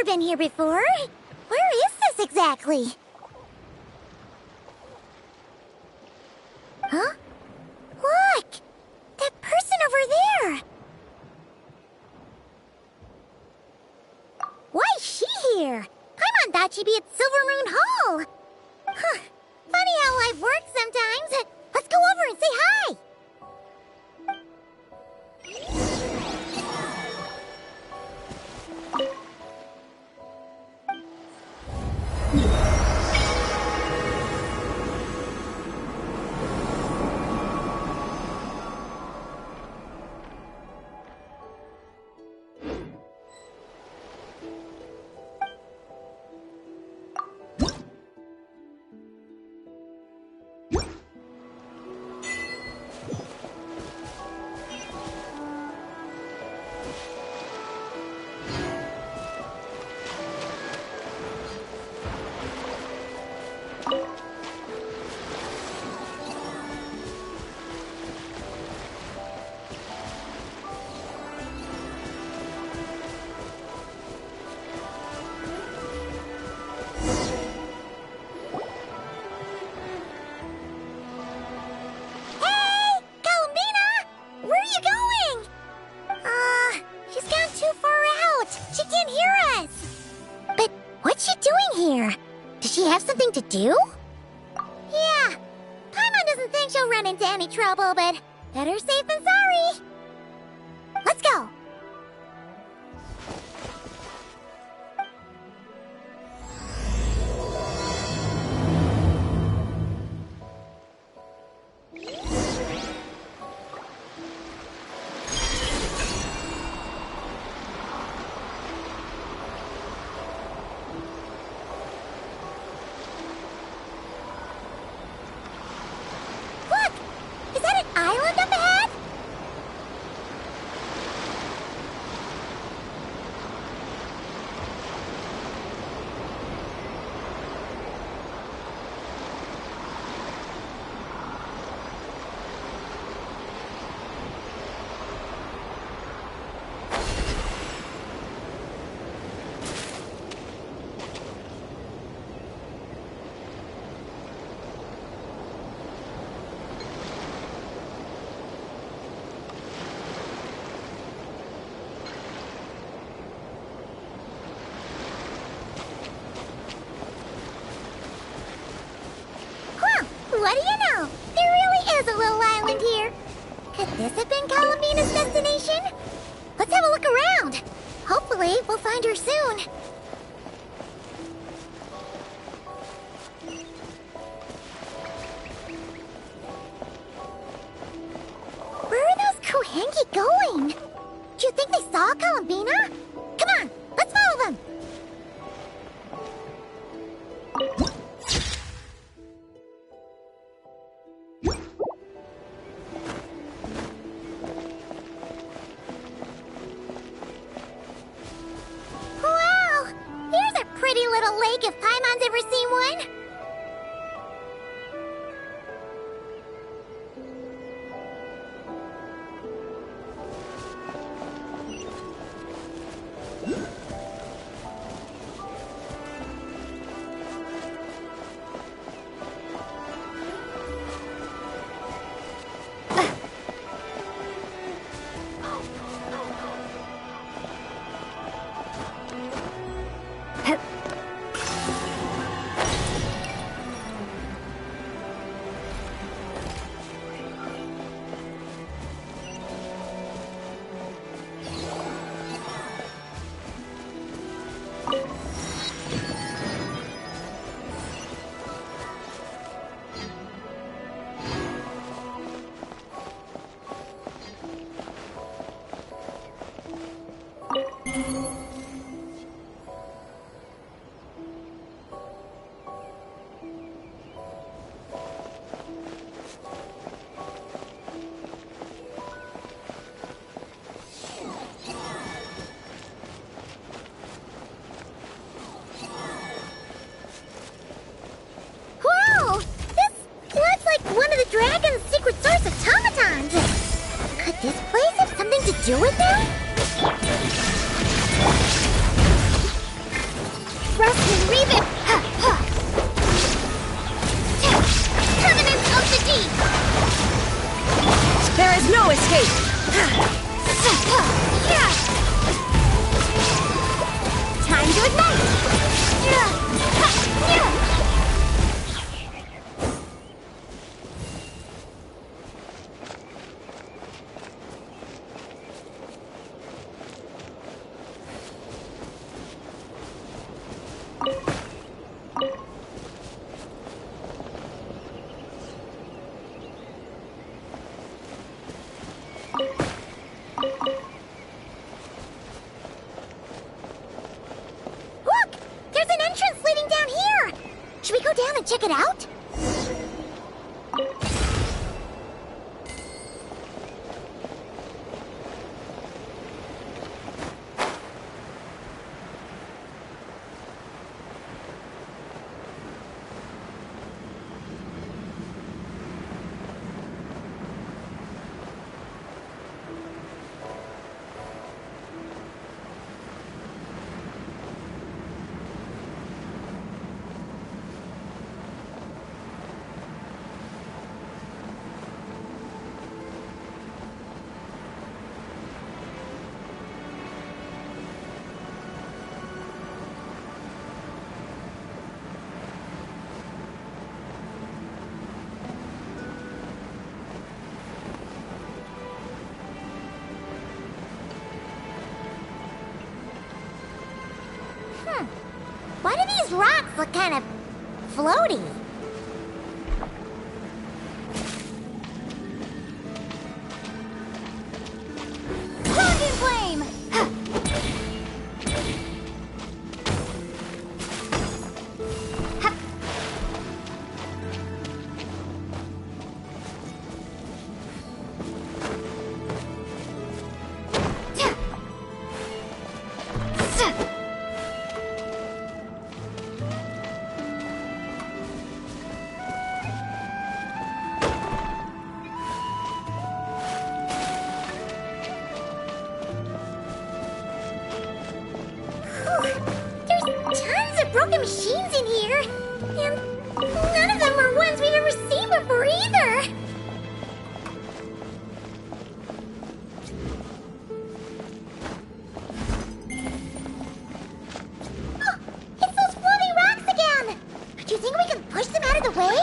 been here before. Where is this exactly? Huh? Look! That person over there! Why is she here? Paimon thought she'd be at Silvermoon Hall. Huh. Funny how life works sometimes. Let's go over and say hi. To do? Yeah, Paimon doesn't think she'll run into any trouble, but better safe than sorry. Let's go. What do you know? There really is a little island here. Could this have been Columbina's destination? Let's have a look around. Hopefully, we'll find her soon. Where are those Kohenki going? Do you think they saw Columbina? Come on, let's follow them. If Paimon's ever seen one. Do with them? is no escape! Time to ignite! Look! There's an entrance leading down here! Should we go down and check it out? Why do these rocks look kind of floaty? Plunging flame! There's tons of broken machines in here, and none of them are ones we've ever seen before either. Oh, it's those floating rocks again! Do you think we can push them out of the way?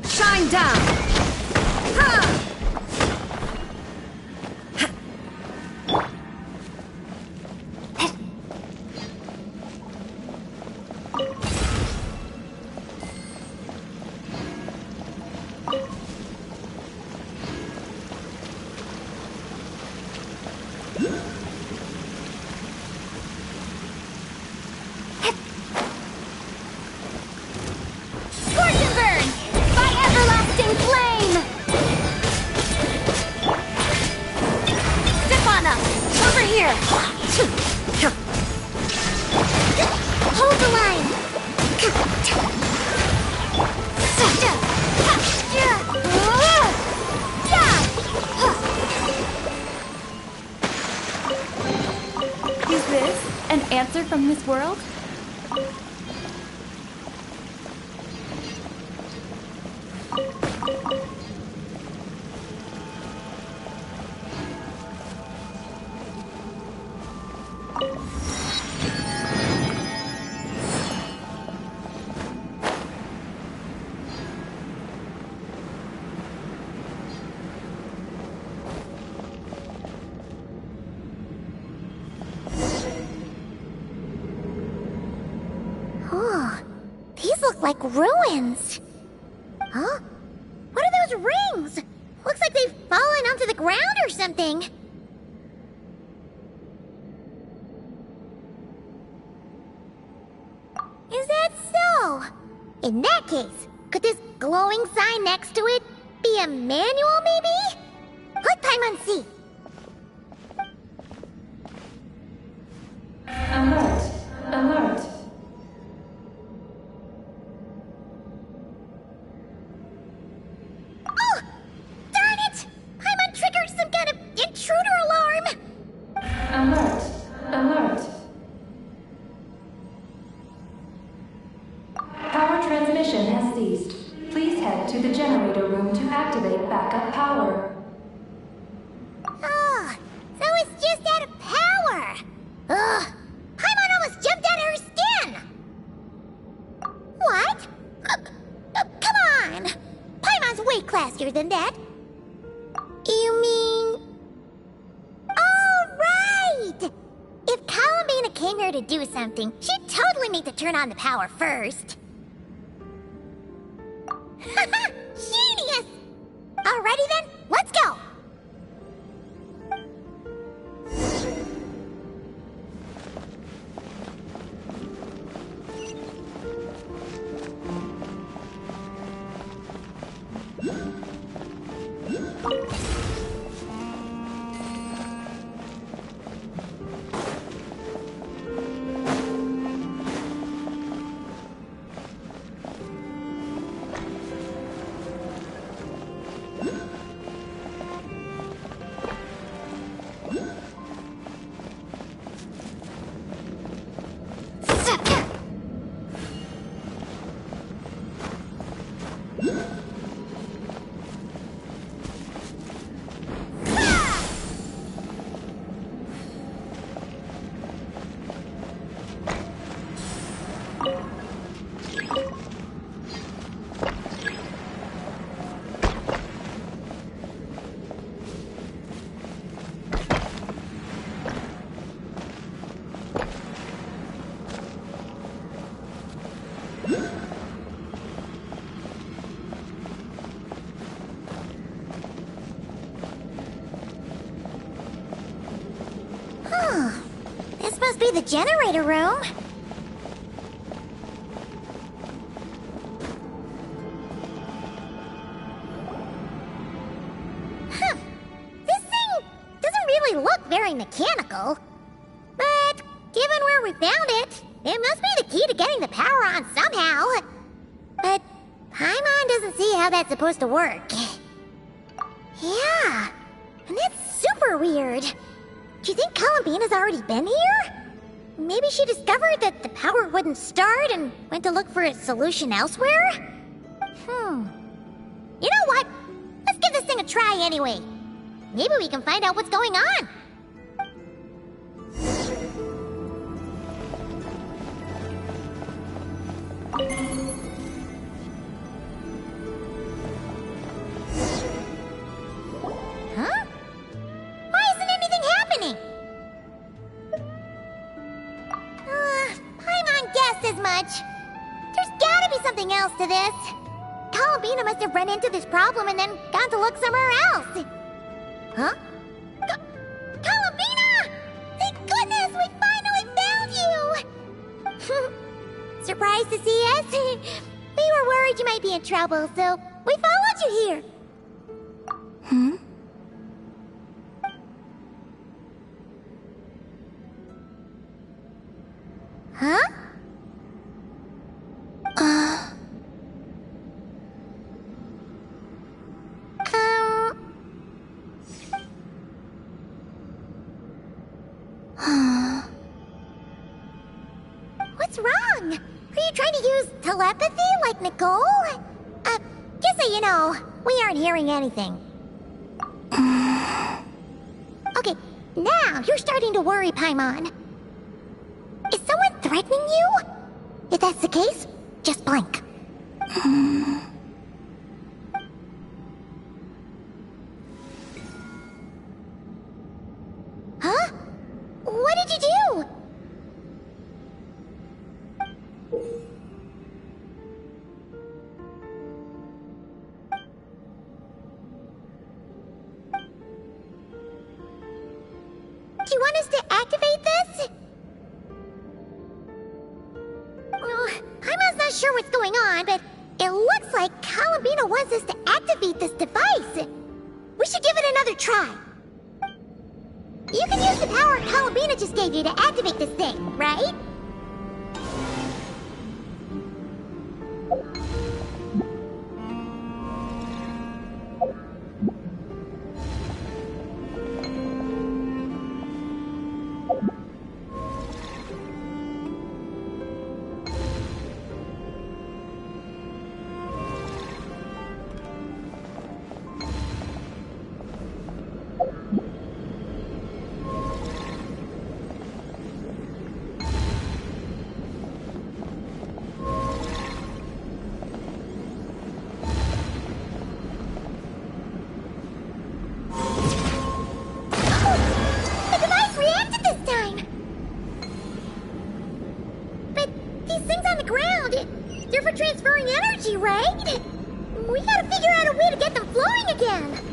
Shine down! Scorch and burn! By everlasting flame! Stefana! Over here! Hold the line! Is this an answer from this world? Oh, these look like ruins. Huh? What are those rings? Looks like they've fallen onto the ground or something. Is that so? In that case, could this glowing sign next to it be a manual, maybe? Let Paimon see. Alert! Alert! Oh! Darn it! transmission has ceased. Please head to the generator room to activate backup power. Oh, so it's just out of power. Ugh, Paimon almost jumped out of her skin. What? Come on. Paimon's way classier than that. You mean... Oh, right! If Columbina came here to do something, she'd totally need to turn on the power first. Genius! Alrighty then, let's go! This must be the generator room. Huh. This thing doesn't really look very mechanical. But given where we found it, it must be the key to getting the power on somehow. But Paimon doesn't see how that's supposed to work. Yeah, and that's super weird. Do you think Columbina's already been here? Maybe she discovered that the power wouldn't start and went to look for a solution elsewhere? You know what? Let's give this thing a try anyway. Maybe we can find out what's going on. Huh? Why isn't anything happening? Paimon guessed as much. There's gotta be something else to this. Columbina must have run into this problem and then gone to look somewhere else. Huh? Columbina! Thank goodness we finally found you! Surprised to see us? We were worried you might be in trouble, so we followed you here. Huh? What's wrong? Are you trying to use telepathy like Nicole? Just so you know, we aren't hearing anything. Okay, now you're starting to worry, Paimon. Is someone threatening you? If that's the case, just blink. Huh? What did you do? Do you want us to activate this? Paimon's not sure what's going on, but it looks like Columbina wants us to activate this device. We should give it another try. You can use the power Columbina just gave you to activate this thing, right? right? We gotta figure out a way to get them flowing again.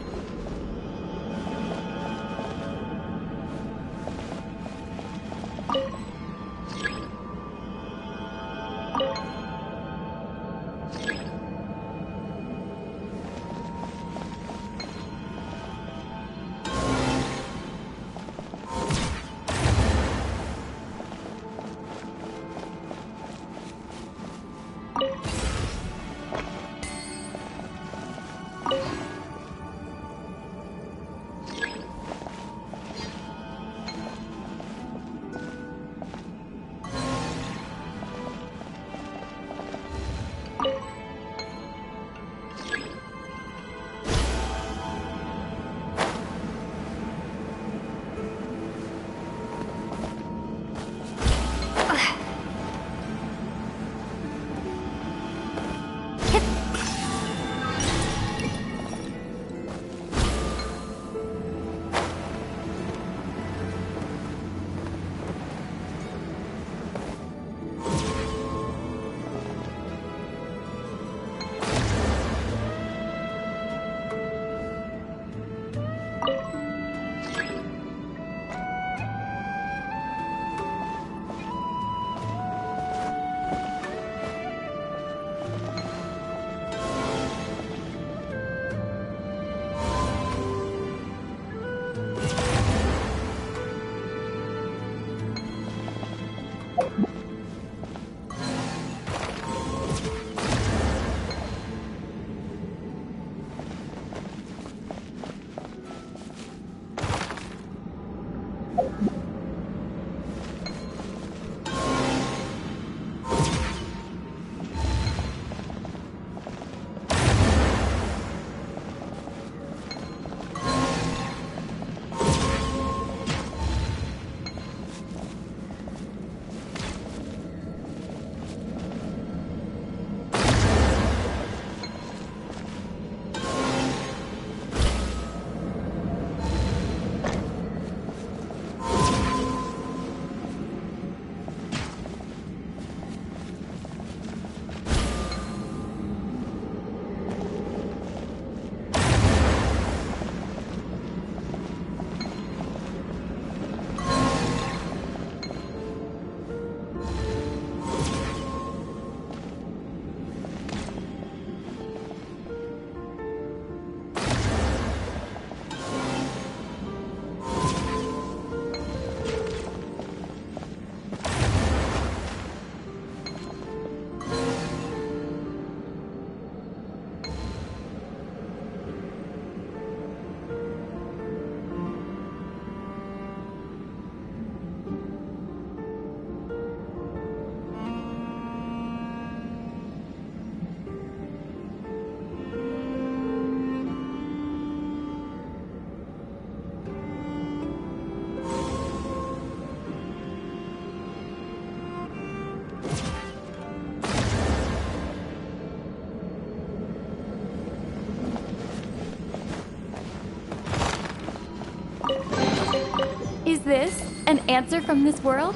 Is this an answer from this world?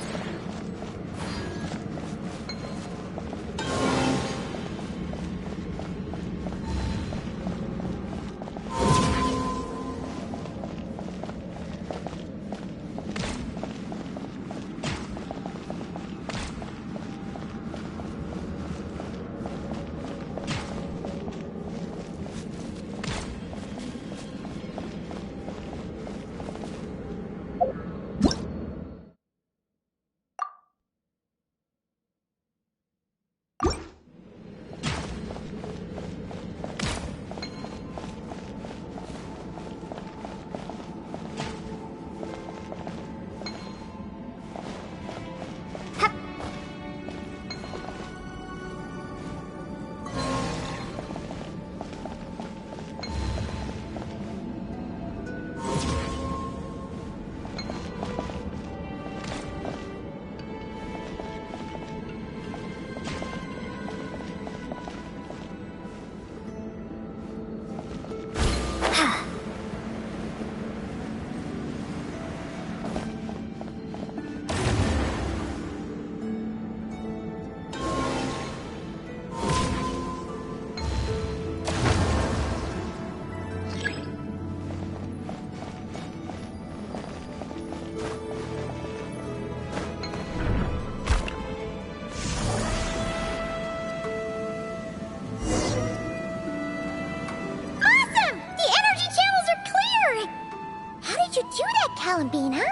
Columbina.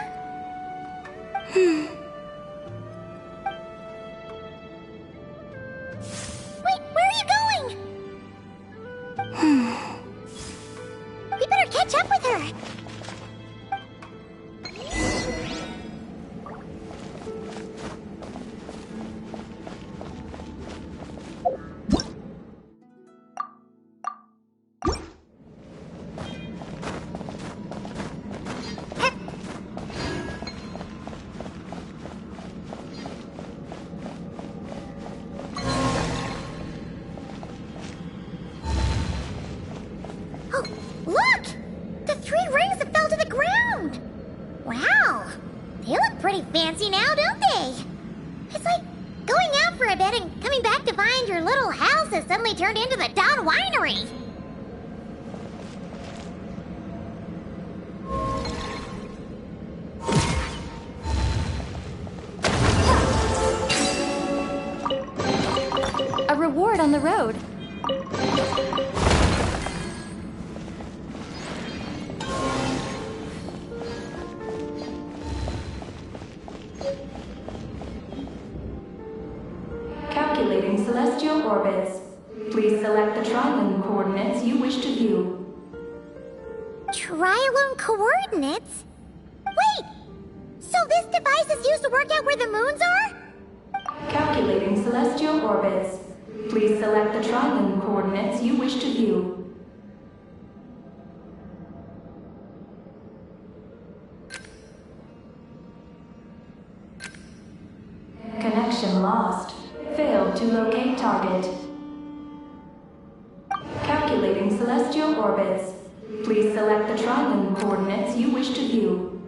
Wait, where are you going? We better catch up with her. Oh, look! The 3 rings that fell to the ground! Wow! They look pretty fancy now, don't they? It's like going out for a bit and coming back to find your little house has suddenly turned into the Dawn Winery. A reward on the road. Calculating celestial orbits. Please select the trilane coordinates you wish to view. Trilone coordinates? Wait! So this device is used to work out where the moons are? Calculating celestial orbits. Please select the trilane coordinates you wish to view. Connection lost. Failed to locate target. Calculating celestial orbits. Please select the trilane coordinates you wish to view.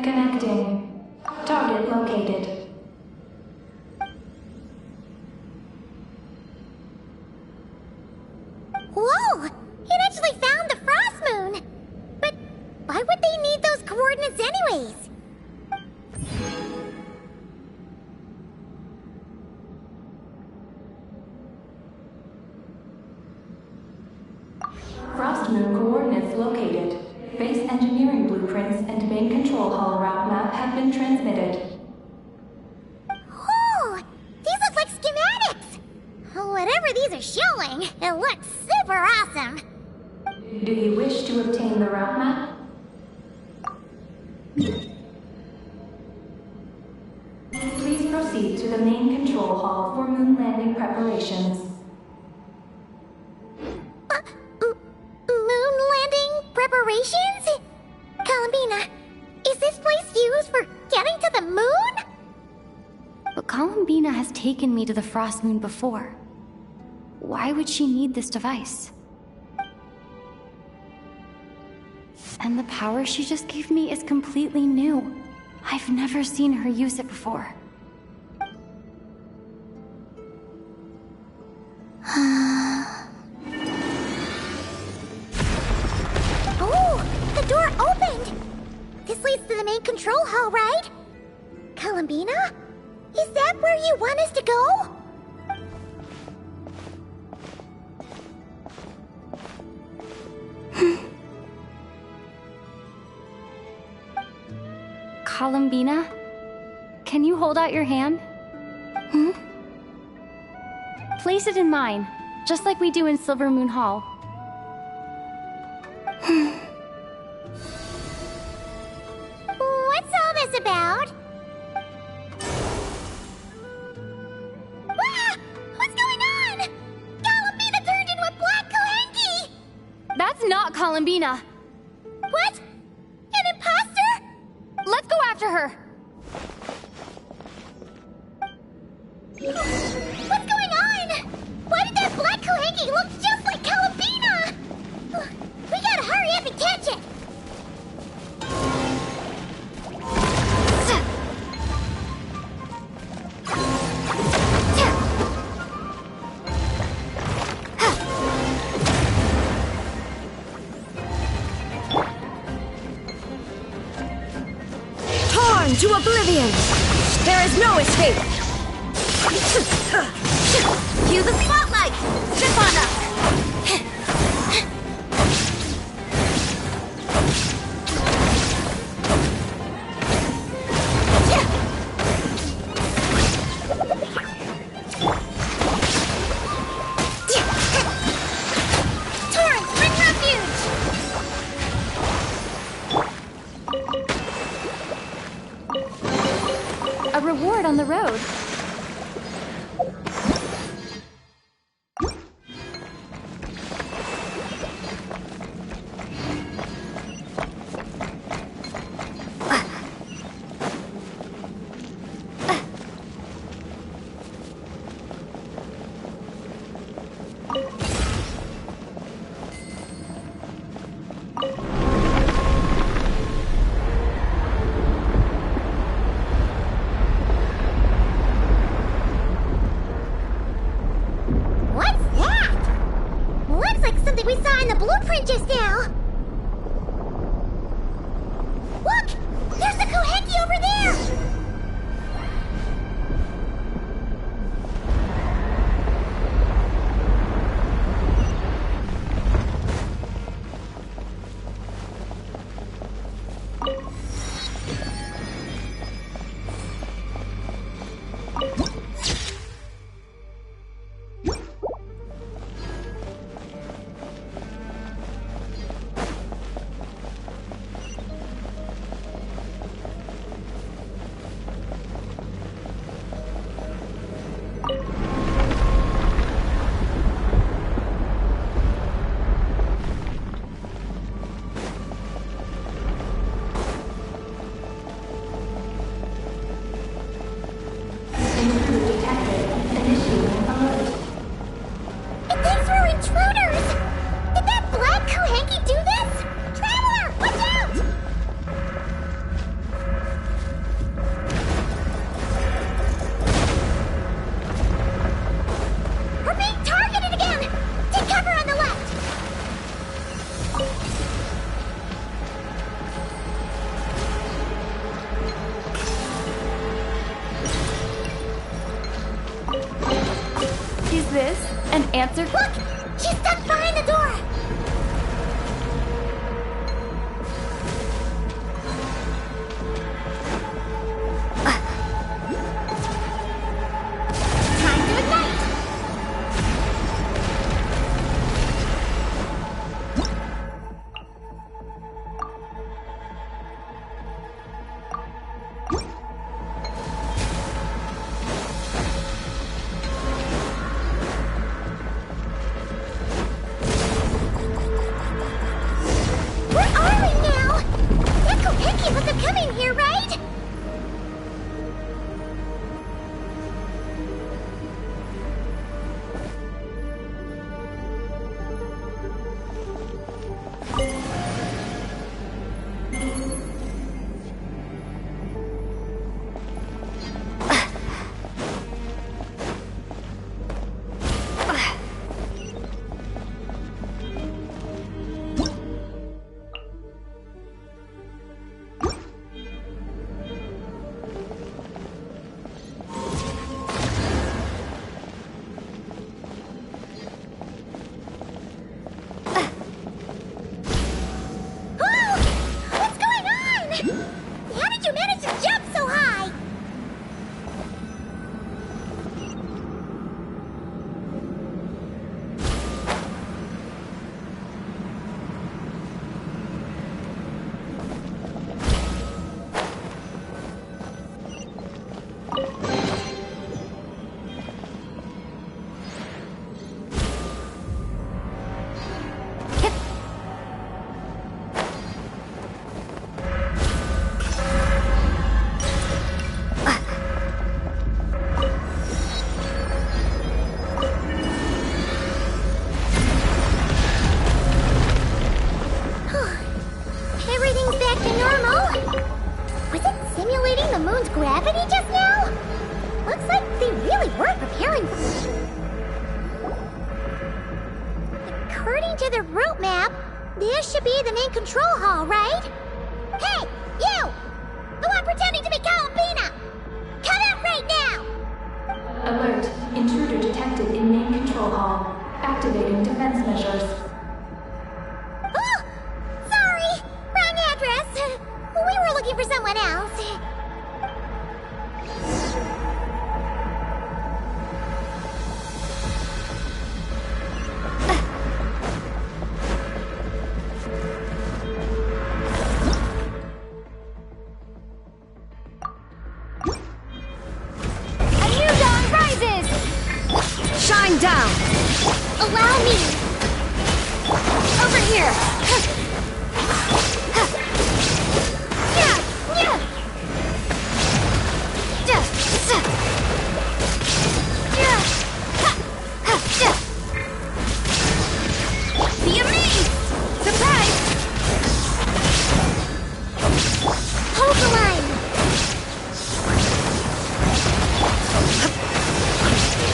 Connecting. Target located. Whoa! It actually found the frost moon! But why would they need those coordinates anyways? Frost moon coordinates located. Base engineering blueprints and main control hall route map have been transmitted. Oh! These look like schematics! Whatever these are showing, it looks super awesome! Do you wish to obtain the route map? Please proceed to the main control hall for moon landing preparations. Moon landing preparations? Columbina, is this place used for getting to the moon? But Columbina has taken me to the Frost Moon before. Why would she need this device? And the power she just gave me is completely new. I've never seen her use it before. Oh, the door opened! This leads to the main control hall, right? Columbina? Is that where you want us to go? Columbina? Can you hold out your hand? Place it in mine, just like we do in Silver Moon Hall. What's all this about? Ah! What's going on? Columbina turned into a black Kohenki! That's not Columbina! What? An imposter? Let's go after her! What's going on? Why did that black Kohenki look just like Columbina? We gotta hurry up and catch it! Torn to oblivion! There is no escape! Cue the spotlight! Zip on up! we saw in the blueprint just now. Look! There's the Koheki over there! Answer? Look! She's stuck behind the door! Time to ignite! According to the route map, this should be the main control hall, right? Hey, you! The one pretending to be Columbina! Come out right now! Alert. Intruder detected in main control hall. Activating defense measures. Oh! Sorry! Wrong address! We were looking for someone else. Shine down! Allow me! Over here! Be amazed! Surprise! Hold the line!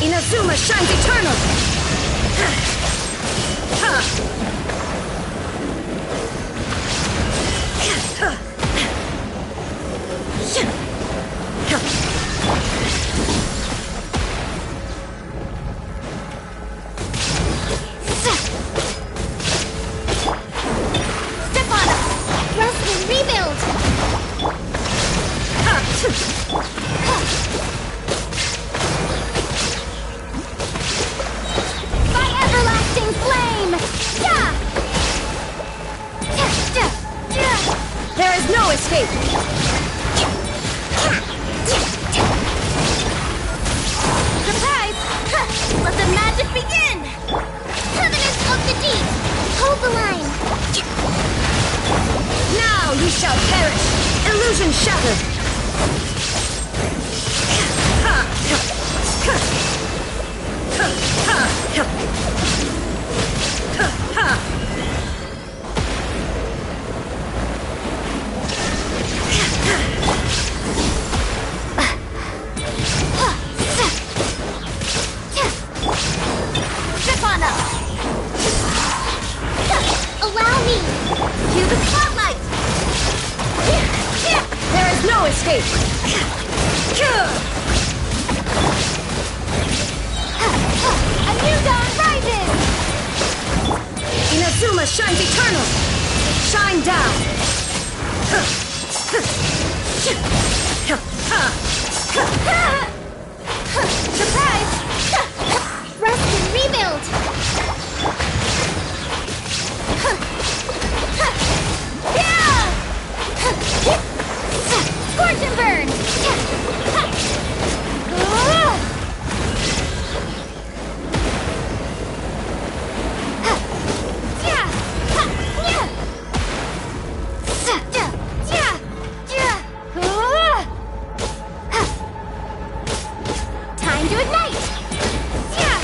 Inazuma shines eternal! escape! Surprise! Let the magic begin! Covenant of the Deep! Hold the line! Now you shall perish! Illusion shattered! Step on up! Allow me! Cue the spotlight! There is no escape! A new dawn rises! Inazuma shines eternal! Shine down! Surprise! Rest and rebuild! Scorch and burn! Time to ignite! Phew.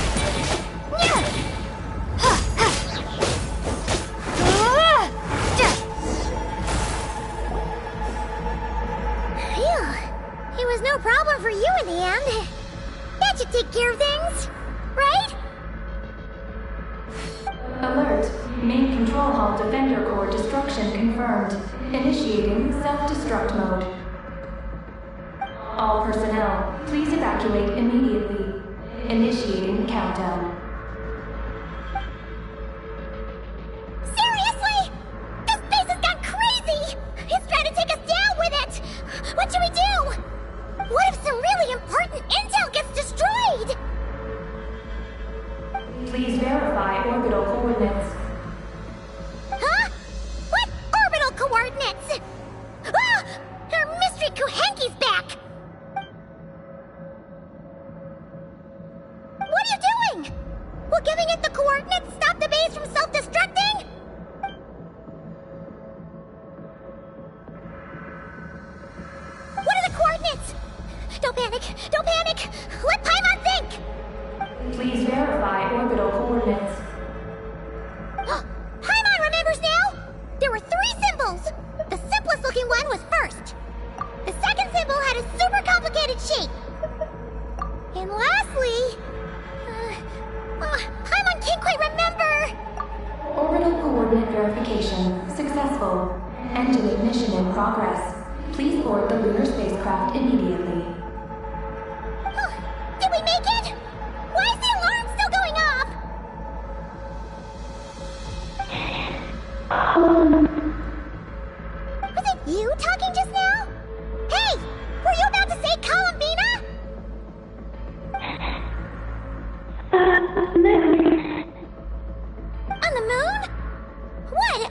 It was no problem for you in the end. That should take care of things, right? Alert. Main control hall defender core destruction confirmed. Initiating self-destruct mode. All personnel, please evacuate immediately. Initiating countdown. Seriously? This place has gone crazy! It's trying to take us down with it! What should we do? What if some really important intel gets destroyed? Please verify orbital coordinates. Huh? What orbital coordinates? Ah! Our mystery Kuhenki's back! What are you doing? Will giving it the coordinates stop the base from self-destructing? What are the coordinates? Don't panic! Don't panic! Let Paimon think! Please verify orbital coordinates. Paimon remembers now! There were 3 symbols! The simplest looking one was first. The second symbol had a super complicated shape. And lastly... Paimon can't quite remember! Orbital coordinate verification successful. Engine ignition in progress. Please board the lunar spacecraft immediately. Did we make it? Why is the alarm still going off? Was it you talking just now? Hey! Were you about to say Columbina? On the moon? What?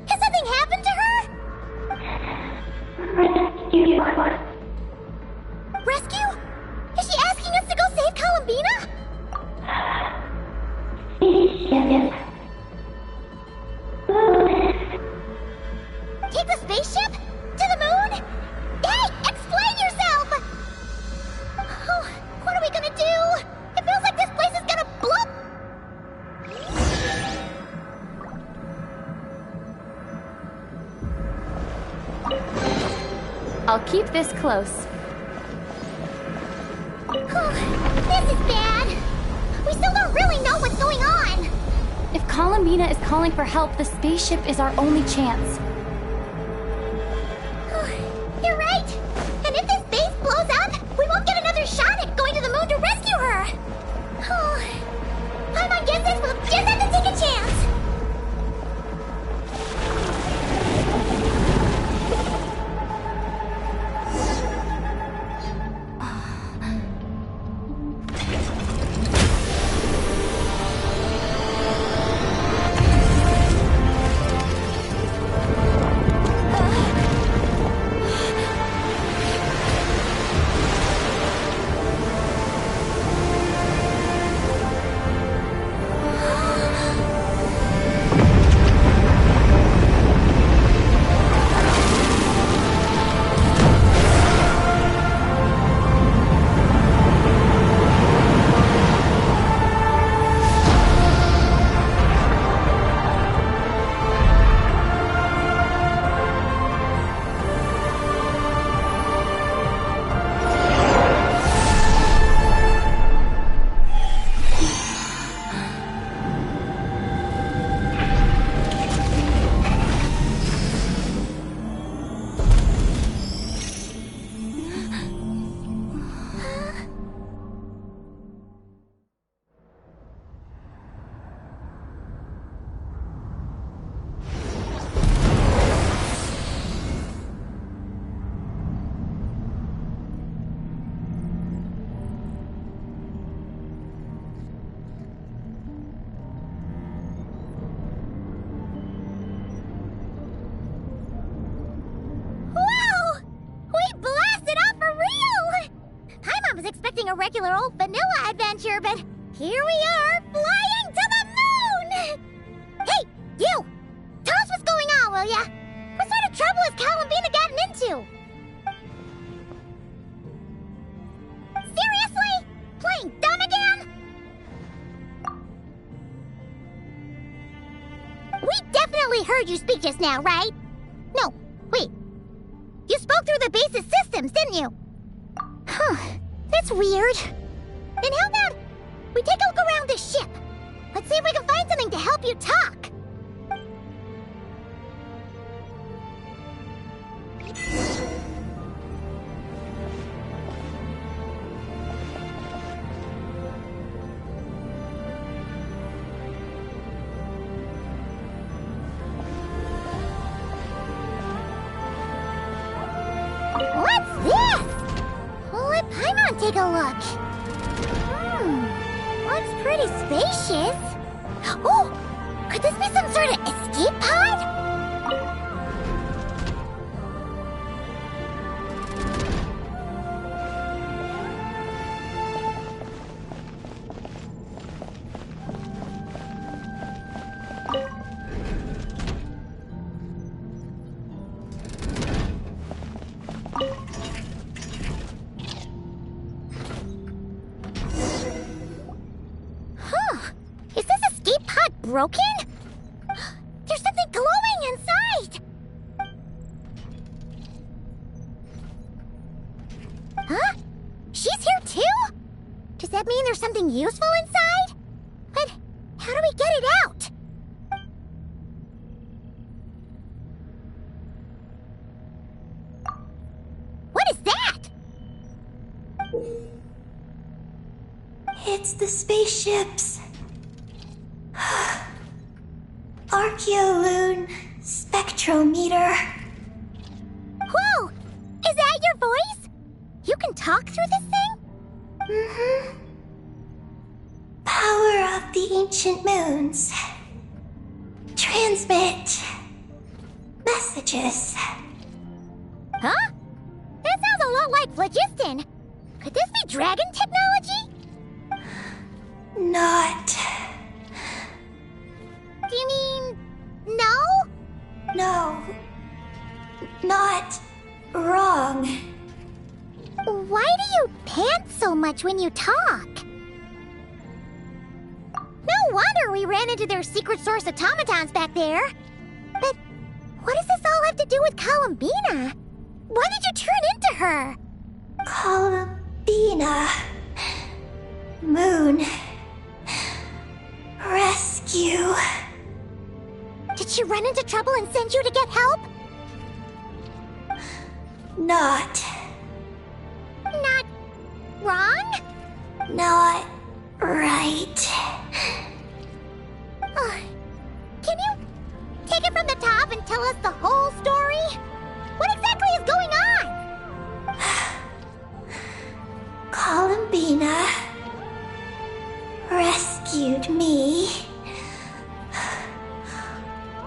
Has something happened to her? Rescue? Is she asking us to go save Columbina? Take the spaceship? To the moon? Hey, explain yourself! Oh, what are we gonna do? It feels like this place is gonna blow... I'll keep this close. This is bad. We still don't really know what's going on. If Columbina is calling for help, the spaceship is our only chance. You're right. And if this base blows up, we won't get another shot at going to the moon to rescue her. Paimon guess this, we'll just have to take a chance. a regular old vanilla adventure, but here we are, flying to the moon! Hey, you! Tell us what's going on, will ya? What sort of trouble has Columbina gotten into? Seriously? Playing dumb again? We definitely heard you speak just now, right? No, wait. You spoke through the base's systems, didn't you? Huh, that's weird. Then how about we take a look around the ship? Let's see if we can find something to help you talk. What's this? Well, let Paimon take a look. Looks pretty spacious. Oh, could this be some sort of escape pod? Is this escape pod broken? There's something glowing inside! Huh? She's here too? Does that mean there's something useful inside? But how do we get it out? What is that? It's the spaceship's Archeoloon spectrometer. Whoa! Is that your voice? You can talk through this thing? Mm-hmm. Power of the ancient moons. Transmit messages. Huh? That sounds a lot like phlogiston. Could this be dragon technology? Not. Do you mean... no? No. Not wrong. Why do you pant so much when you talk? No wonder we ran into their secret source automatons back there. But what does this all have to do with Columbina? Why did you turn into her? Columbina. Moon. Rescue. Did she run into trouble and send you to get help? Not. Not wrong? Not right. Can you take it from the top and tell us the whole story? What exactly is going on? Columbina rescued me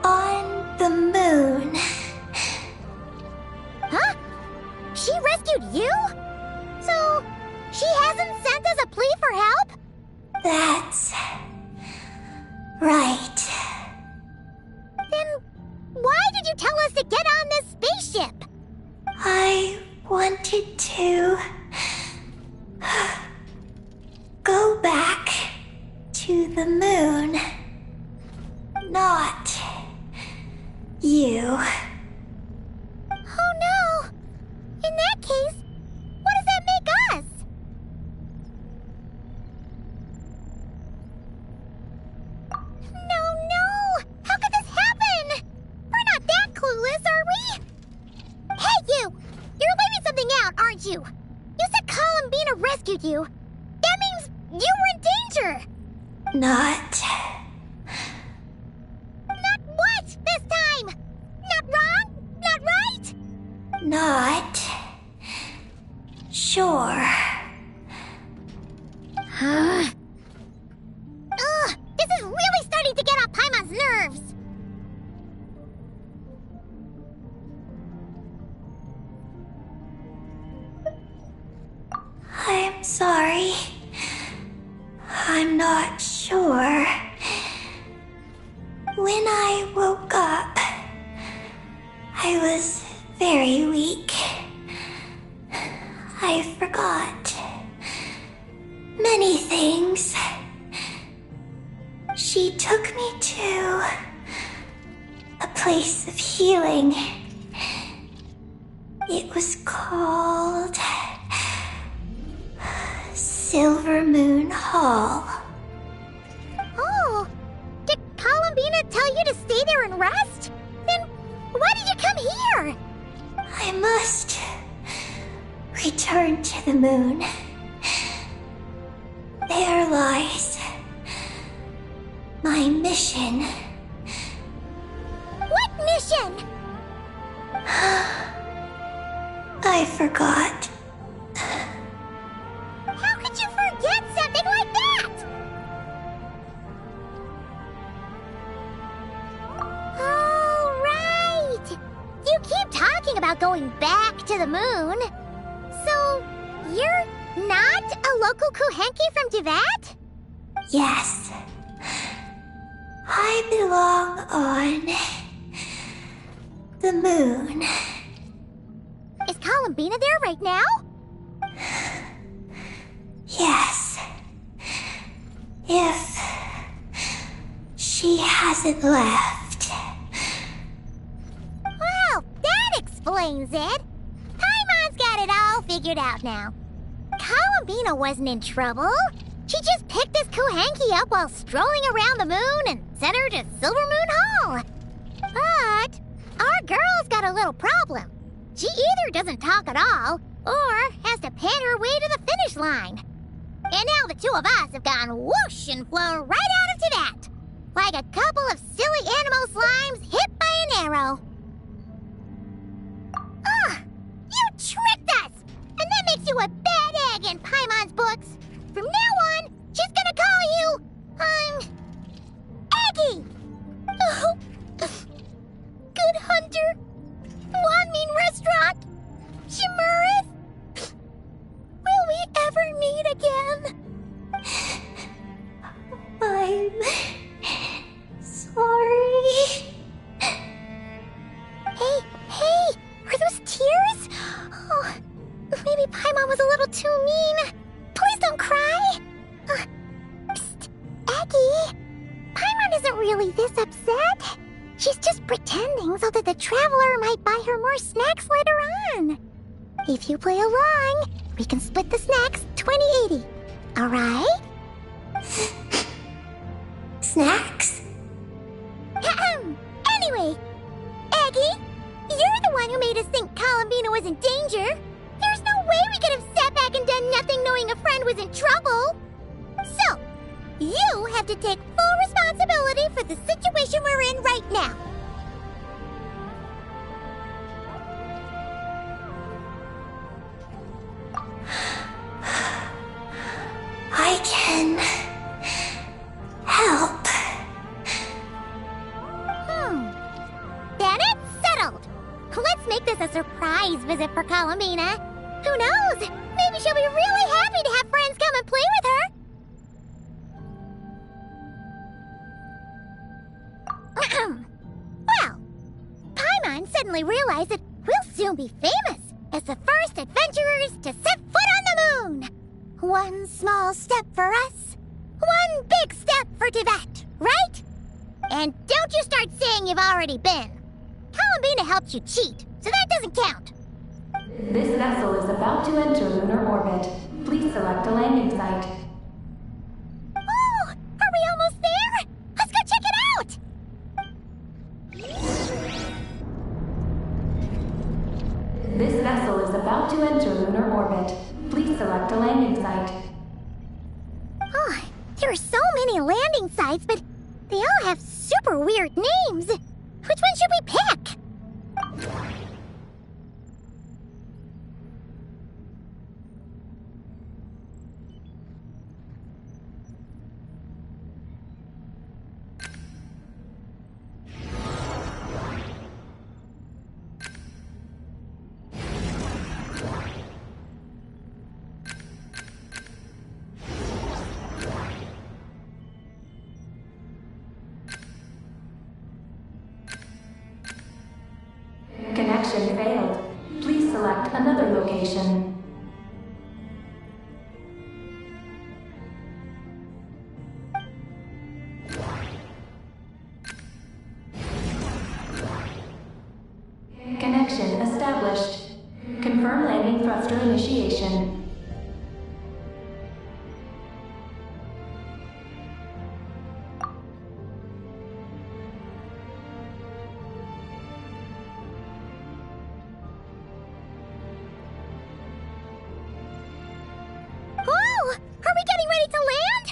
on the moon. Huh? She rescued you? So, she hasn't sent us a plea for help? That's right. Then why did you tell us to get on this spaceship? I wanted to go back to the moon. Not you. Oh no! In that case, what does that make us? No! How could this happen? We're not that clueless, are we? Hey, you! You're leaving something out, aren't you? You said Columbina rescued you. That means you were in danger! Not. Not what this time? Not wrong? Not right? Not. Sure. Huh? Ugh! This is really starting to get on Paimon's nerves! I'm sorry. I'm not sure. When I woke up, I was very weak. I forgot many things. She took me to a place of healing. It was called Silver Moon Hall. Oh, did Columbina tell you to stay there and rest? Then why did you come here? I must return to the moon. There lies my mission. What mission? I forgot. How could you forget something like that? Oh, right. You keep talking about going back to the moon. So, you're not a local Kuhenki from Tivat? Yes. I belong on the moon. Is Columbina there right now? Yes. If she hasn't left. Well, that explains it. Paimon's got it all figured out now. Columbina wasn't in trouble. She just picked this Kuhenki up while strolling around the moon and sent her to Silver Moon Hall. But our girl's got a little problem. She either doesn't talk at all, or has to pant her way to the finish line. And now the two of us have gone whoosh and flown right out of Tivat, like a couple of silly animal slimes hit by an arrow. Ugh! You tricked us! And that makes you a bad egg in Paimon's books. From now on, she's gonna call you, Aggie! Oh, Good Hunter, Wanmin Restaurant, Shimurith. Will we ever meet again? I'm sorry. Hey, are those tears? Oh, maybe Paimon was a little too mean. Please don't cry. Psst, Aggie. Paimon isn't really this upset. She's just pretending so that the traveler might buy her more snacks later on. If you play along, we can split the snacks 20-80. All right? Snacks? Anyway, Aggie, you're the one who made us think Columbina was in danger. There's no way we could have sat back and done nothing knowing a friend was in trouble. So, you have to take full responsibility for the situation we're in right now. I can help. Then it's settled. Let's make this a surprise visit for Columbina. Who knows? Maybe she'll be really happy to have friends come and play with her. Well, Paimon suddenly realized that we'll soon be famous as the first adventurers to set foot on the moon. One small step for us, one big step for Tivat, right? And don't you start saying you've already been. Columbina helped you cheat, so that doesn't count. This vessel is about to enter lunar orbit. Please select a landing site. Oh, are we almost there? Let's go check it out! This vessel is about to enter lunar orbit. Please select a landing site. Oh, there are so many landing sites, but they all have super weird names. Which one should we pick? Connection failed. Please select another location. Connection established. Confirm landing thruster initiation. Oh! Are we getting ready to land?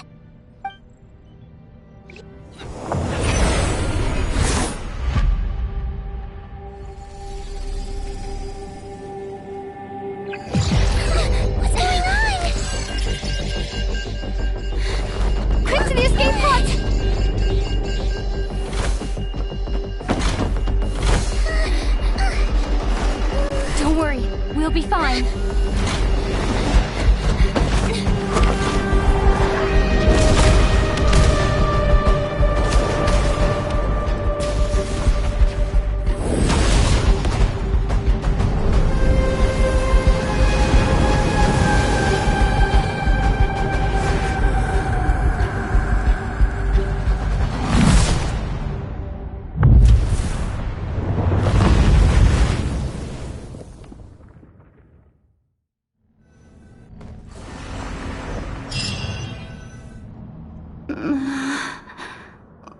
What's going on? Quick to the escape pods! Don't worry, we'll be fine.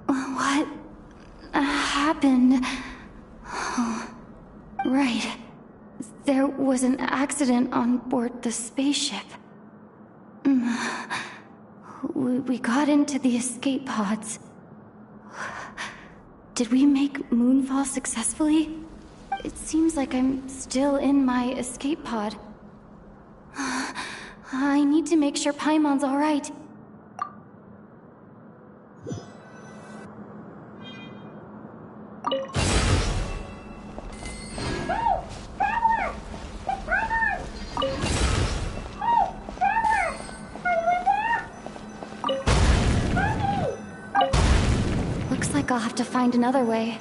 What happened? Oh, right. There was an accident on board the spaceship. We got into the escape pods. Did we make moonfall successfully? It seems like I'm still in my escape pod. I need to make sure Paimon's alright. Looks like I'll have to find another way.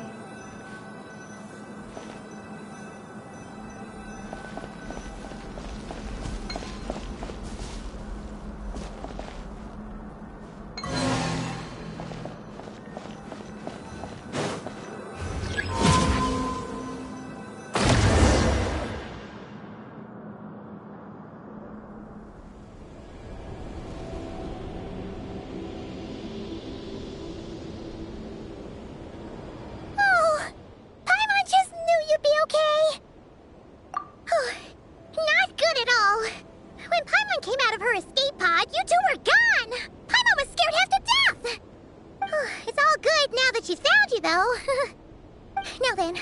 Now then,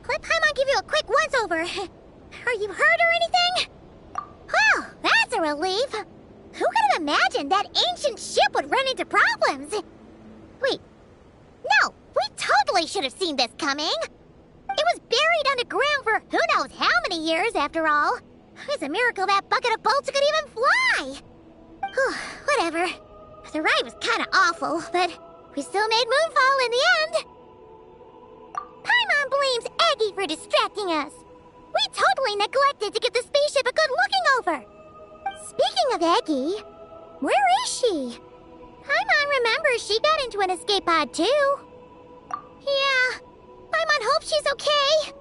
let Paimon give you a quick once-over. Are you hurt or anything? Well, that's a relief. Who could have imagined that ancient ship would run into problems? Wait, no, we totally should have seen this coming. It was buried underground for who knows how many years, after all. It's a miracle that bucket of bolts could even fly. Whatever. The ride was kind of awful, but we still made Moonfall in the end. Paimon blames Eggy for distracting us. We totally neglected to give the spaceship a good looking over. Speaking of Eggy, where is she? Paimon remembers she got into an escape pod too. Yeah, Paimon hopes she's okay.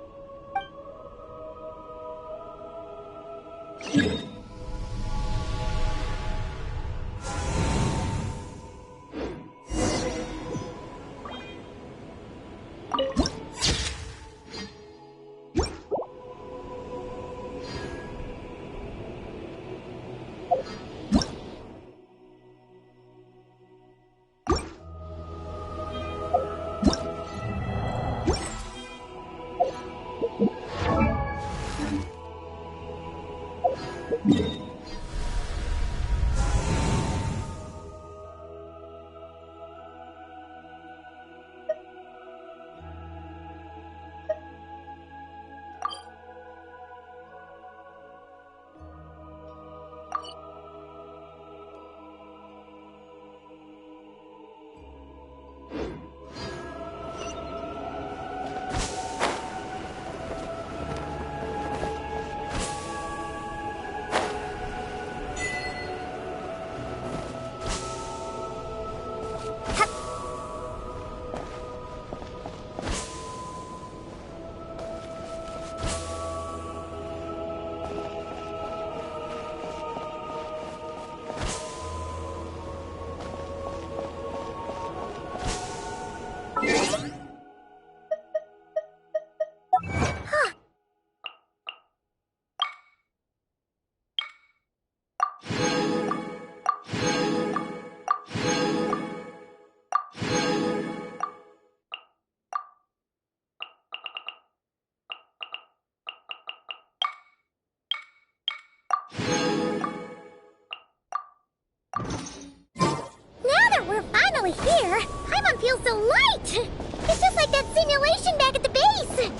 a light! It's just like that simulation back at the base!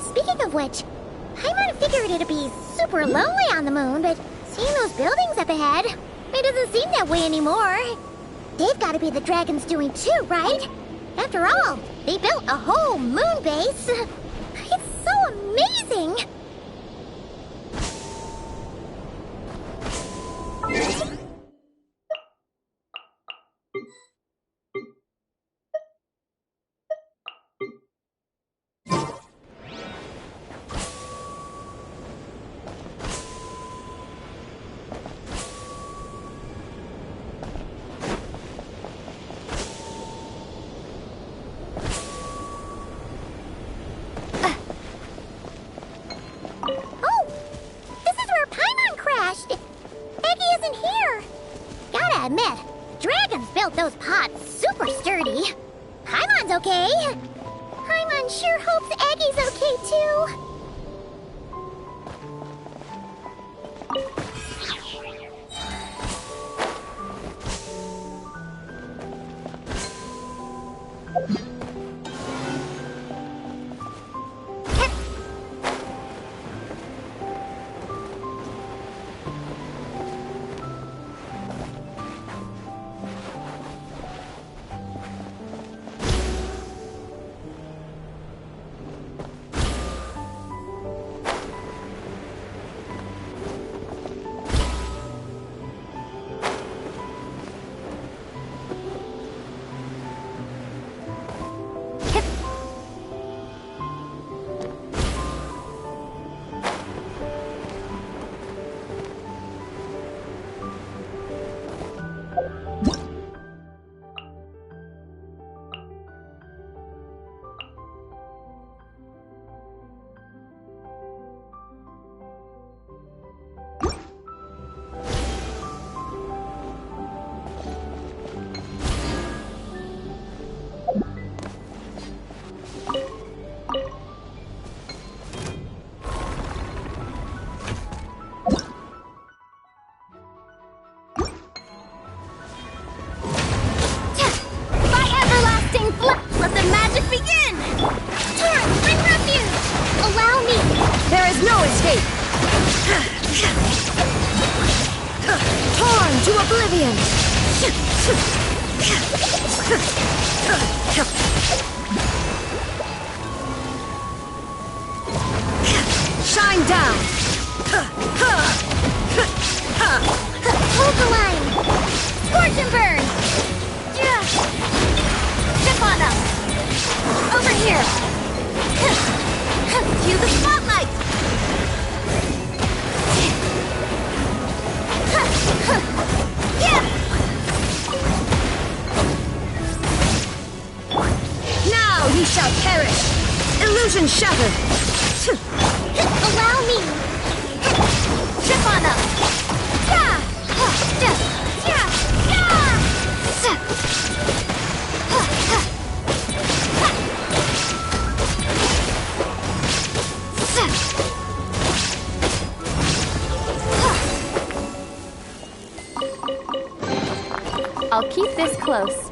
Speaking of which, Paimon figured it'd be super lonely on the moon, but seeing those buildings up ahead, it doesn't seem that way anymore. They've gotta be the dragon's doing too, right? After all, they built a whole moon base. It's so amazing! Admit, dragons built those pods super sturdy. Paimon's okay. Paimon sure hopes Aggie's okay too. Shine down! Hold the line! Scorch and burn! Step on up! Over here! Cue the spotlight! Now you shall perish! Illusion shattered! Allow me! Step on up! I'll keep this close.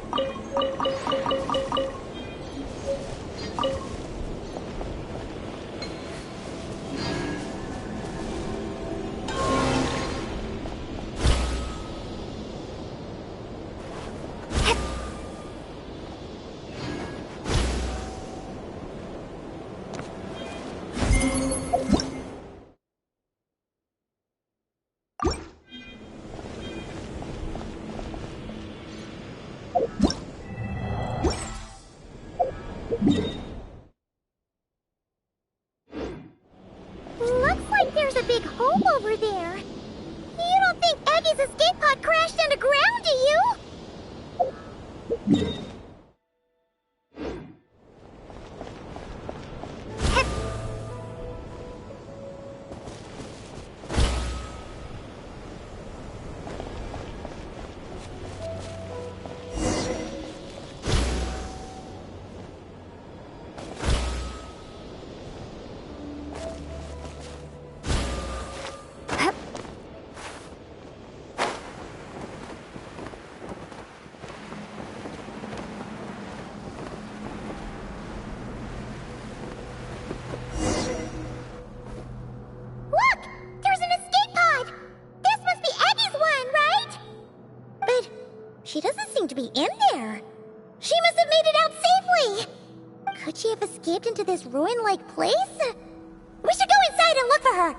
Looks like there's a big hole over there. You don't think Aggie's escape pod crashed underground, do you? escaped into this ruin-like place? We should go inside and look for her!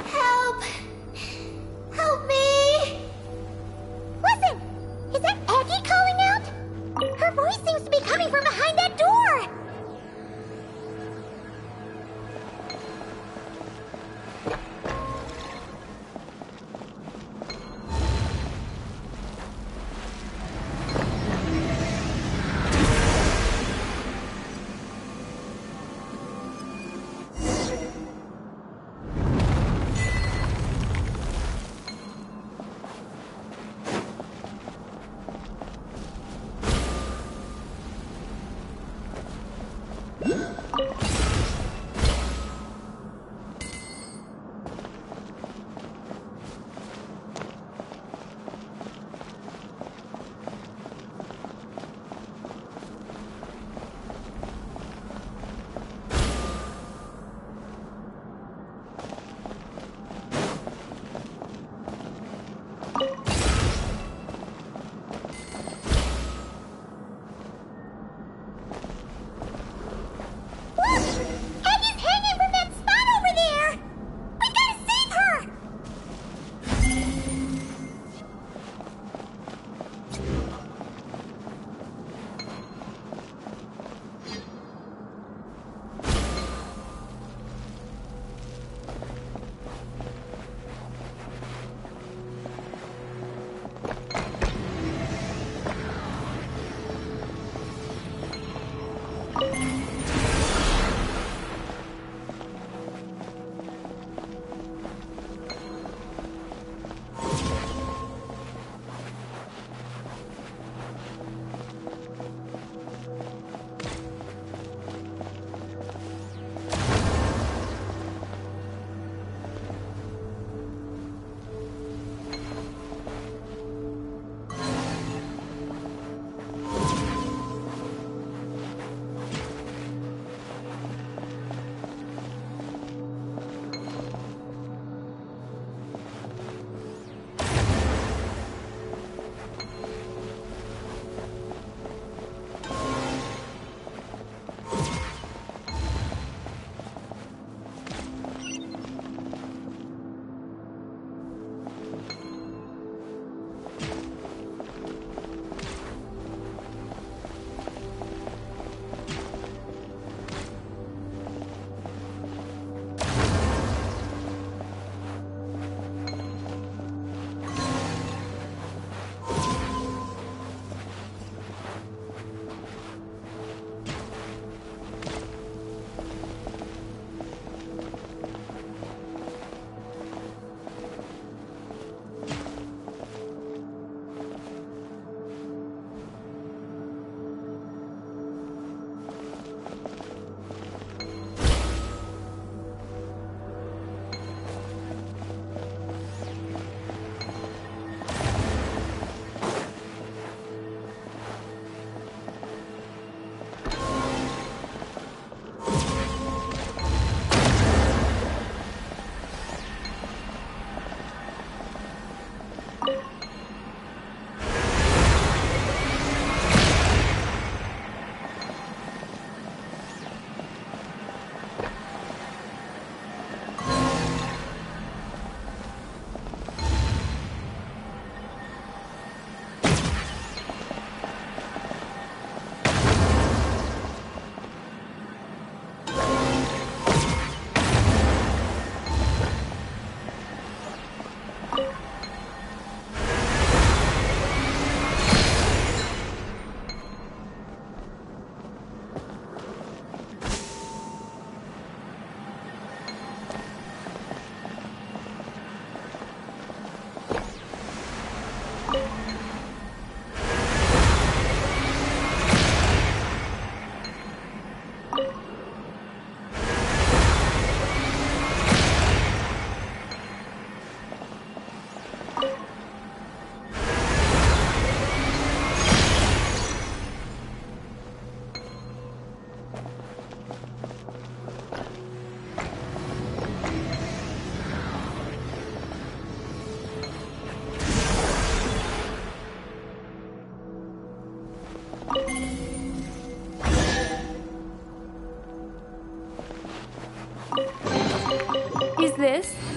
Help! Help me!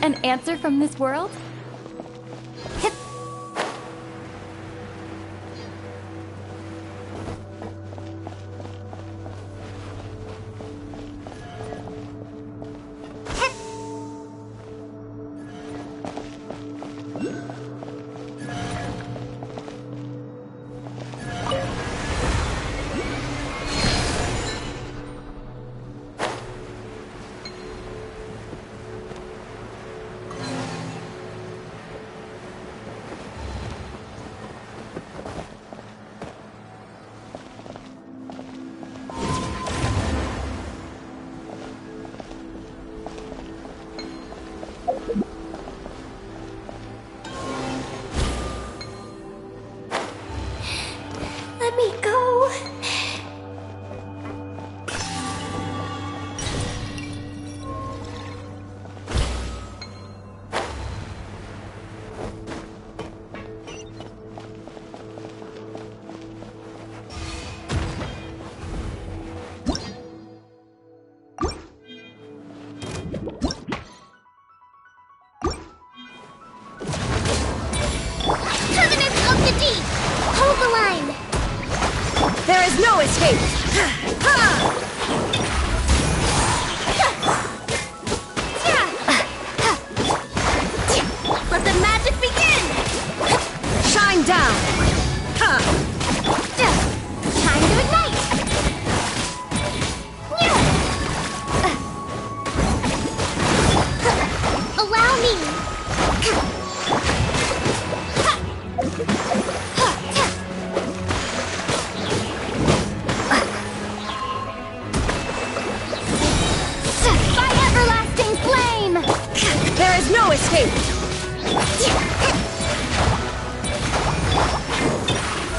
an answer from this world? Let me go. Covenant of the Deep! Hold the line! There is no escape! Let the magic begin! Shine down! Time to ignite! Allow me! By everlasting flame! There is no escape!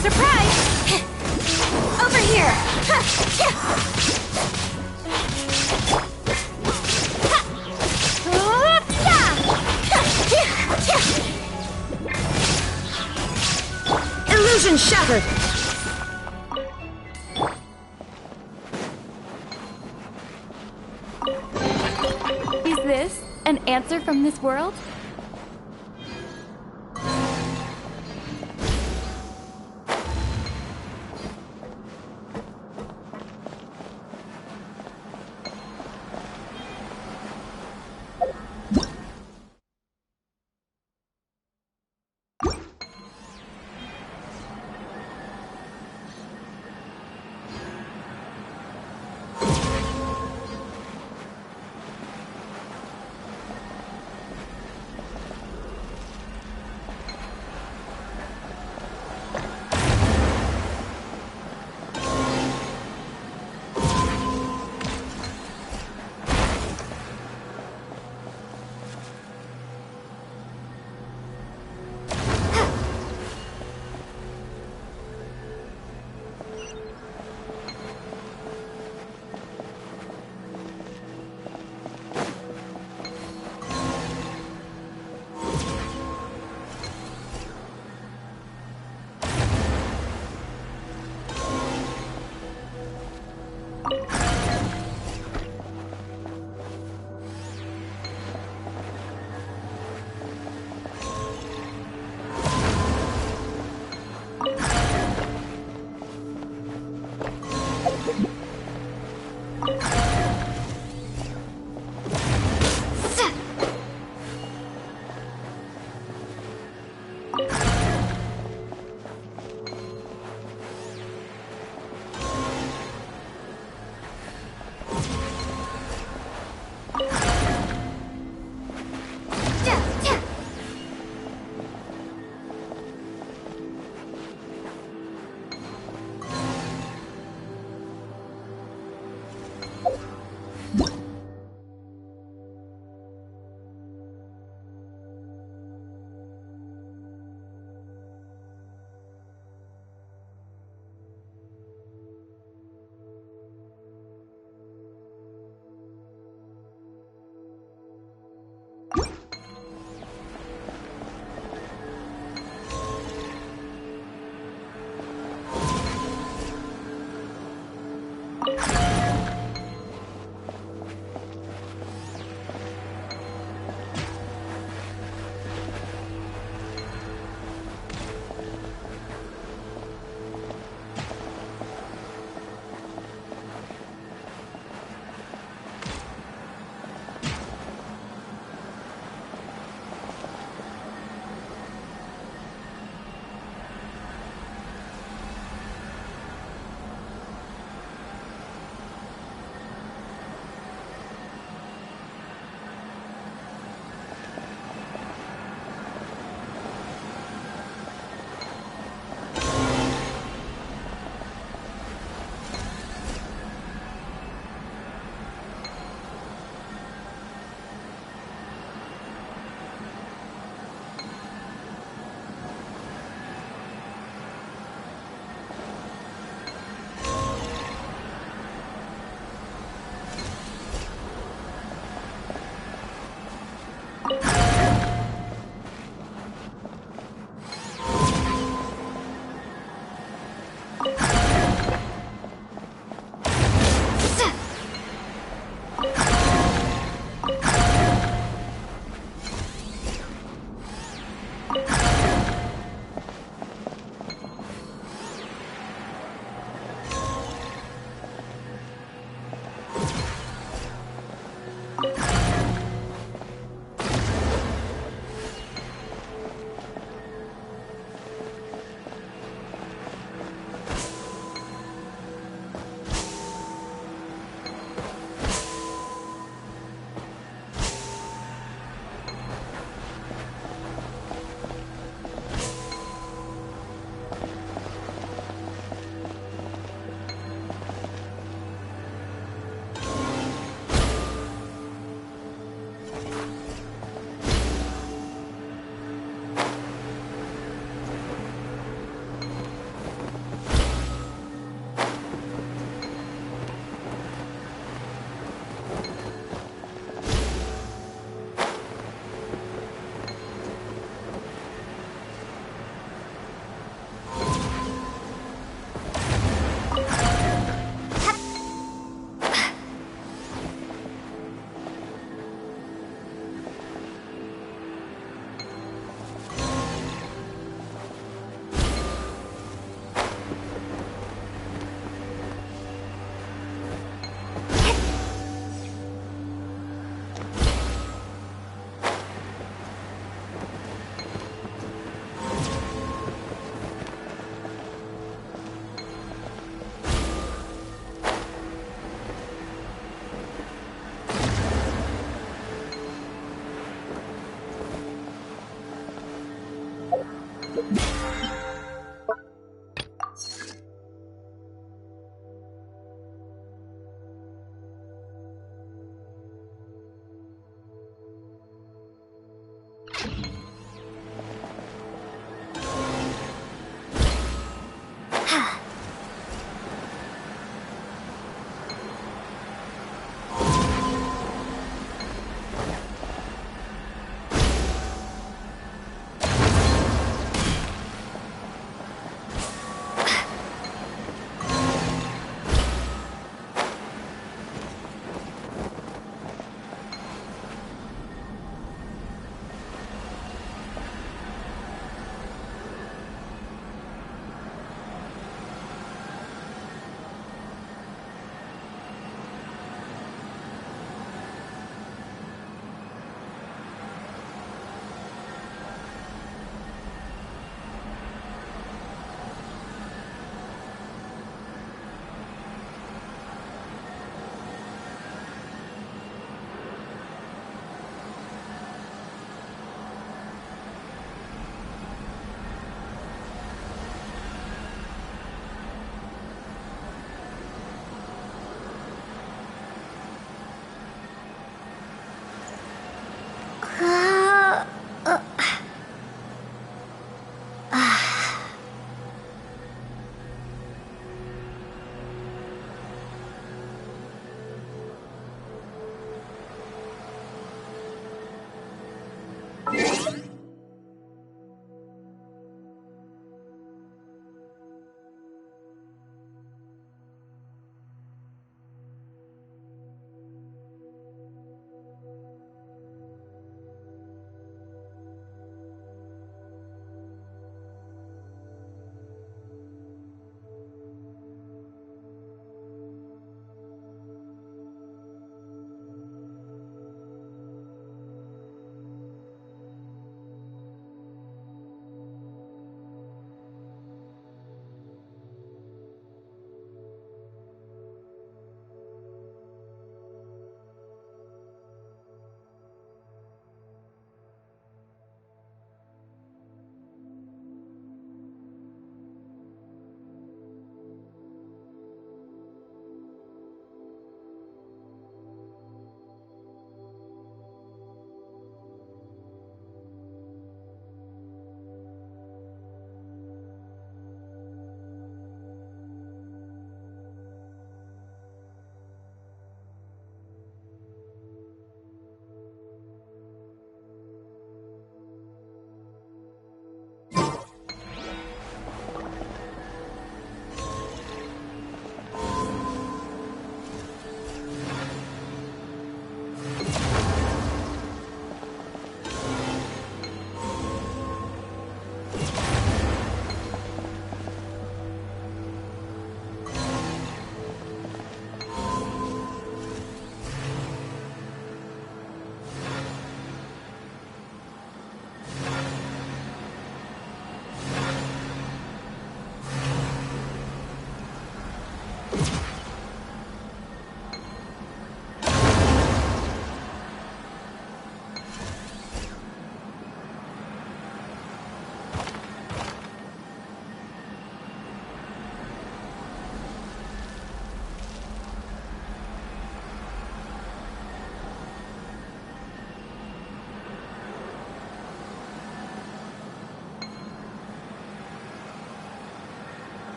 Surprise! Over here! Illusion shattered! Is this an answer from this world?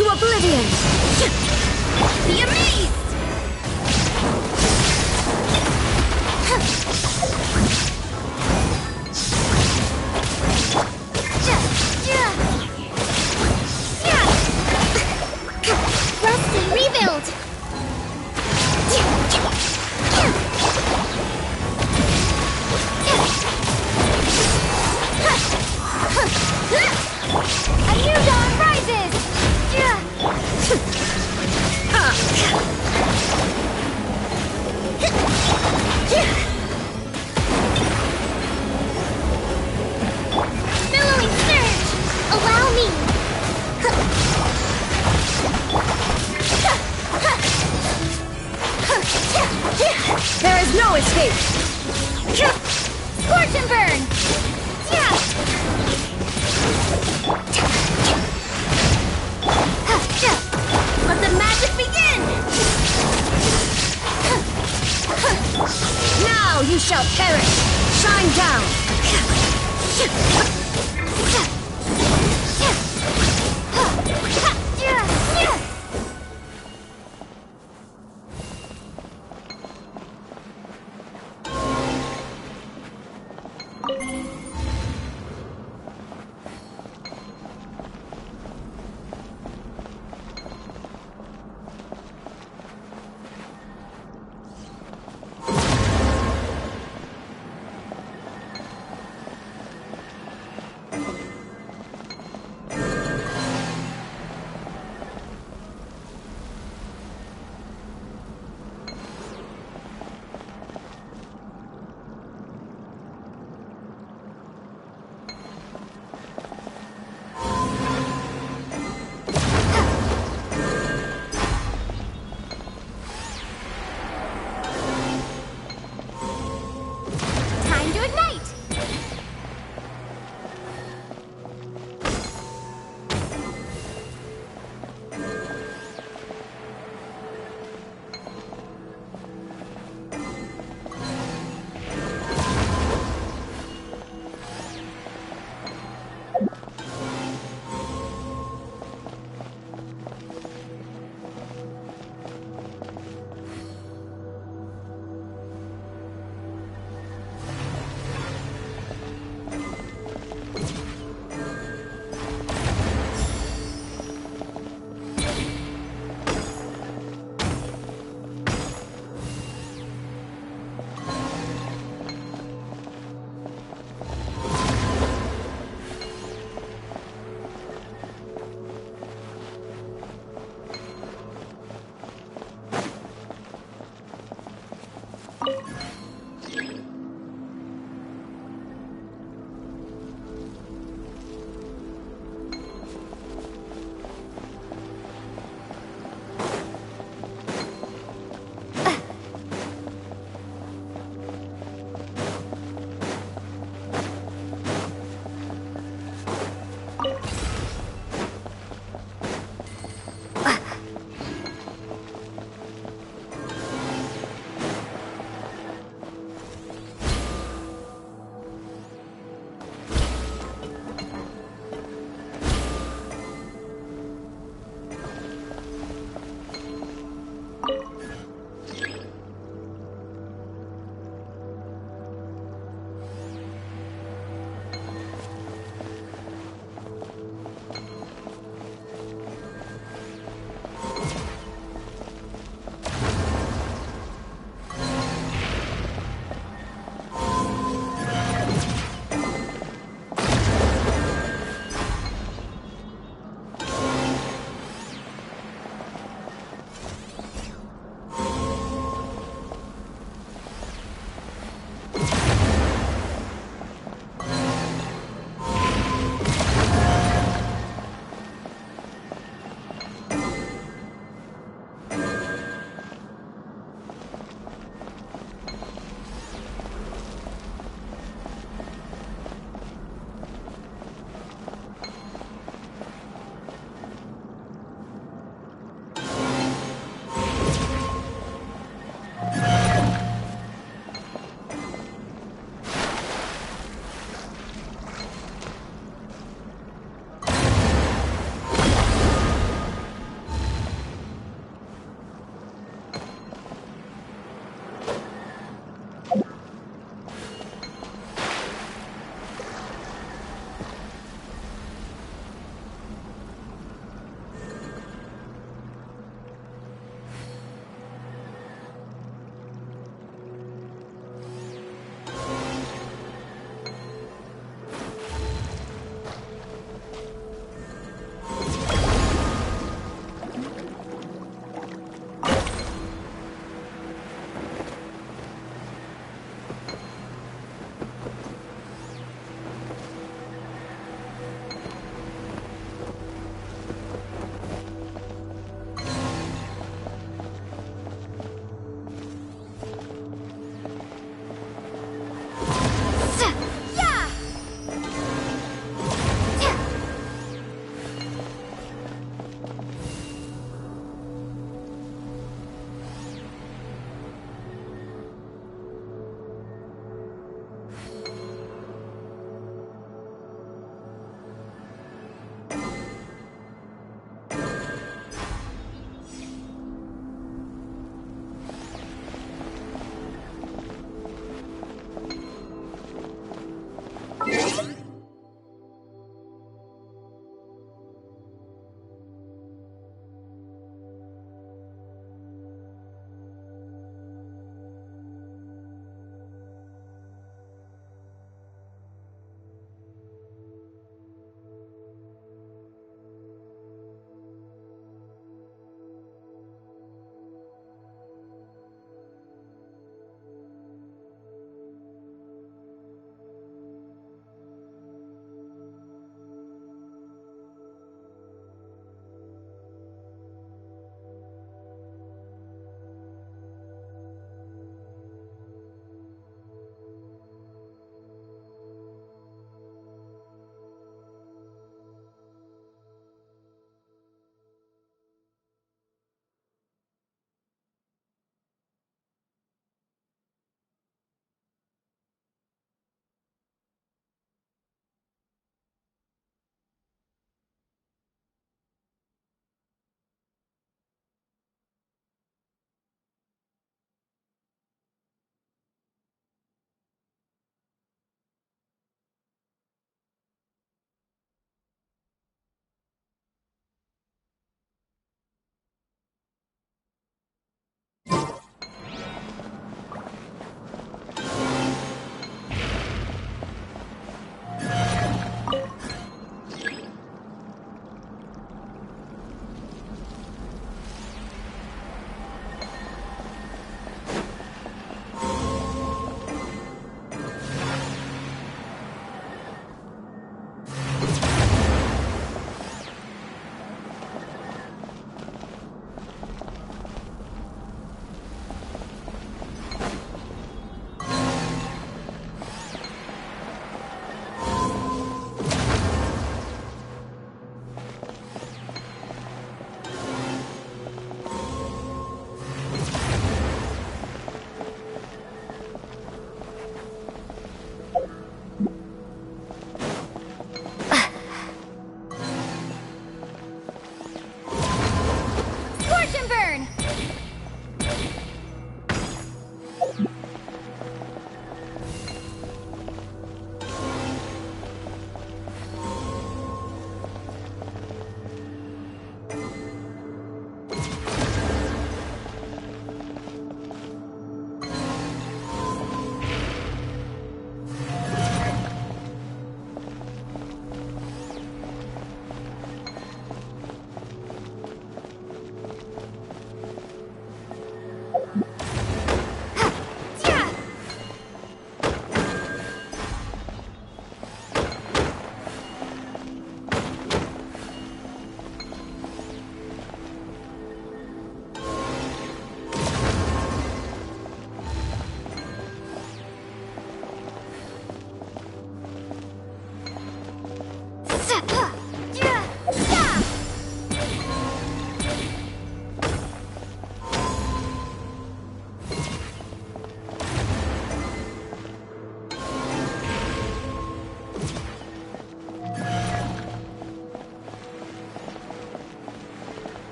to oblivion! Be amazed! Rest and rebuild! A new dawn rises! Billowing surge! Allow me! There is no escape! Scorch and burn! Let the magic begin! Now you shall perish! Shine down!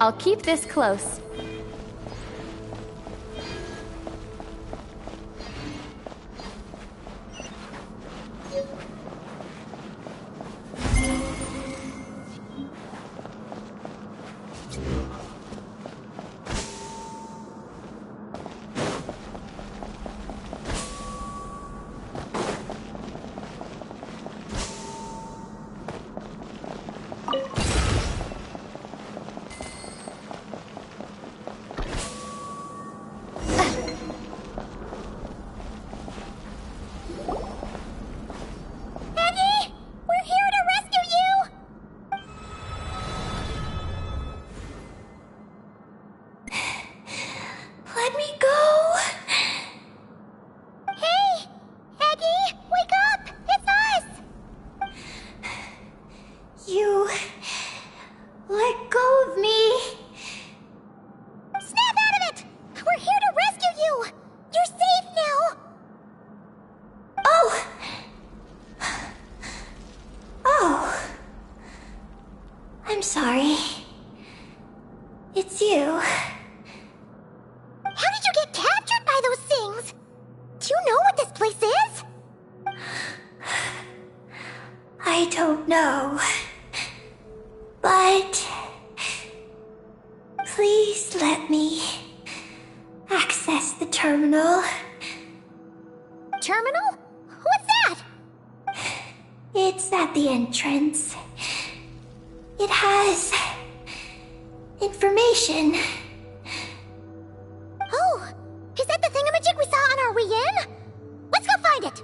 I'll keep this close. I'm sorry. It's you. How did you get captured by those things? Do you know what this place is? I don't know. But please let me access the terminal. Terminal? What's that? It's at the entrance. It has information. Oh, is that the thingamajig we saw on our way in? Let's go find it.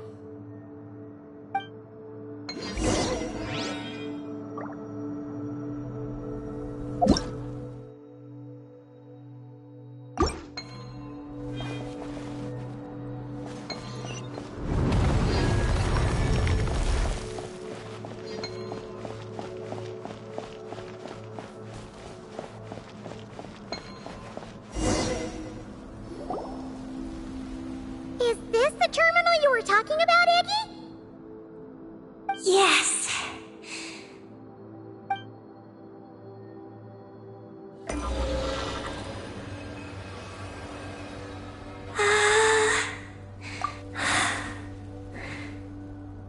Is this the terminal you were talking about, Eggy? Yes.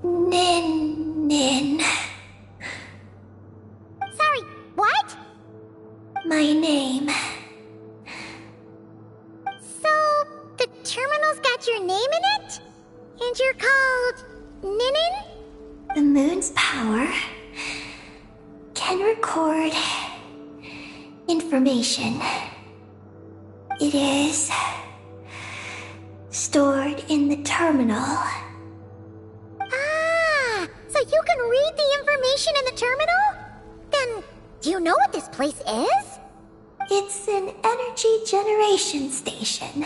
Nin. Sorry, what? My name. So, the terminal's got your name in it? And you're called Ninin? The moon's power can record information. It is stored in the terminal. Ah, so you can read the information in the terminal? Then, do you know what this place is? It's an energy generation station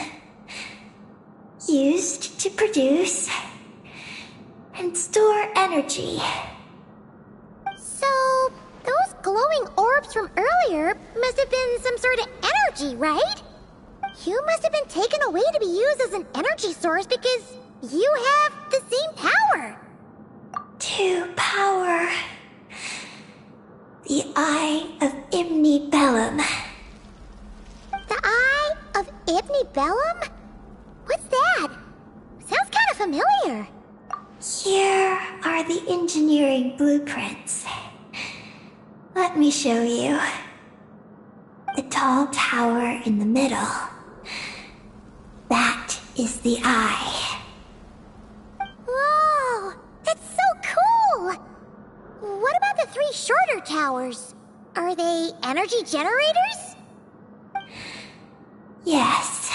used to produce and store energy. So, those glowing orbs from earlier must have been some sort of energy, right? You must have been taken away to be used as an energy source because you have the same power. To power the Eye of Imni Bellum. The Eye of Ibni Bellum? What's that? Sounds kind of familiar. Here are the engineering blueprints. Let me show you. The tall tower in the middle. That is the eye. Whoa, that's so cool! What about the three shorter towers? Are they energy generators? Yes.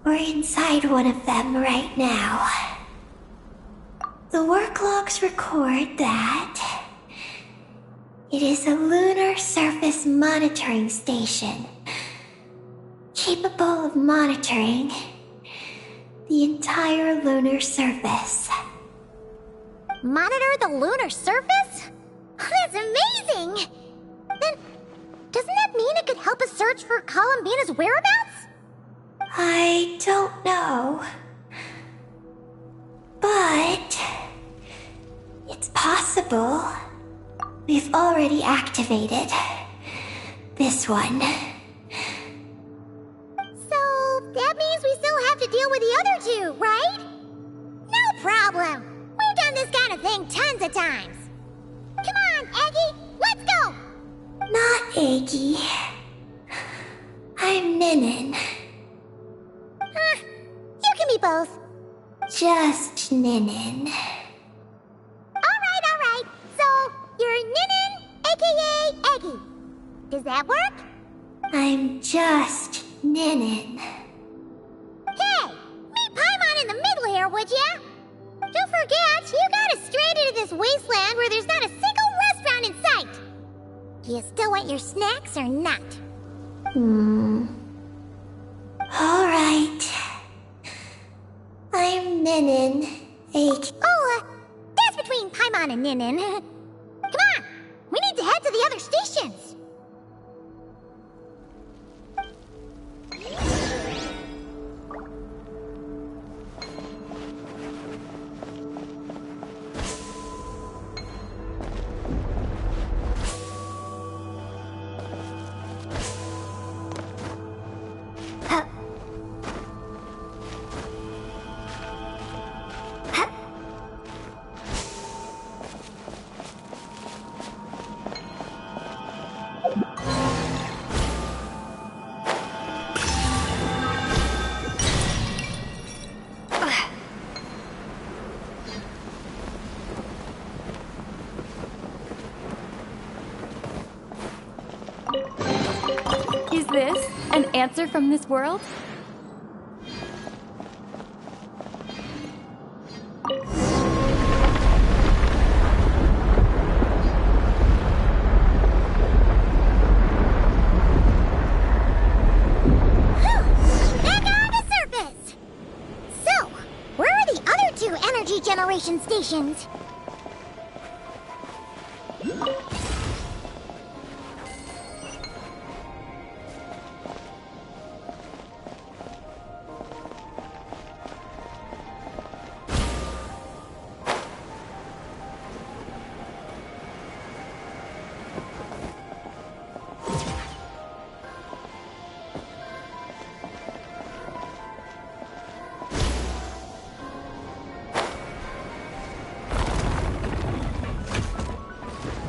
We're inside one of them right now. The work logs record that it is a lunar surface monitoring station, capable of monitoring the entire lunar surface. Monitor the lunar surface? That's amazing! Then, doesn't that mean it could help us search for Columbina's whereabouts? I don't know. But it's possible. We've already activated This one. So, that means we still have to deal with the other two, right? No problem. We've done this kind of thing tons of times. Come on, Eggy, let's go! Not Eggy. I'm Ninin. You can be both. Just Ninin. Alright. So, you're Ninin, aka Eggy. Does that work? I'm just Ninin. Hey, meet Paimon in the middle here, would ya? Don't forget, you got us straight into this wasteland where there's not a single restaurant in sight. Do you still want your snacks or not? Alright. I'm Ninin. Oh, that's between Paimon and Ninin. Come on, we need to head to the other stations. Is this an answer from this world? Back on the surface! So, where are the other two energy generation stations?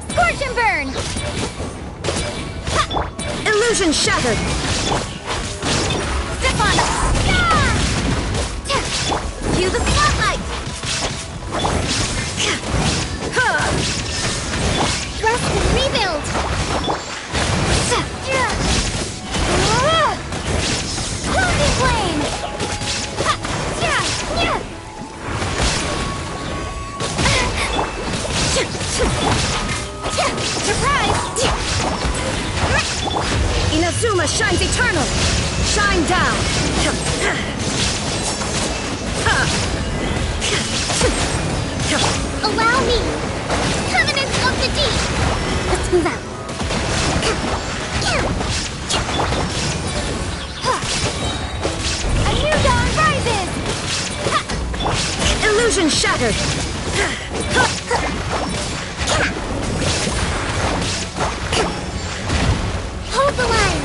Scorch and burn! Illusion shattered! Step on it! Cue the spotlight! Thrust and rebuild! Clothing flame! Surprise! Inazuma shines eternal! Shine down! Allow me! Covenants of the Deep! Let's move out. A new dawn rises! Illusion shattered! Hold the line!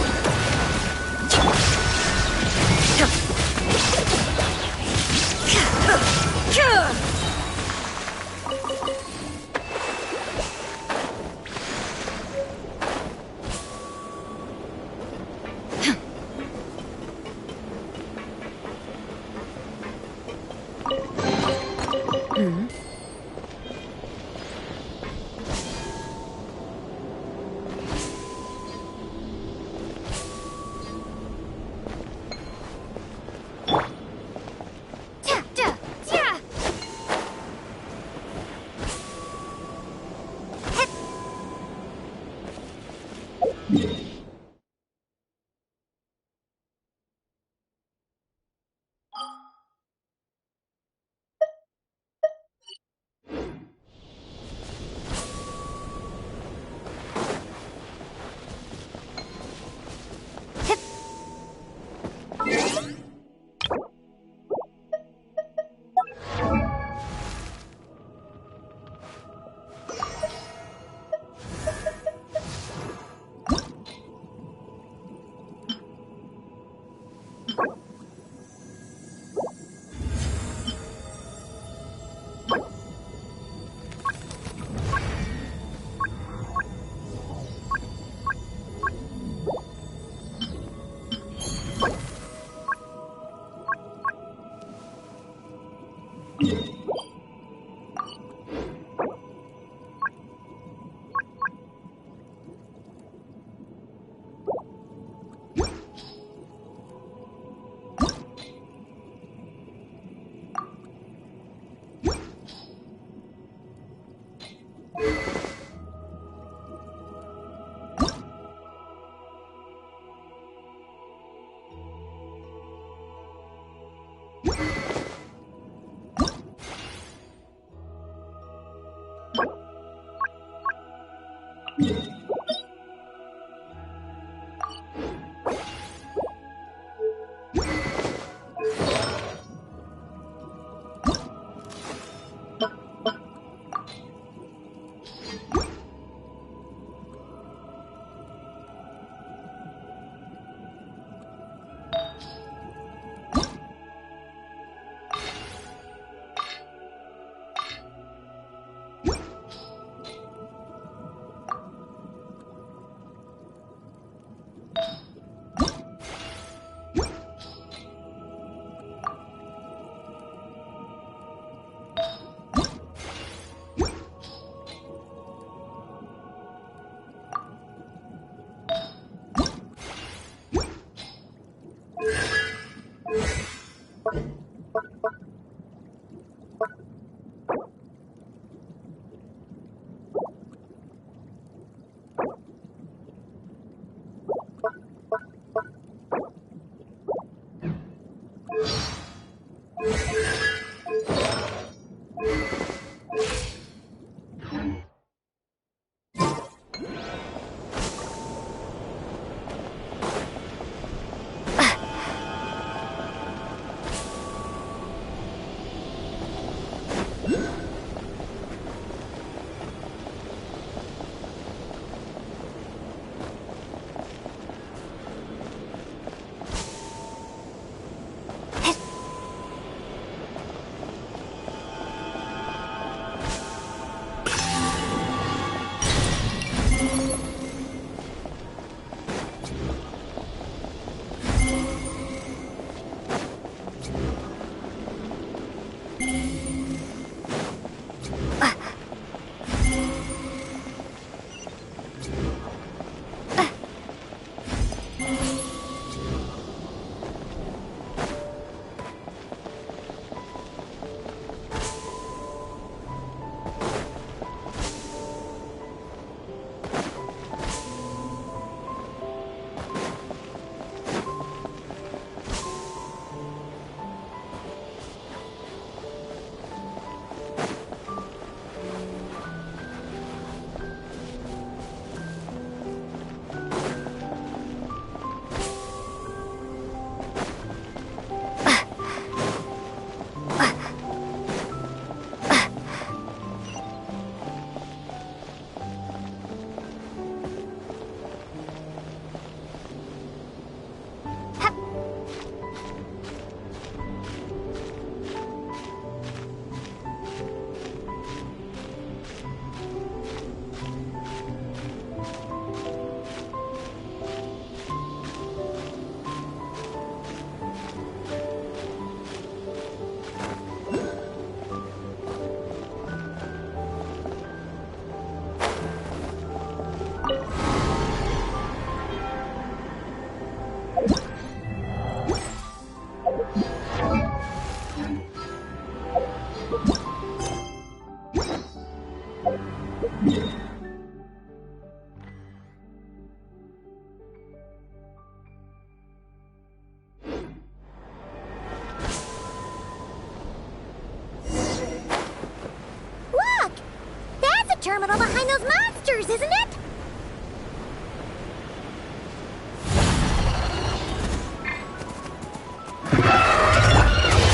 terminal behind those monsters, isn't it?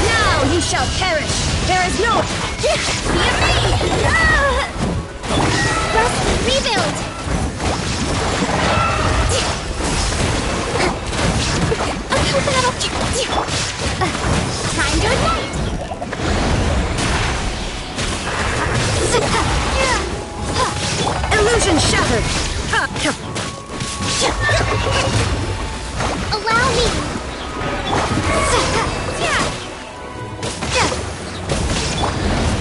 Now he shall perish! There is no... Rust, rebuild! Time to ignite! Illusion shattered! Allow me!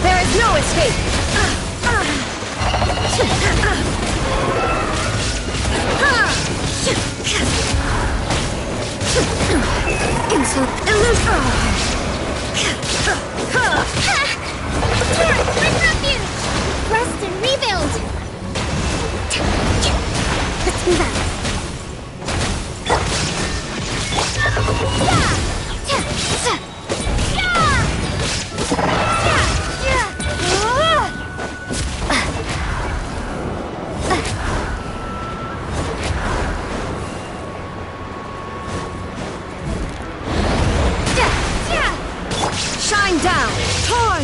There is no escape! Insult illusion! With refuge! Rest and rebuild! Let's move out.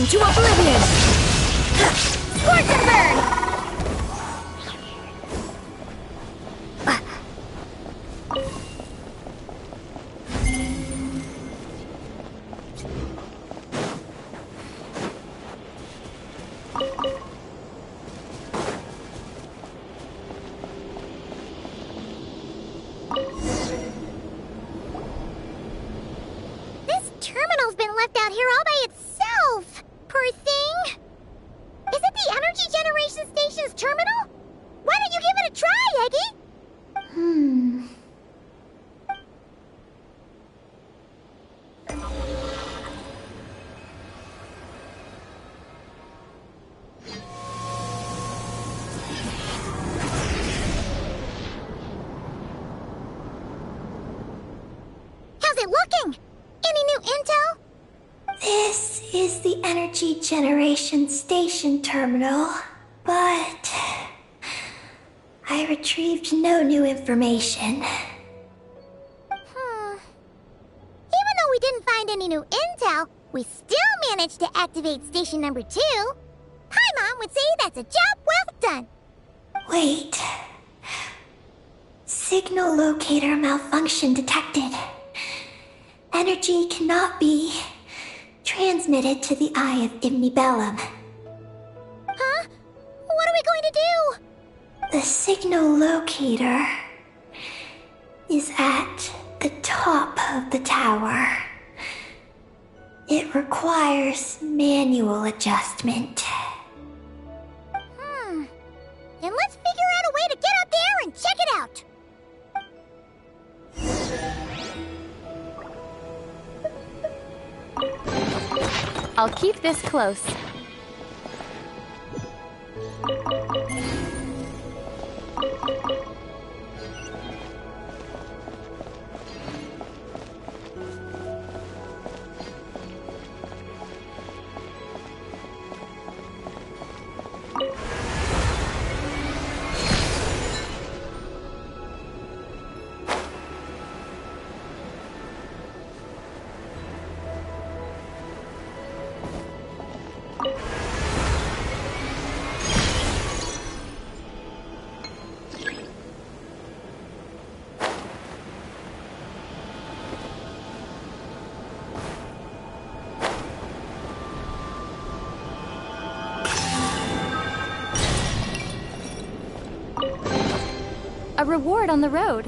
Burn to oblivion! Scorch and burn! This terminal's been left out here all by itself. Poor thing. Is it the energy generation station's terminal? Why don't you give it a try, Eggy? How's it looking? Any new intel? This is the energy generation station terminal, but I retrieved no new information. Even though we didn't find any new intel, we still managed to activate station number 2. Paimon would say that's a job well done. Wait. Signal locator malfunction detected. Energy cannot be transmitted to the eye of Imnibellum. Huh? What are we going to do? The signal locator is at the top of the tower. It requires manual adjustment. Then let's figure out a way to get up there and check it out. I'll keep this close. A reward on the road.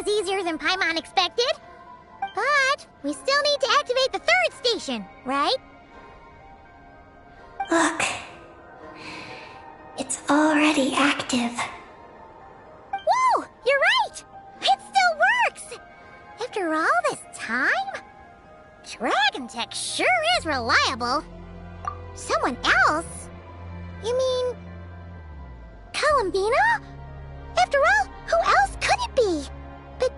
Easier than Paimon expected. But we still need to activate the 3rd station, right? Look. It's already active. Whoa! You're right! It still works! After all this time? Dragon Tech sure is reliable. Someone else? You mean... Columbina? After all, who else could it be? But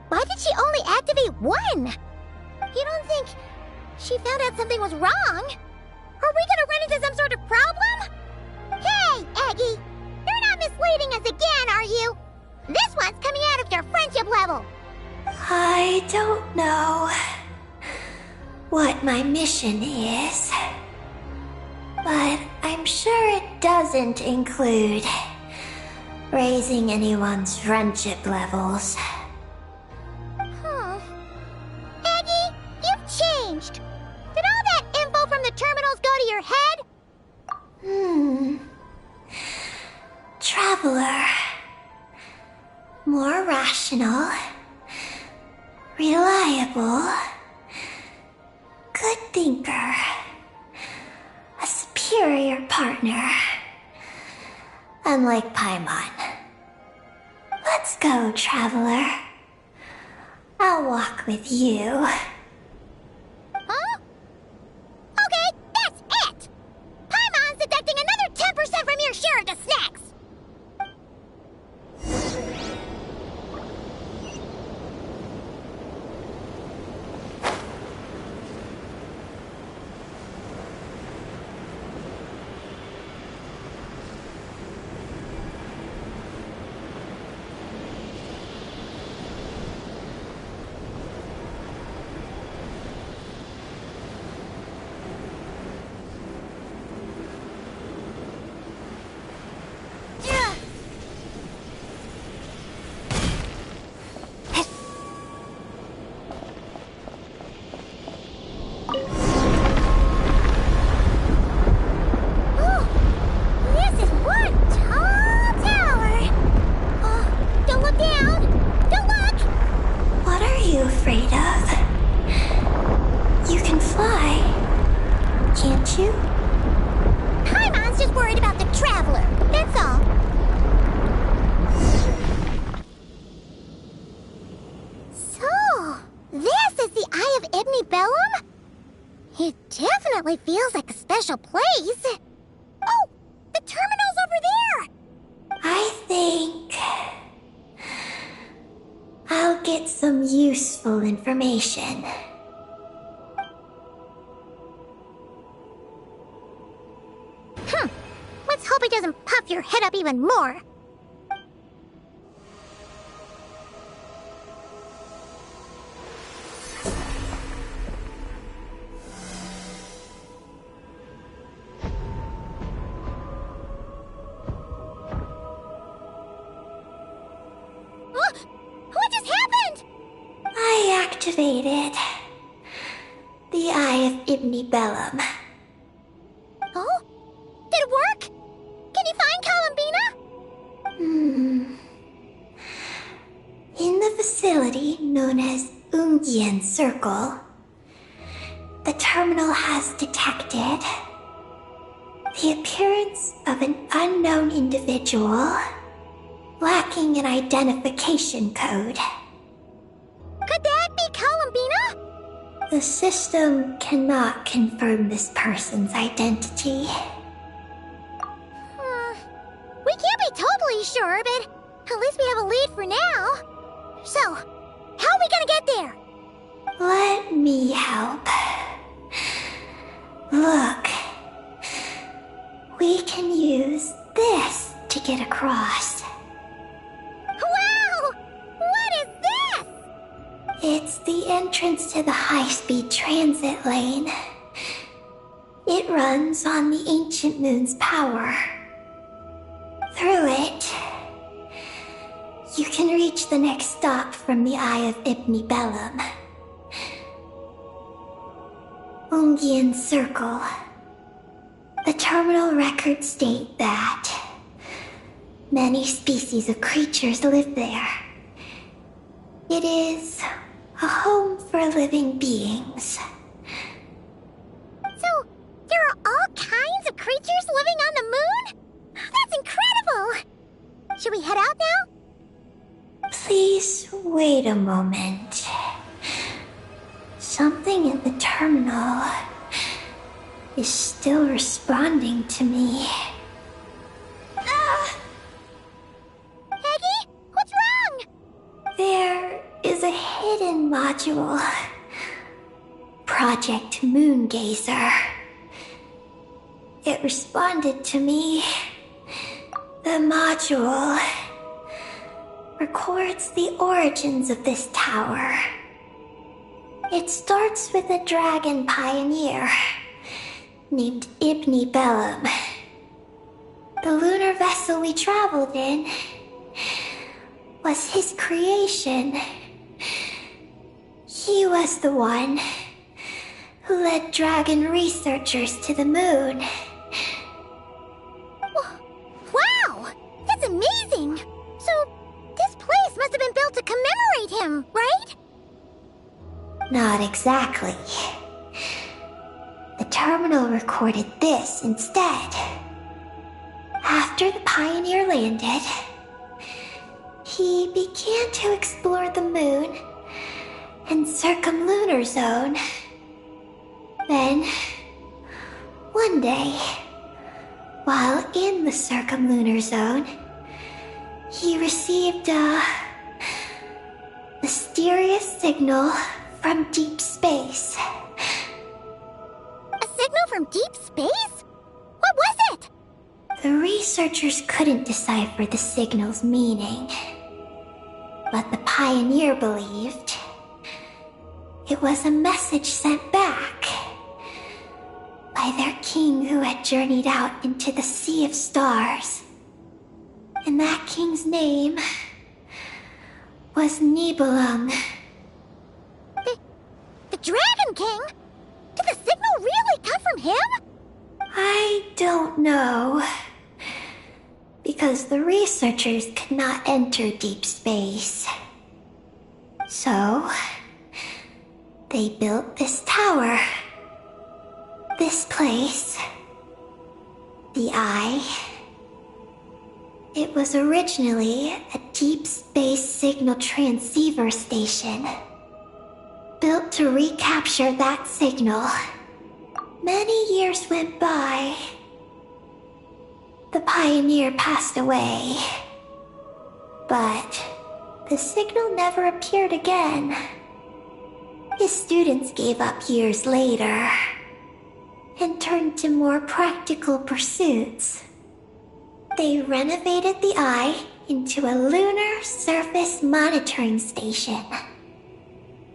why did she only activate one? You don't think she found out something was wrong? Are we gonna run into some sort of problem? Hey, Aggie! You're not misleading us again, are mission is. But I'm sure it doesn't include raising anyone's friendship levels. Eggy, you've changed. Did all that info from the terminals go to your head? Traveler. More rational. Reliable. Good thinker. A superior partner. Unlike Paimon. Let's go, Traveler. I'll walk with you. Huh? Okay, that's it! Paimon's deducting another 10% from your share of the snacks! Feels like a special place. Oh, the terminal's over there. I think I'll get some useful information. Let's hope it doesn't puff your head up even more. Activated the Eye of Ibni Bellum. Oh? Did it work? Can you find Columbina? In the facility known as Ungian Circle, the terminal has detected the appearance of an unknown individual lacking an identification code. Could that be Columbina? The system cannot confirm this person's identity. We can't be totally sure, but at least we have a lead for now. So, how are we gonna get there? Let me help. Look. We can use this to get across. Wow! What is this? It's the entrance to the high-speed transit lane. It runs on the ancient moon's power. Through it, you can reach the next stop from the Eye of Ibni Bellum. Ungian Circle. The terminal records state that many species of creatures live there. It is a home for living beings. So, there are all kinds of creatures living on the moon? That's incredible! Should we head out now? Please wait a moment. Something in the terminal is still responding to me. Peggy, what's wrong? There is a hidden module. Project Moongazer. It responded to me. The module records the origins of this tower. It starts with a dragon pioneer named Ibni Bellum. The lunar vessel we traveled in was his creation. He was the one who led dragon researchers to the moon. Wow! That's amazing! So, this place must have been built to commemorate him, right? Not exactly. The terminal recorded this instead. After the Pioneer landed, he began to explore the moon and circumlunar zone. Then, one day, while in the circumlunar zone, he received a mysterious signal from deep space. A signal from deep space? What was it? The researchers couldn't decipher the signal's meaning, but the Pioneer believed it was a message sent back by their king who had journeyed out into the Sea of Stars. And that king's name was Nibelung. The Dragon King? Did the signal really come from him? I don't know, because the researchers could not enter deep space. So, they built this tower. This place. The Eye. It was originally a deep space signal transceiver station, built to recapture that signal. Many years went by. The Pioneer passed away, but the signal never appeared again. His students gave up years later and turned to more practical pursuits. They renovated the Eye into a lunar surface monitoring station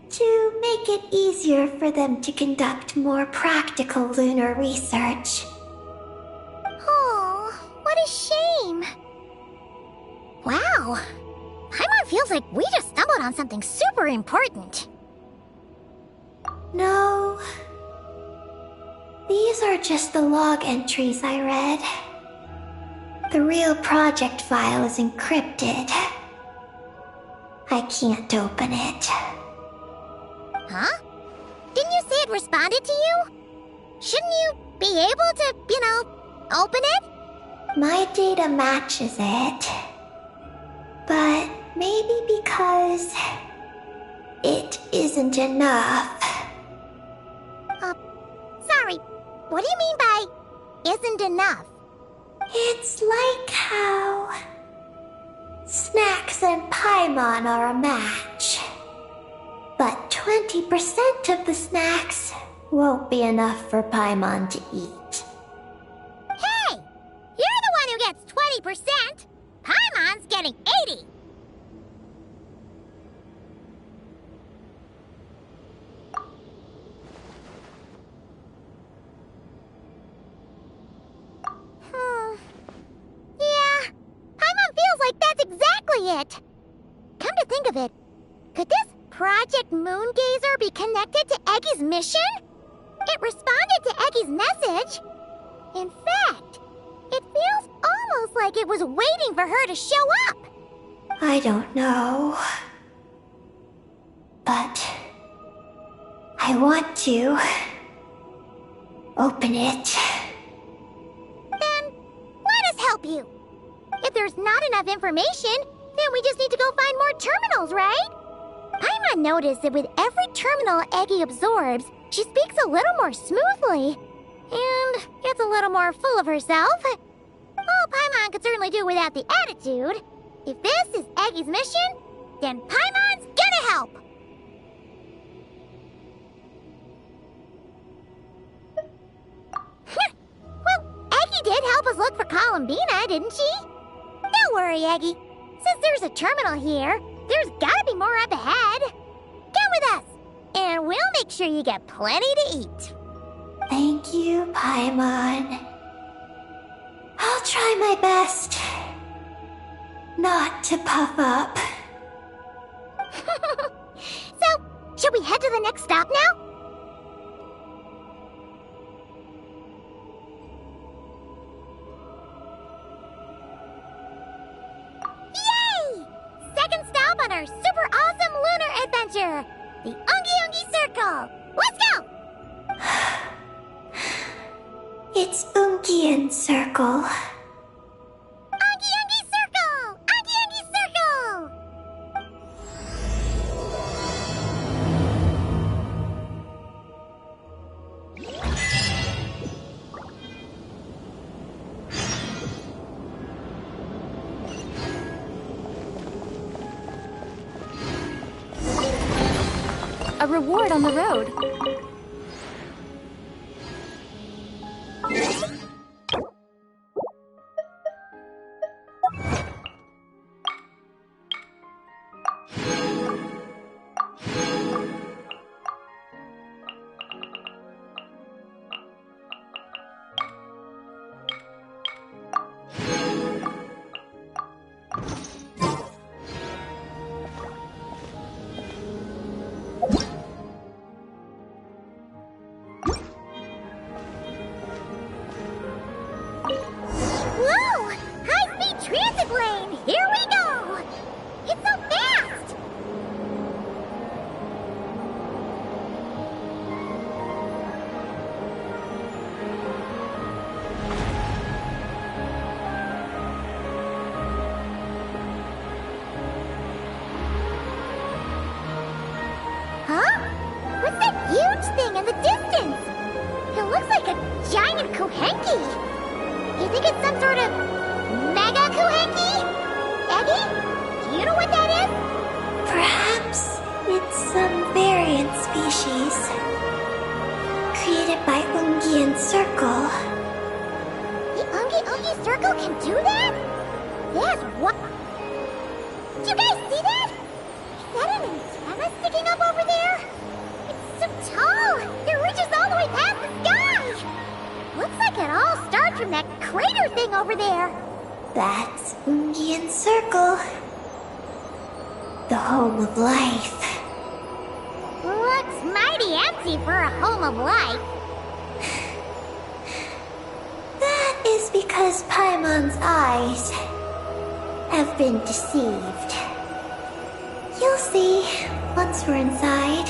to make it easier for them to conduct more practical lunar research. Oh, what a shame. Wow. Paimon feels like we just stumbled on something super important. No. These are just the log entries I read. The real project file is encrypted. I can't open it. Huh? Didn't you say it responded to you? Shouldn't you be able to, open it? My data matches it. But maybe because it isn't enough. Sorry. What do you mean by isn't enough? It's like how Snacks and Paimon are a match. But 20% of the snacks won't be enough for Paimon to eat. Hey! You're the one who gets 20%! Paimon's getting 80! Yeah, Paimon feels like that's exactly it! Come to think of it, could this Project Moongazer be connected to Eggy's mission? It responded to Eggy's message. In fact, it feels almost like it was waiting for her to show up. I don't know. But I want to open it. Then let us help you. If there's not enough information, then we just need to go find more terminals, right? Paimon noticed that with every terminal Eggy absorbs, she speaks a little more smoothly and gets a little more full of herself. Well, Paimon could certainly do without the attitude. If this is Eggy's mission, then Paimon's gonna help. Well, Eggy did help us look for Columbina, didn't she? Don't worry, Eggy. Since there's a terminal here, there's gotta be more up ahead. Come with us, and we'll make sure you get plenty to eat. Thank you, Paimon. I'll try my best not to puff up. So, should we head to the next stop now? Yay! Second stop on our super awesome lunar adventure, the Ungi Ungi Circle. Let's go! It's Ungian Circle. Ungi Ungi Circle! Ungi Ungi Circle! A reward on the road. Whoa! High-speed transit lane! Here we go! It's so fast! Huh? What's that huge thing in the distance? It looks like a giant Kohenki. You think it's some sort of mega Kohenki? Eggy? Do you know what that is? Perhaps it's some variant species created by Ungian Circle. The Ungi Ungi Circle can do that? Yes, what? Do you guys see that? Is that an antenna sticking up over there? It's so tall! It reaches all the way past the sky! Looks like it all starts from that crater thing over there. That's Ungian Circle, the home of life. Looks mighty empty for a home of life. That is because Paimon's eyes have been deceived. You'll see once we're inside.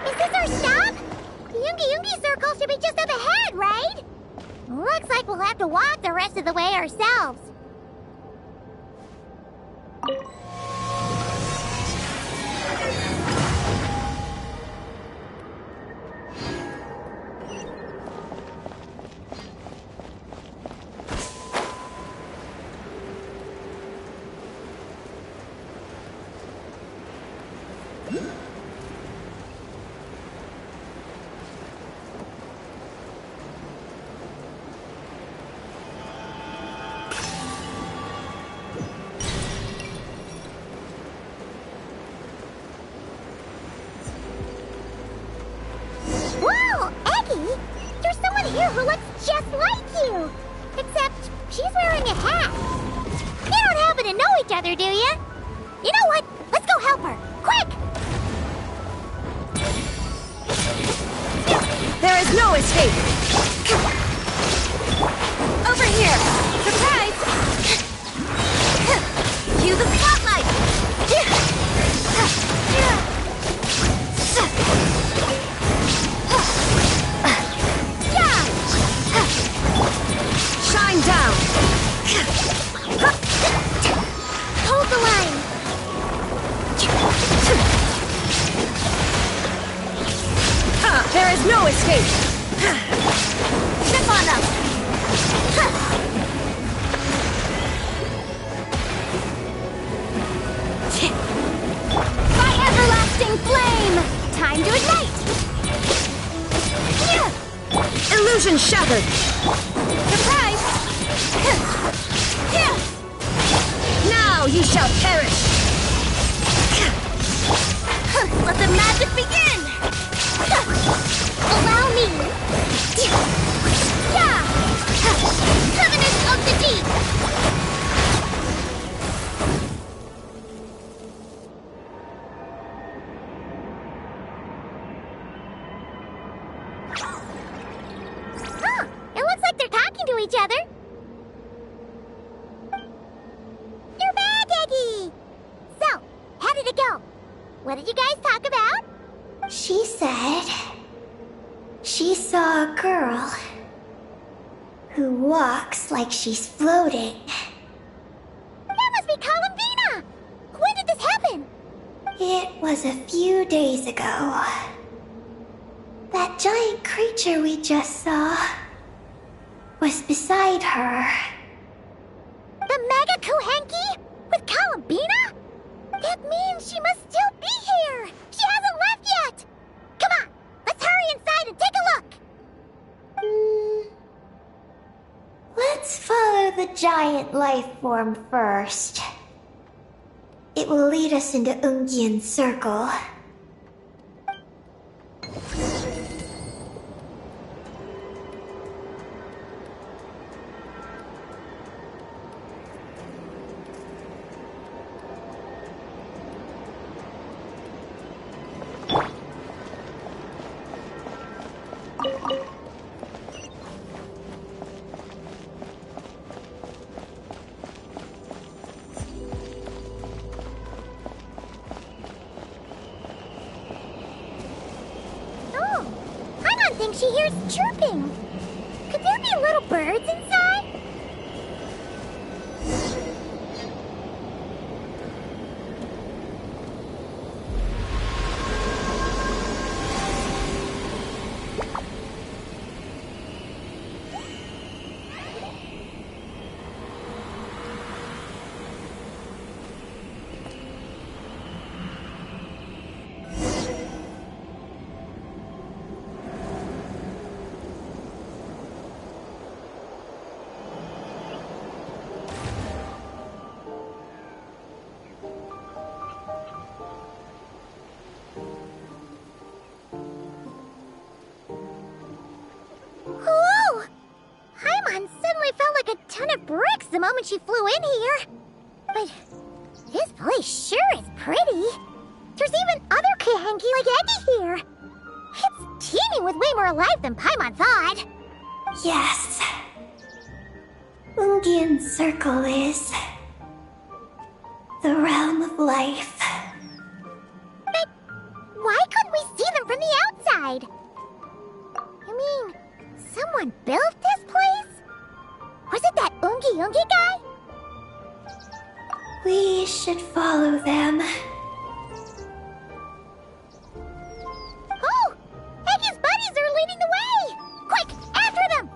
Is this our stop? The Ungi Ungi Circle should be just up ahead, right? Looks like we'll have to walk the rest of the way ourselves. Whoa, Eggy! There's someone here who looks just like you! Except she's wearing a hat. You don't happen to know each other, do you? You know what? Let's go help her! Quick! There is no escape! Over here! Surprise! Cue the spotlight! Shine down! Hold the line! There is no escape! Illusion shattered! Surprise! Now you shall perish! Let the magic begin! Allow me! Yeah! Covenant of the Deep! Huh! It looks like they're talking to each other. You're back, Eggy! So, how did it go? What did you guys talk about? She said she saw a girl who walks like she's floating. That must be Columbina! When did this happen? It was a few days ago. That giant creature we just saw was beside her. The Mega Kuhenki? With Columbina? That means she must still be here! She hasn't left yet! Come on, let's hurry inside and take a look! Let's follow the giant life form first. It will lead us into Ungyen's circle. Oh, Paimon thinks she hears chirping. Could there be little birds inside? Whoa! Paimon suddenly felt like a ton of bricks the moment she flew in here. But this place sure is pretty. There's even other Kuhenki like Eggy here. It's teeming with way more life than Paimon thought. Yes. Ungyen's circle is the realm of life. But why couldn't we see them from the outside? You mean someone built this place? Was it that Ungi guy? We should follow them. Oh! Eggy's buddies are leading the way! Quick, after them!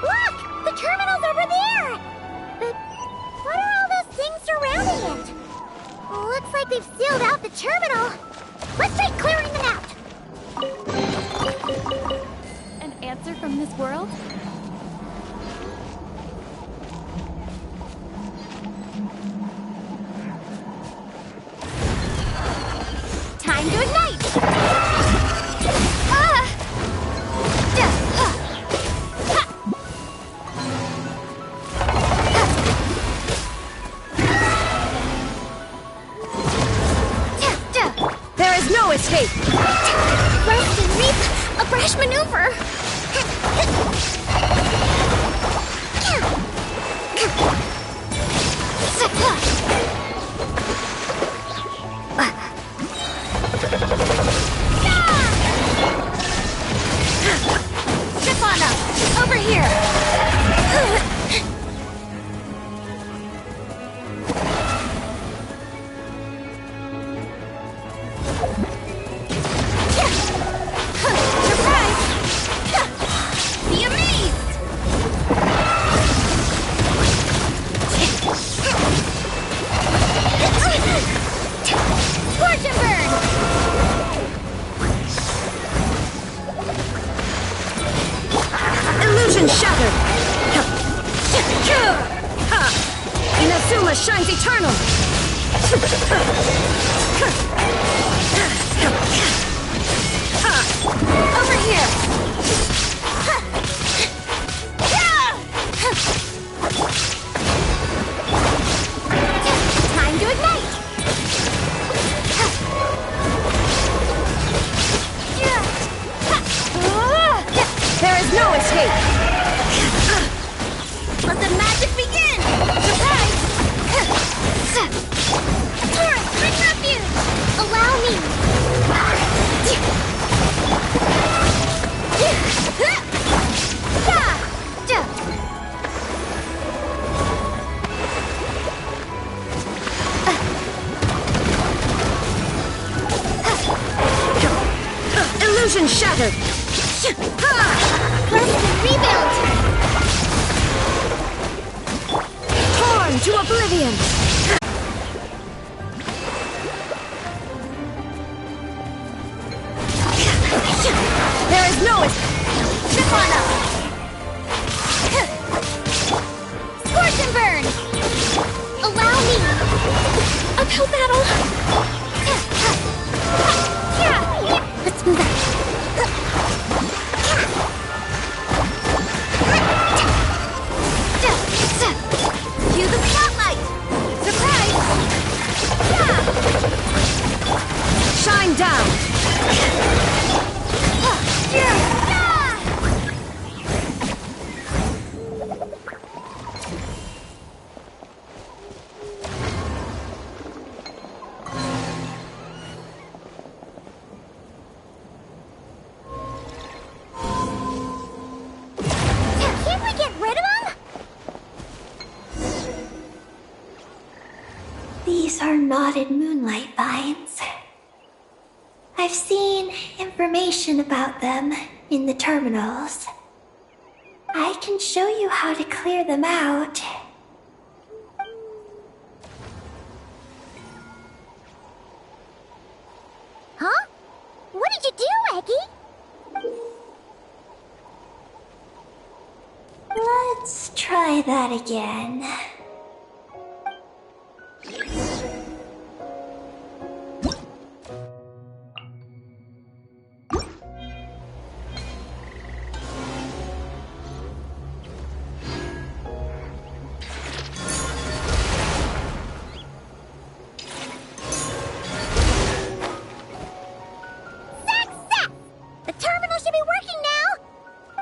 Look! The terminal's over there! But what are all those things surrounding it? Looks like they've sealed out the terminal. Let's try clearing them out. An answer from this world? Time to ignite! There is no escape! Rest and reap! A fresh maneuver! Stefana, over here! Surprise! Be amazed! Scorch and burn! Illusion shattered! Inazuma shines eternal! Over here! Time to ignite! There is no escape! Let the magic begin! Surprise! Taurus, bring refuge! Allow me! Illusion shattered! Blessed and rebuild! Torn to oblivion! There is no Stefana! Scorch and burn! Allow me! Uphill battle! Let's move out. Cue the spotlight! Surprise! shine down! Can't we get rid of them? These are knotted moonlight vines. I've seen information about them in the terminals. I can show you how to clear them out. Huh? What did you do, Eggy? Let's try that again. Success! The terminal should be working now!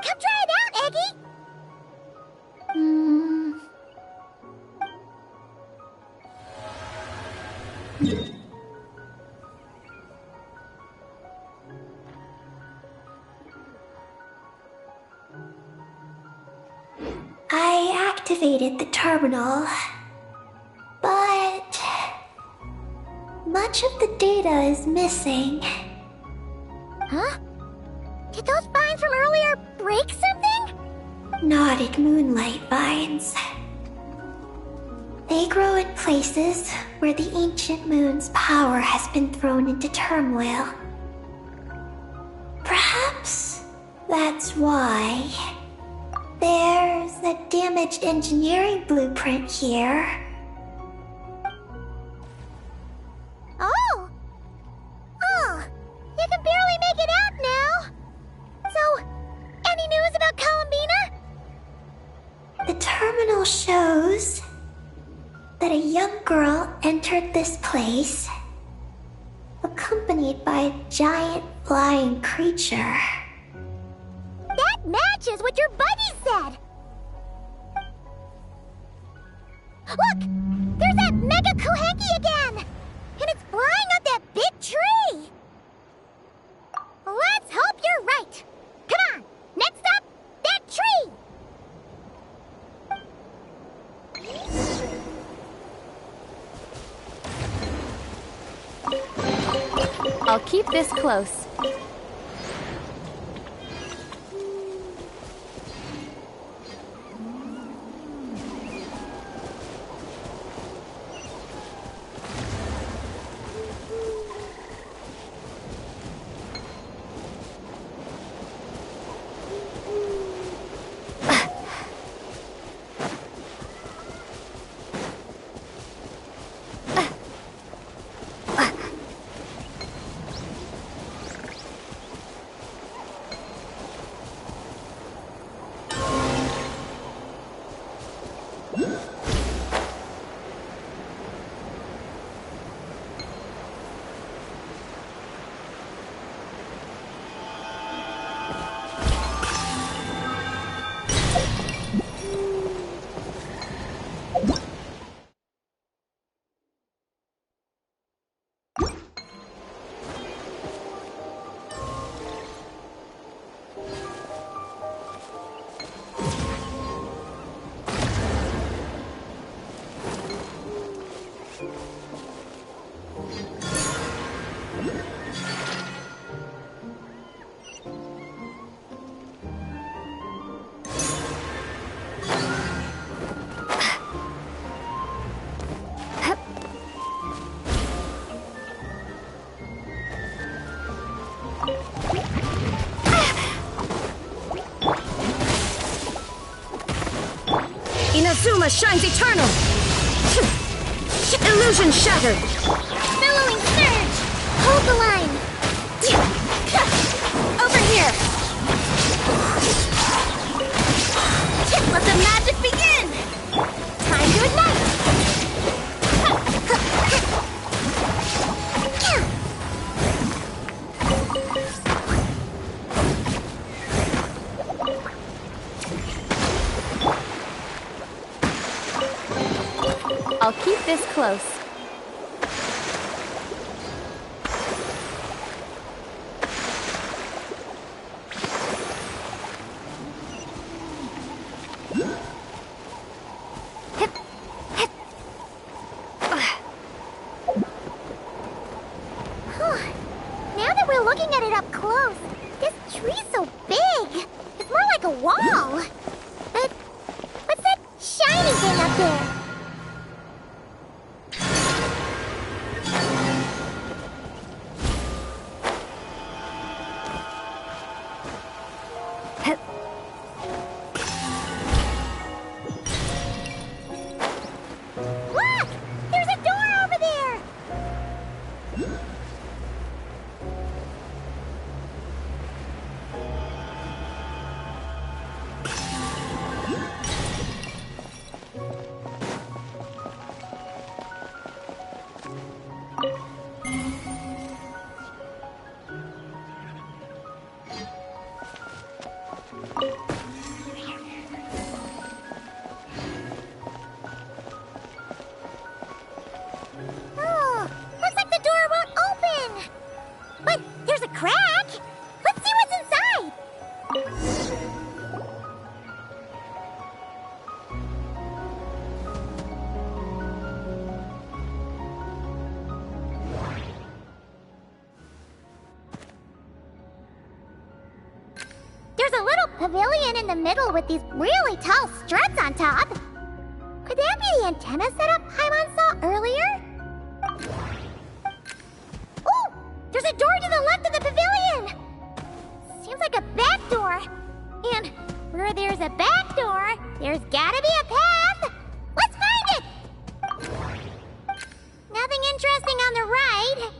Come try it out, Eggy! I activated the terminal, but much of the data is missing. Huh? Did those vines from earlier break something? Knotted moonlight vines. They grow in places where the ancient moon's power has been thrown into turmoil. Perhaps that's why. There's a damaged engineering blueprint here. Oh! Oh! You can barely make it out now! So, any news about Columbina? The terminal shows that a young girl entered this place, accompanied by a giant flying creature. That matches what your buddy said! Look! There's that Mega Kohenki again! And it's flying up that big tree! I'll keep this close. Inazuma shines eternal! Illusion shattered! Billowing surge! Hold the line! Over here! Let the magic begin! Time to ignite! I'll keep this close. Now that we're looking at it up close, this tree's so big. It's more like a wall. But what's that shiny thing up there? Look! There's a door over there! Oh, looks like the door won't open. But there's a crack. Let's see what's inside. There's a little pavilion in the middle with these really tall struts on top. Could that be the antenna setup Paimon saw earlier? Oh! There's a door to the left of the pavilion! Seems like a back door. And where there's a back door, there's gotta be a path! Let's find it! Nothing interesting on the right.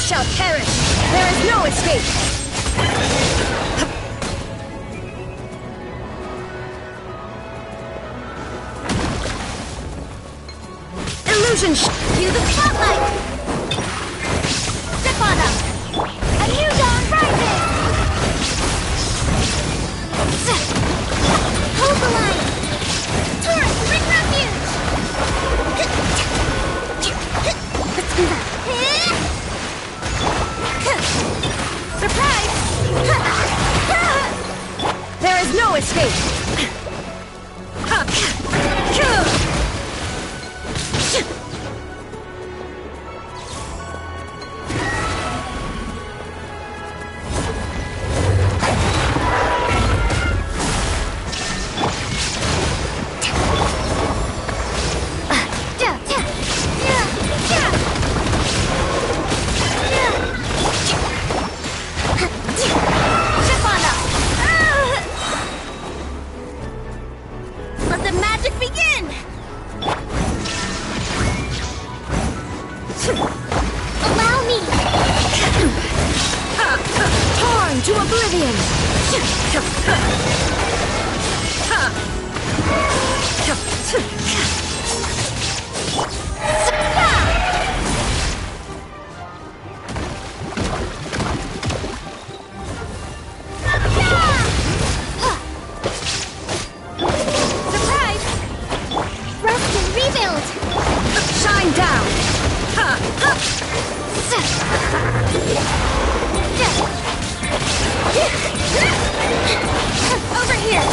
shall perish! There is no escape! Illusion To the spotlight! Step on up! A new dawn rises! Hold the line! Taurus, bring refuge! Let's move up. Surprise! There is no escape! Let the magic begin! Allow me! Torn to oblivion! Surprise! Rust and rebuild! Shine down! Over here!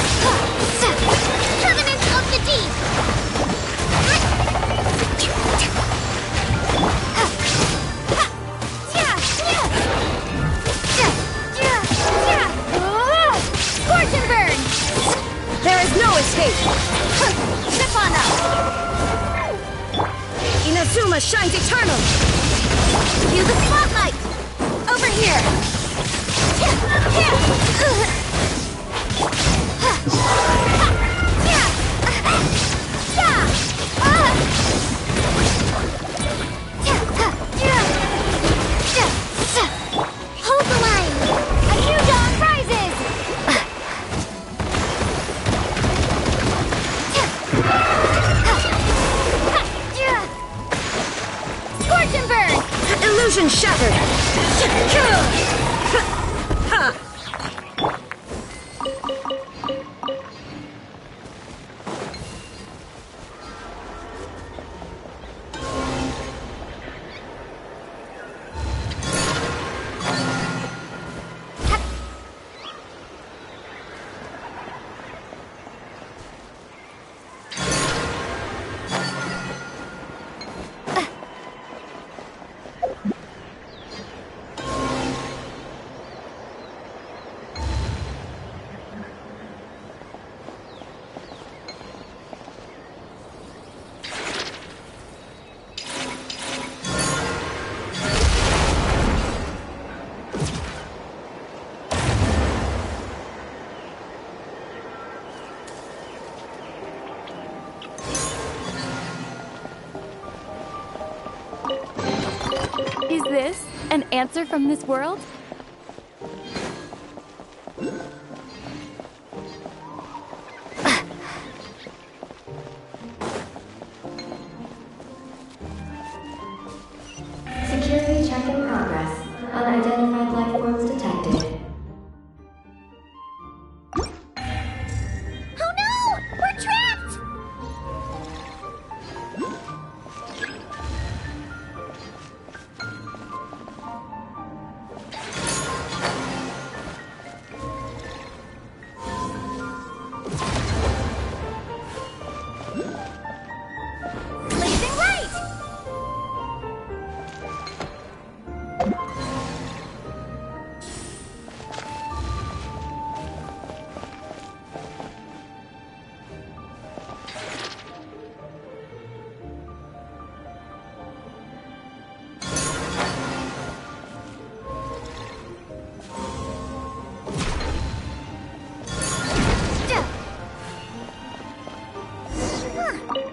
Covenant of the Deep! Scorch and burn! There is no escape! Step on up! Inazuma shines eternal! Cue the spotlight! Over here! Hold the line! A new dawn rises! Scorch and burn! Illusion shattered! Is this an answer from this world? Security check in progress. Unidentified life forms detected. Oh no! We're trapped! Blazing light!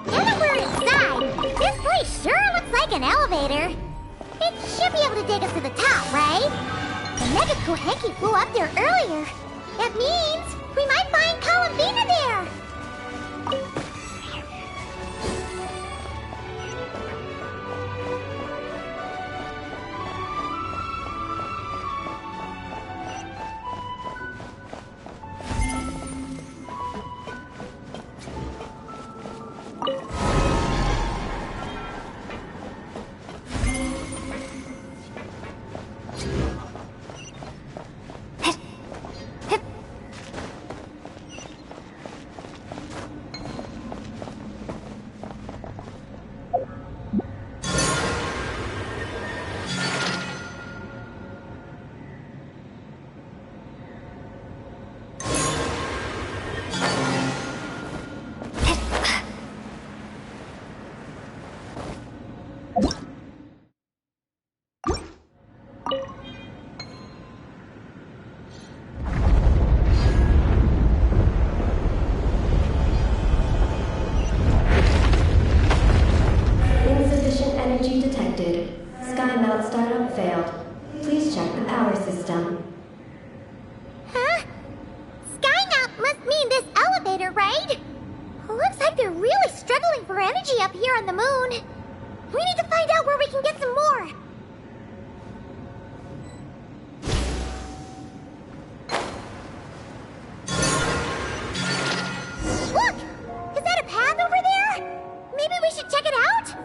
Now that we're inside, this place sure looks like an elevator. It should be able to take us to the top, right? The Mega Kohenki flew up there earlier. That means we might find Columbina there. Insufficient energy detected. SkyMount startup failed. Please check the power system. Huh? Skymount must mean this elevator, right? Looks like they're really struggling for energy up here on the moon. We need to find out where we can get some more. Look! Is that a path over there? Maybe we should check it out?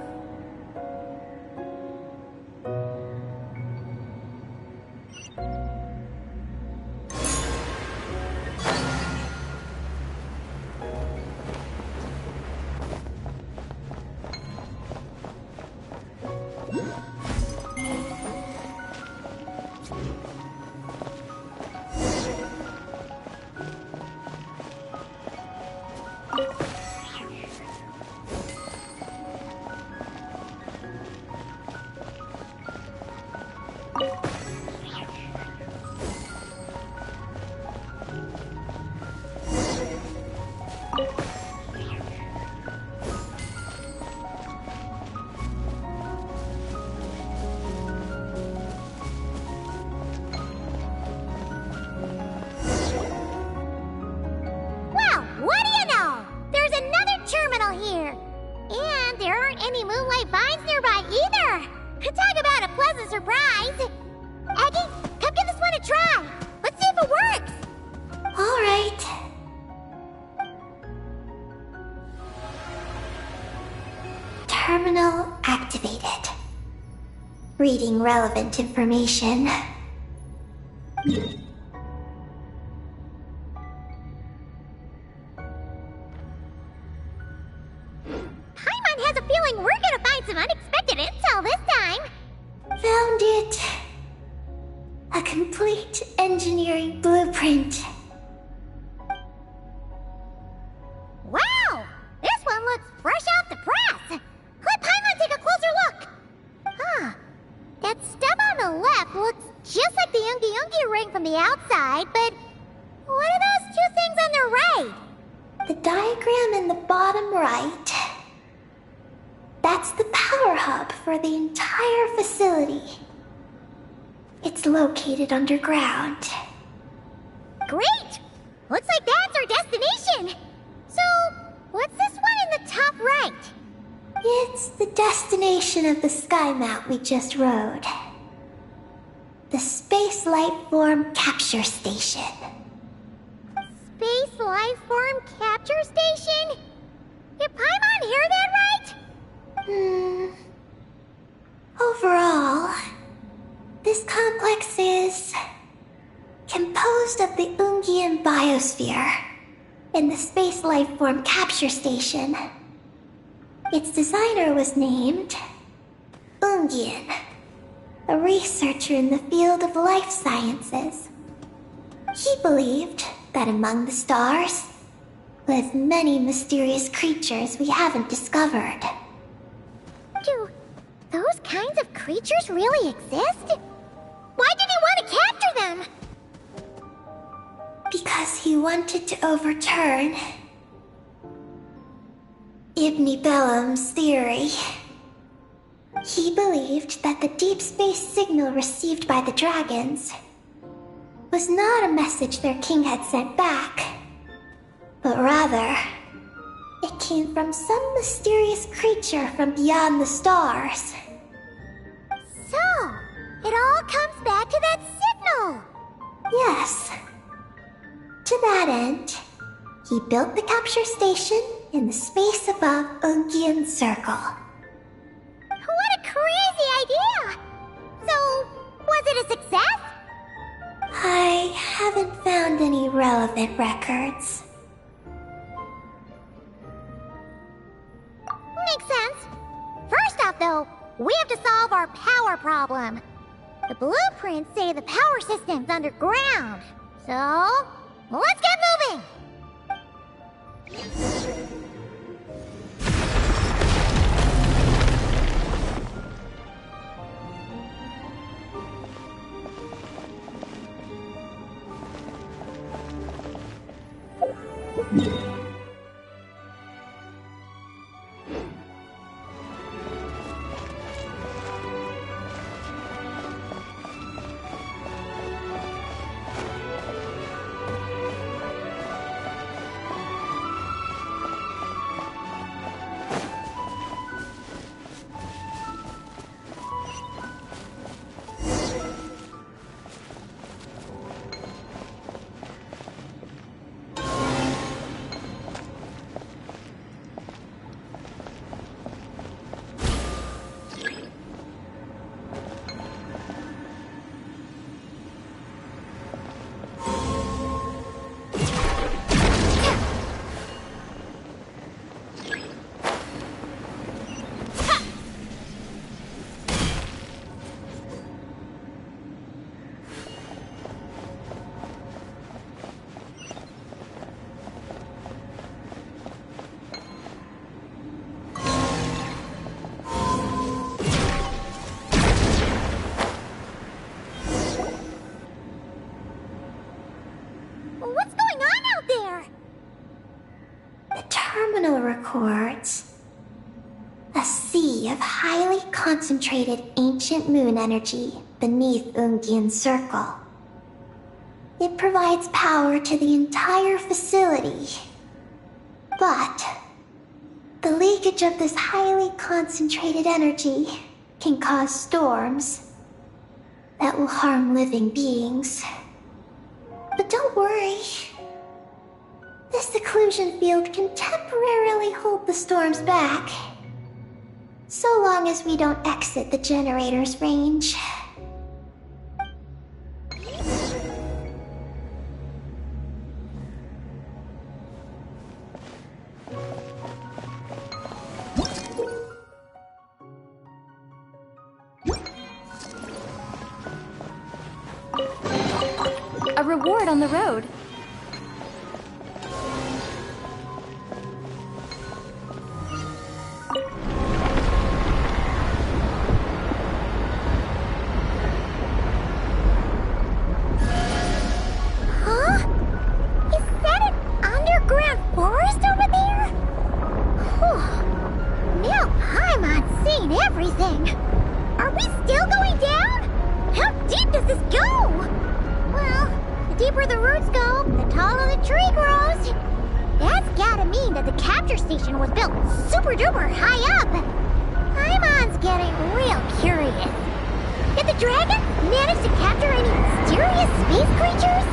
Well, what do you know? There's another terminal here. And there aren't any moonlight vines nearby either. Talk about a pleasant surprise. Aggie, come give this one a try. Let's see if it works. All right. Terminal activated. Reading relevant information. Paimon has a feeling we're gonna find some unexpected intel this time. Found it. A complete engineering blueprint. Wow! This one looks fresh off the press. Let Paimon take a closer look. Huh. That stuff on the left looks just like the Ungi Ungi ring from the outside, but what are those two things on the right? The diagram in the bottom right. That's the power hub for the entire facility. It's located underground. Great! Looks like that's our destination. So, what's this one in the top right? It's the destination of the sky mount we just rode. The Space Life Form Capture Station. Space Life Form Capture Station? Did Paimon hear that right? Overall, this complex is composed of the Ungian biosphere and the Space Life Form Capture Station. Its designer was named Ungian, a researcher in the field of life sciences. He believed that among the stars live many mysterious creatures we haven't discovered. Do those kinds of creatures really exist? Why did he want to capture them? Because he wanted to overturn Ibn Bellum's theory. He believed that the deep space signal received by the dragons was not a message their king had sent back, but rather, it came from some mysterious creature from beyond the stars. So, it all comes back to that signal! Yes. To that end, he built the capture station in the space above Ungian Circle. What a crazy idea! So, was it a success? I haven't found any relevant records. Makes sense. First off, though, we have to solve our power problem. The blueprints say the power system's underground. So, let's get moving! What's going on out there? The terminal records a sea of highly concentrated ancient moon energy beneath Ungian Circle. It provides power to the entire facility. But the leakage of this highly concentrated energy can cause storms that will harm living beings. But don't worry. This seclusion field can temporarily hold the storms back. So long as we don't exit the generator's range. A reward on the road. Huh? Is that an underground forest over there? Whew. Now Paimon's seen everything. Are we still going down? How deep does this go? Well, the deeper the roots go, the taller the tree grows. That's gotta mean that the capture station was built super duper high up. Paimon's getting real curious. Did the dragon manage to capture any mysterious space creatures?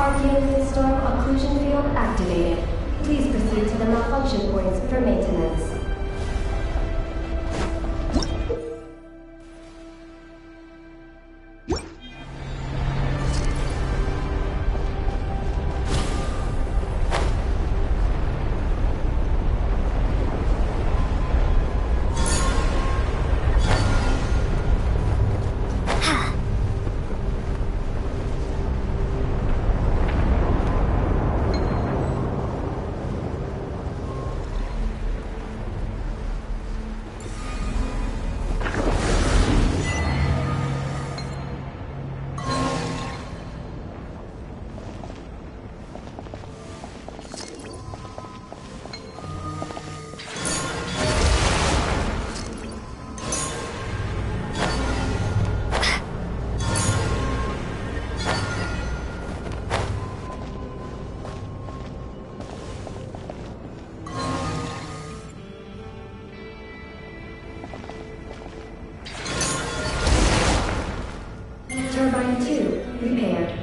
RPA Windstorm occlusion field activated. Please proceed to the malfunction points for maintenance. Turbine 2 repaired.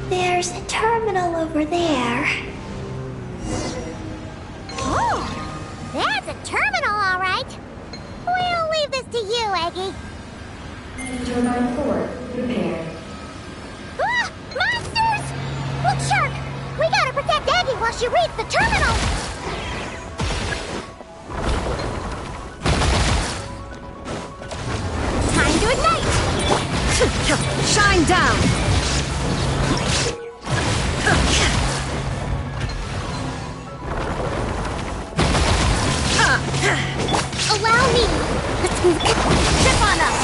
There's a terminal over there. Oh, that's a terminal, all right. We'll leave this to you, Eggy. Turbine 4 repaired. Ah! Monsters! Look sharp! We gotta protect Eggy while she reads the terminal! Time to ignite! Shine down! Allow me! Let's move. Trip on up!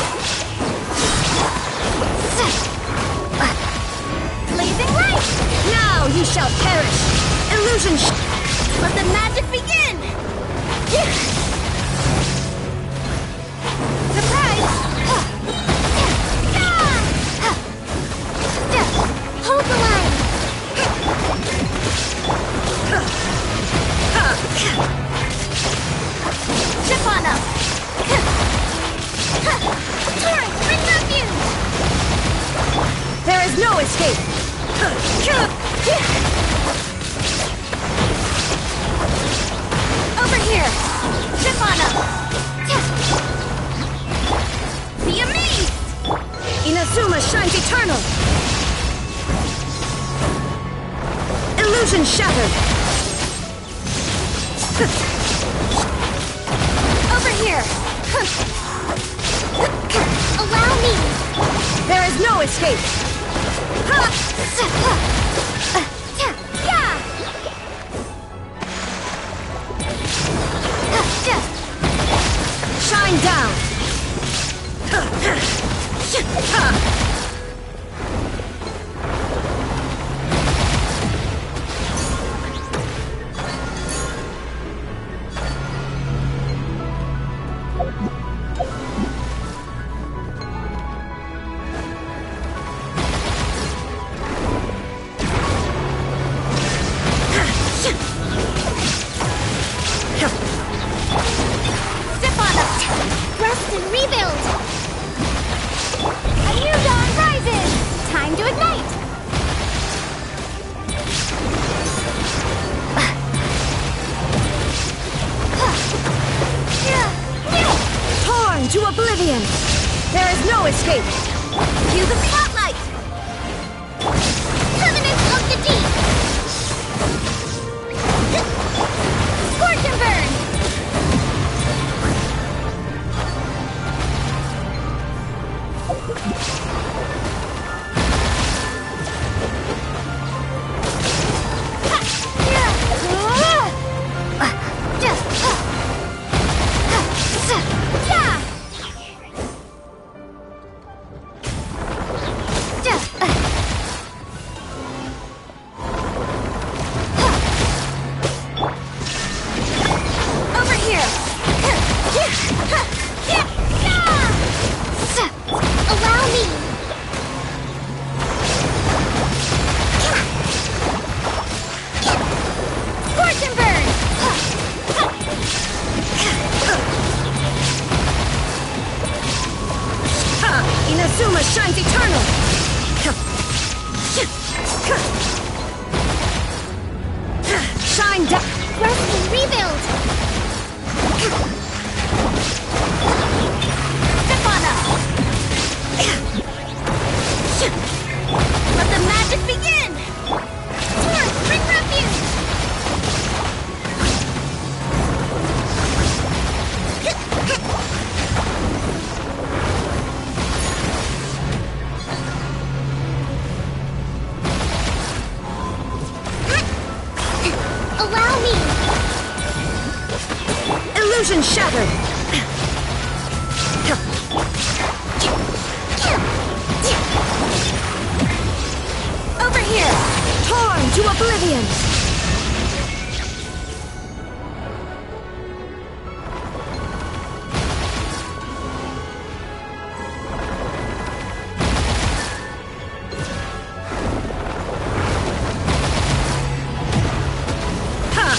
Over here! Zip on up! Be amazed! Inazuma shines eternal! Illusion shattered! Over here! Allow me! There is no escape! Shine down! Step on up! Rest and rebuild! A new dawn rises! Time to ignite! Torn to oblivion! There is no escape! Cue the spotlight! Covenant of the Deep! Scorch and burn! Over here! Allow me! Scorch and burn! Inazuma shines eternal! Shine down! Rest and rebuild! Step on up! Let the magic begin! Torch, bring refuge! Allow me! Illusion shattered! Over here! Torn to oblivion!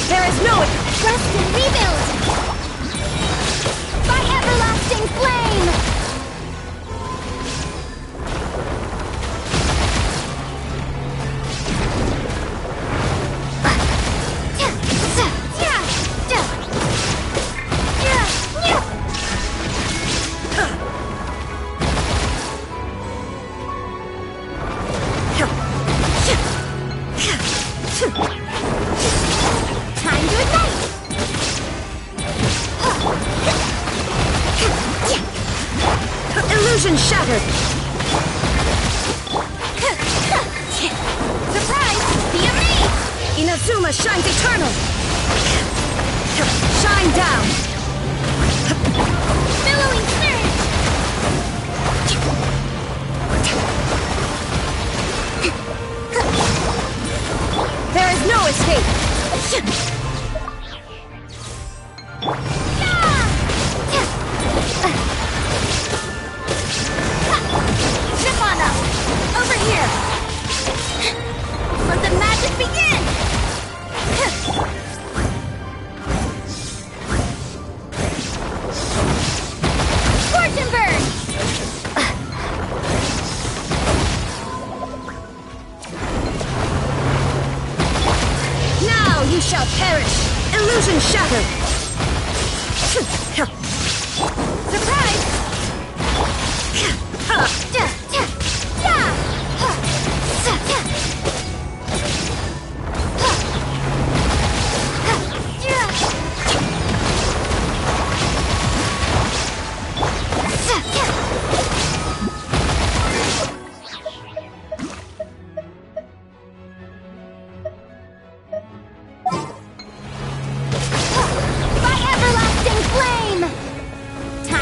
There is no... Rest and rebuild! By everlasting flame! Time to ignite! Illusion shattered! Surprise! Be amazed! Inazuma shines eternal! Shine down! Billowing surge! There is no escape! Zip on up! Over here! Let the magic begin!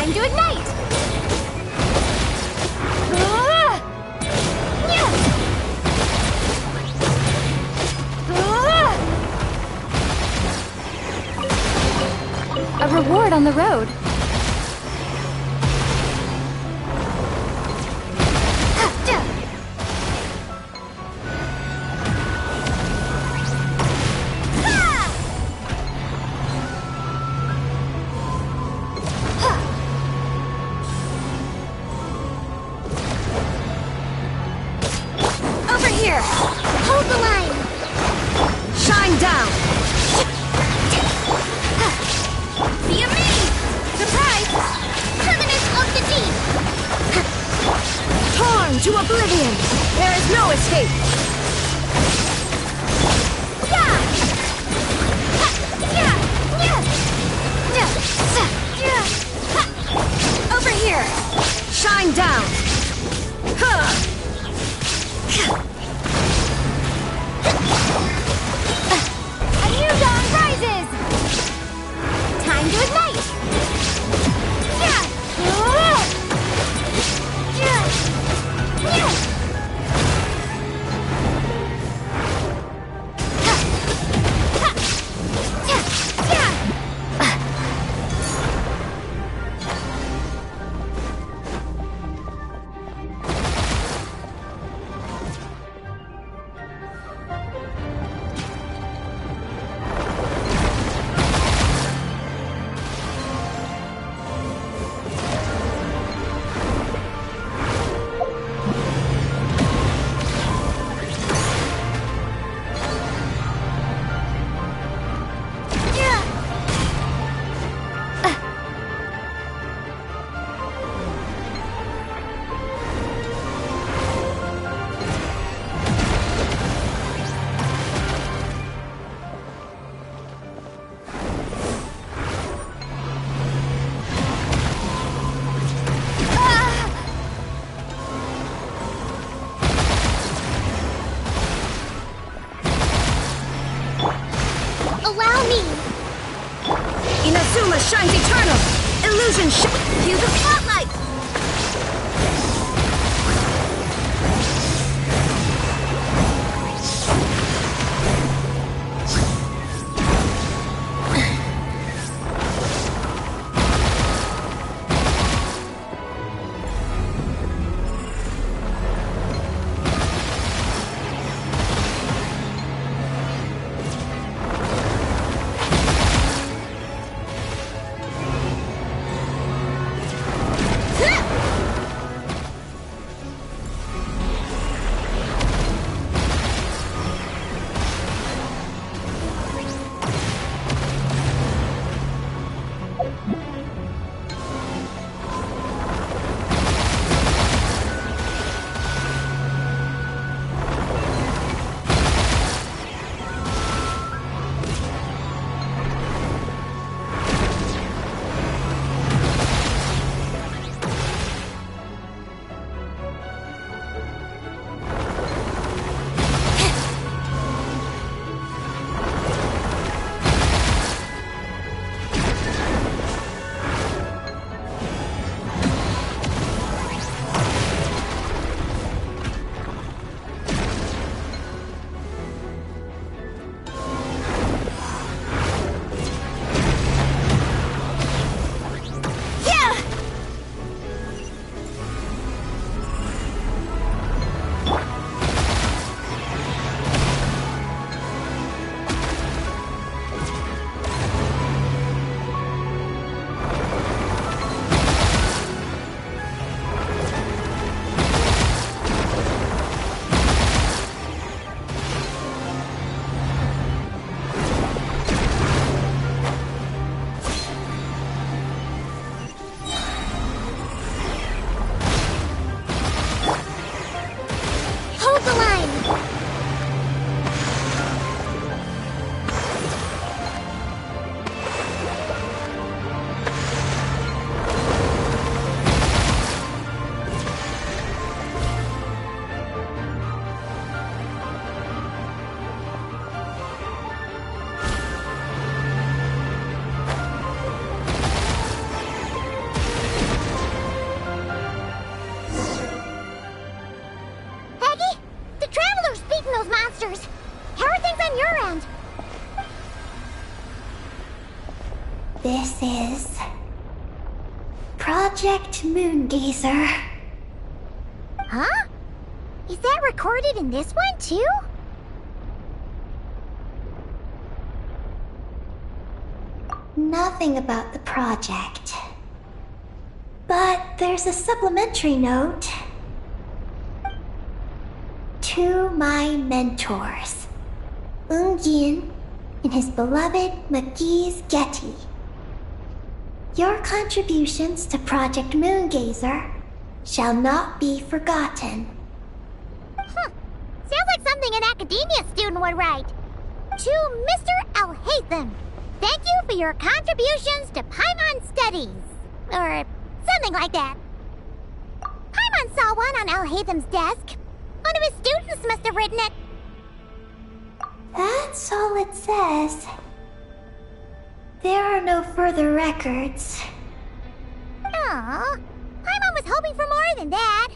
Time to ignite! Ah! Yeah! Ah! A reward on the road. Over here! Hold the line! Shine down! Be amazed! Surprise! Terminus of the deep! Torn to oblivion! There is no escape! Yeah! Ha! Yeah! Yeah! Yeah! Ha! Over here! Shine down! Huh. A new dawn rises! Time to ignite! Yeah! Yeah! Yeah! Ha! Ha! Yeah! Yeah! is Project Moongazer. Huh? Is that recorded in this one, too? Nothing about the project. But there's a supplementary note. To my mentors, Yin and his beloved McGee's Getty. Your contributions to Project Moongazer shall not be forgotten. Sounds like something an academia student would write. To Mr. Alhaitham, thank you for your contributions to Paimon Studies. Or something like that. Paimon saw one on Alhaitham's desk. One of his students must have written it. That's all it says. There are no further records. Aw, Paimon was hoping for more than that.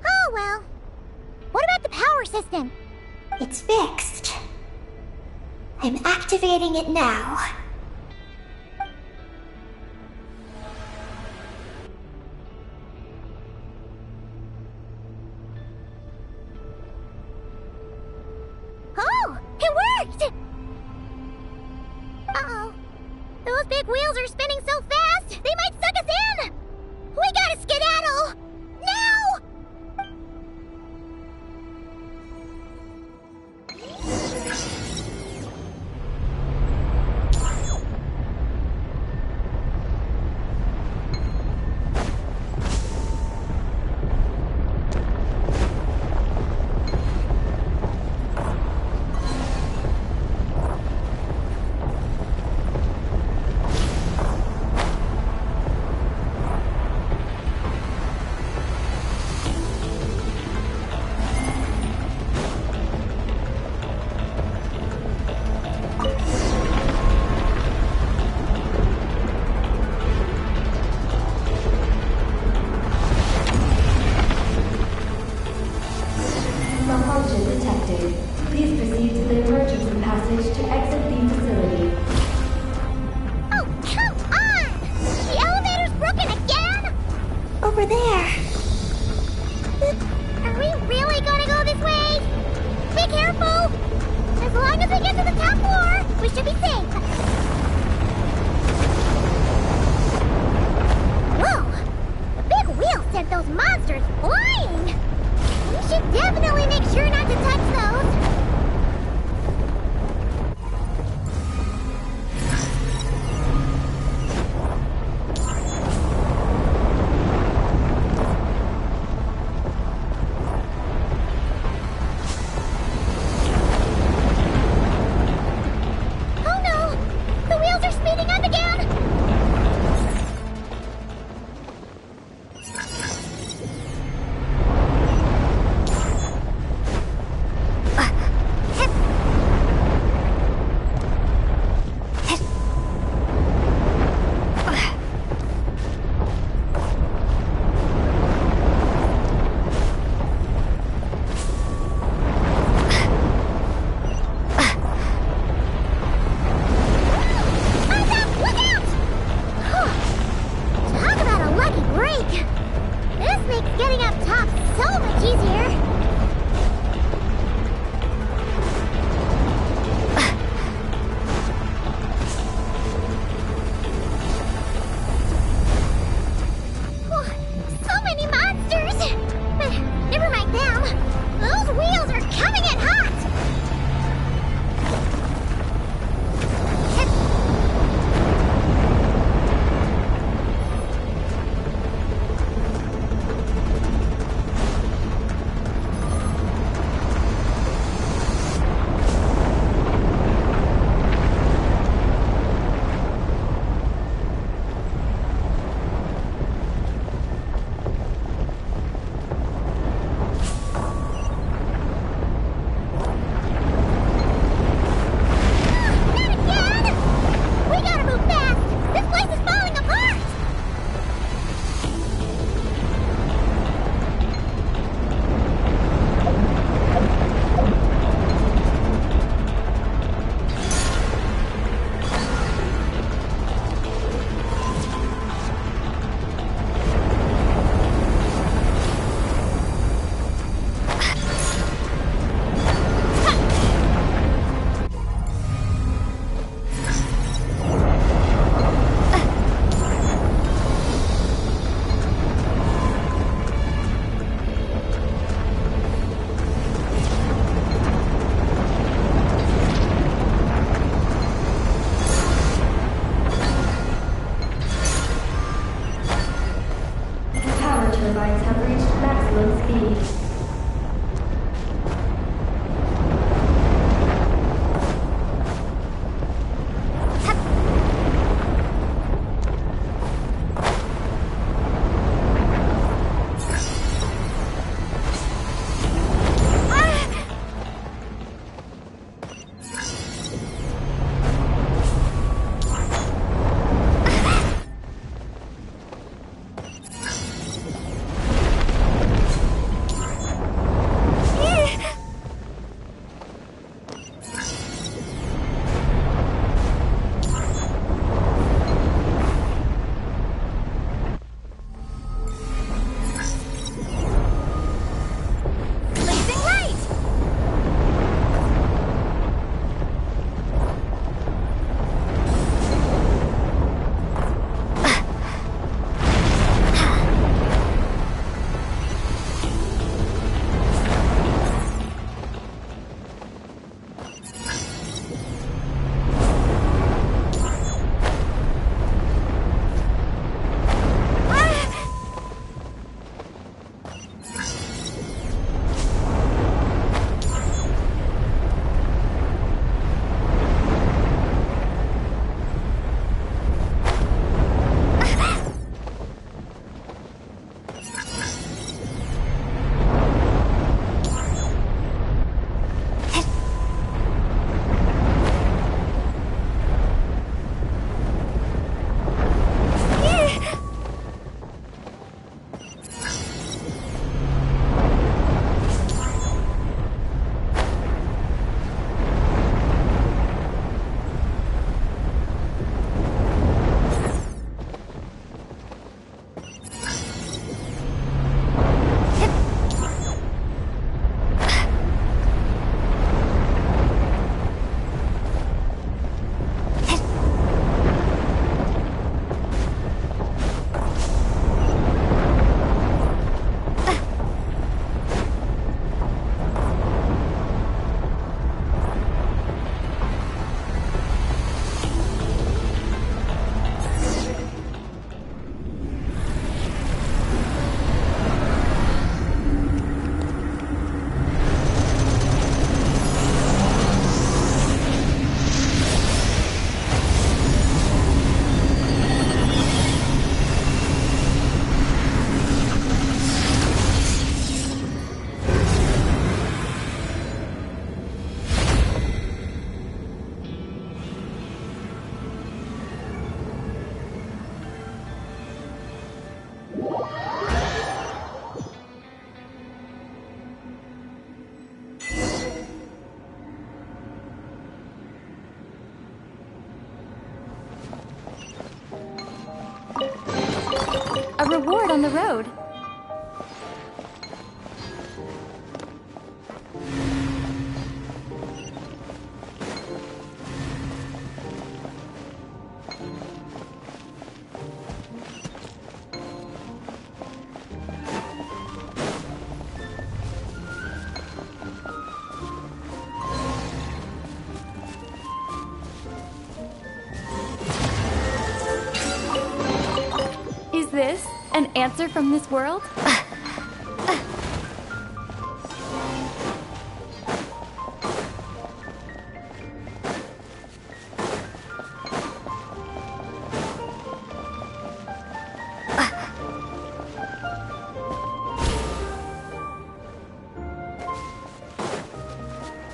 Oh well. What about the power system? It's fixed. I'm activating it now. Oh, it worked! Uh-oh. Those big wheels are spinning so fast, they might suck us in! We gotta skedaddle! Now! Malfunction detected. Please proceed to the emergency passage to exit the facility. Oh, come on! The elevator's broken again? Over there. Are we really gonna go this way? Be careful! As long as we get to the top floor, we should be safe. Whoa! The big wheel sent those monsters flying! We should definitely make sure not to touch those. Oh no! The wheels are speeding up again! Talk about a lucky break! This makes getting up top so much easier! So many monsters! But never mind them. Those wheels are coming in hot! turbines have reached maximum speed. A reward on the road. Is this an answer from this world?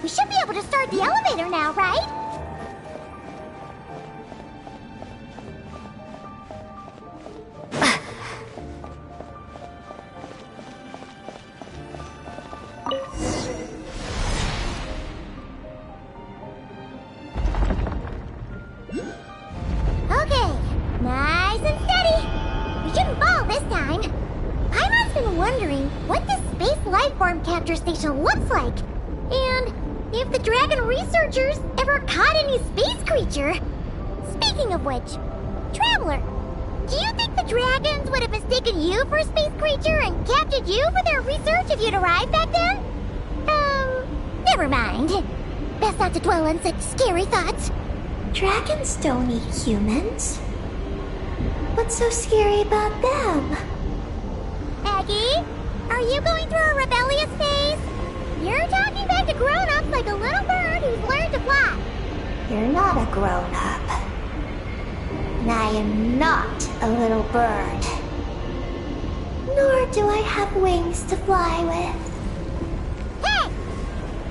We should be able to start the elevator now, right? Okay, nice and steady. We shouldn't fall this time. Paimon's been wondering what this space lifeform capture station looks like. And if the dragon researchers ever caught any space creature. Speaking of which, Traveler, do you think the dragons would have mistaken you for a space creature and captured you for their research if you'd arrived back then? Never mind. Best not to dwell on such scary thoughts. Dragons don't eat humans. What's so scary about them? Aggie, Are you going through a rebellious phase? You're talking back to grown-ups like a little bird who's learned to fly. You're not a grown-up. And I am not a little bird. Nor do I have wings to fly with. Hey!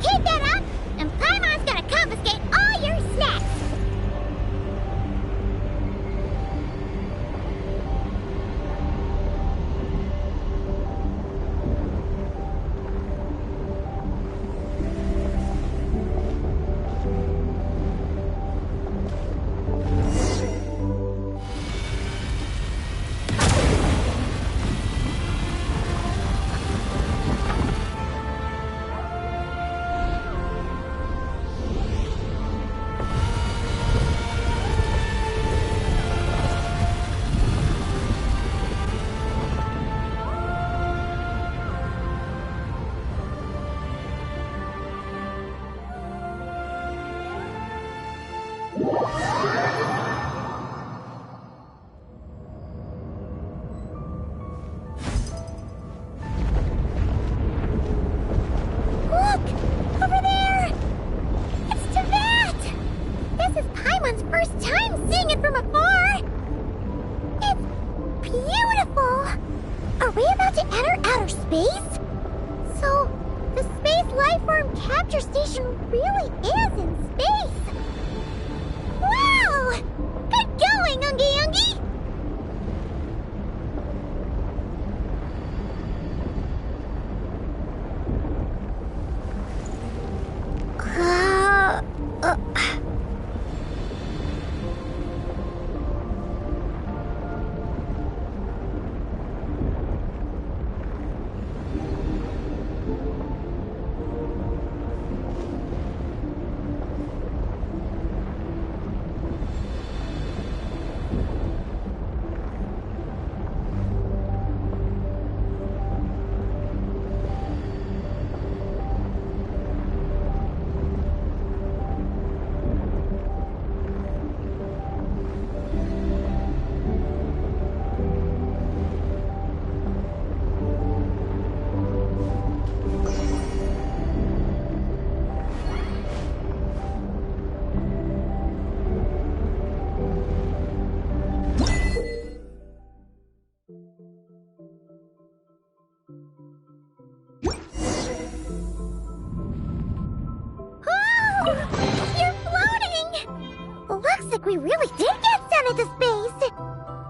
Keep that up, and Paimon's gonna confiscate all your snacks! We really did get sent into space!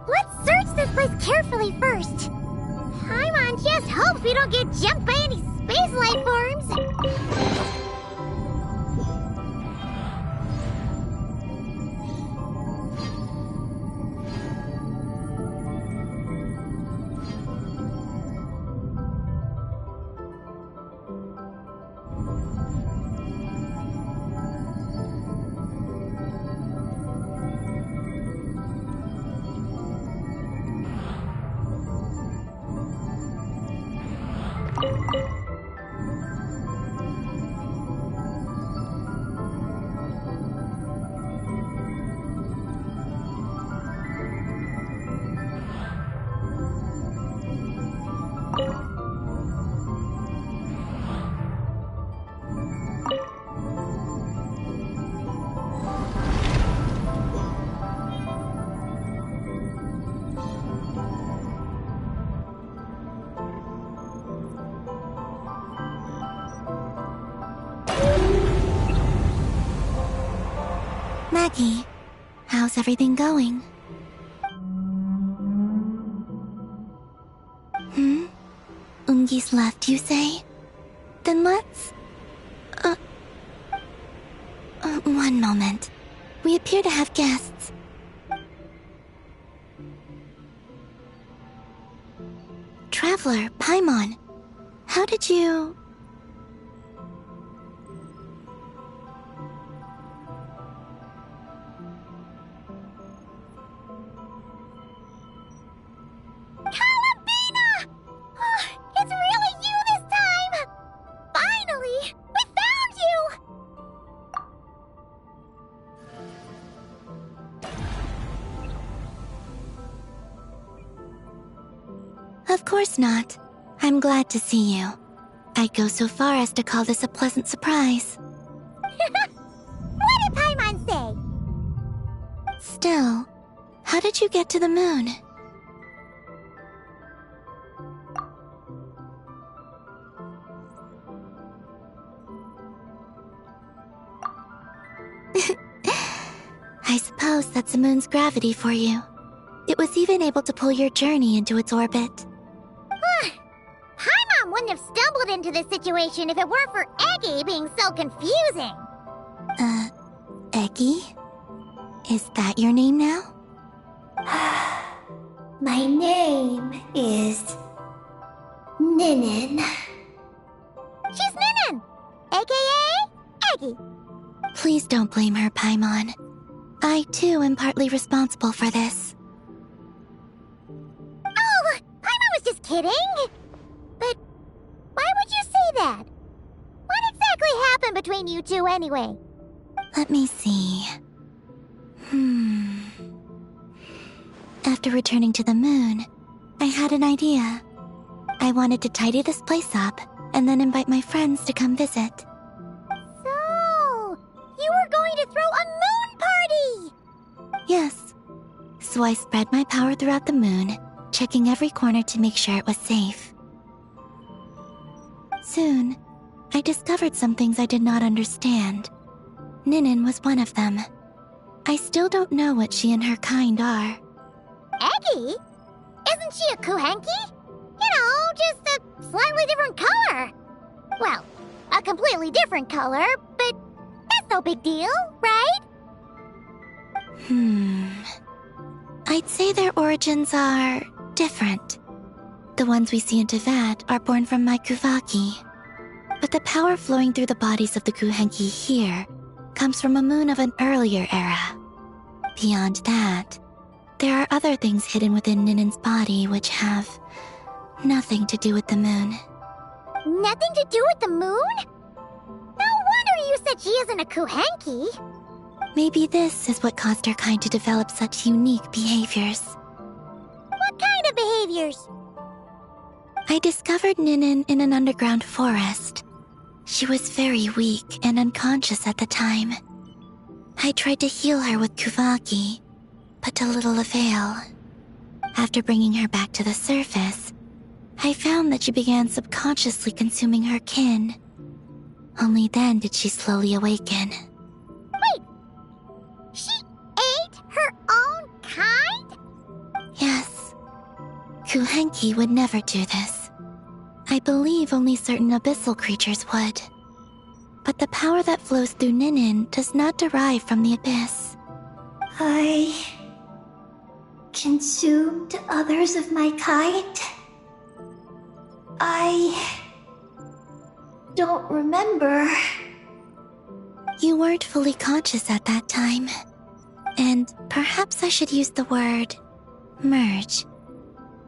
Let's search this place carefully first. Paimon just hopes we don't get jumped by any space life forms. Maggie, how's everything going? Ungi's left, you say? Then let's... one moment. We appear to have guests. Traveler, Paimon, how did you... Of course not. I'm glad to see you. I'd go so far as to call this a pleasant surprise. What did Paimon say? Still, how did you get to the moon? I suppose that's the moon's gravity for you. It was even able to pull your journey into its orbit. Paimon wouldn't have stumbled into this situation if it weren't for Eggy being so confusing. Eggy? Is that your name now? My name is Ninin. She's Ninin, aka Eggy. Please don't blame her, Paimon. I, too, am partly responsible for this. Oh, Paimon was just kidding. But why would you say that? What exactly happened between you two anyway? Let me see. After returning to the moon, I had an idea. I wanted to tidy this place up and then invite my friends to come visit. So, you were going to throw a moon party! Yes. So I spread my power throughout the moon, checking every corner to make sure it was safe. Soon, I discovered some things I did not understand. Ninin was one of them. I still don't know what she and her kind are. Eggy? Isn't she a Kuhenki? You know, just a slightly different color. Well, a completely different color, but that's no big deal, right? I'd say their origins are different. The ones we see in Teyvat are born from my Kuvaki. But the power flowing through the bodies of the Kuhenki here comes from a moon of an earlier era. Beyond that, there are other things hidden within Ninin's body which have nothing to do with the moon. Nothing to do with the moon? No wonder you said she isn't a Kuhenki. Maybe this is what caused her kind to develop such unique behaviors. What kind of behaviors? I discovered Ninin in an underground forest. She was very weak and unconscious at the time. I tried to heal her with Kuvaki, but to little avail. After bringing her back to the surface, I found that she began subconsciously consuming her kin. Only then did she slowly awaken. Wait! She ate her own kind? Yes. Kuhenki would never do this. I believe only certain abyssal creatures would. But the power that flows through Ninin does not derive from the abyss. I consumed others of my kind. I don't remember. You weren't fully conscious at that time. And perhaps I should use the word merge.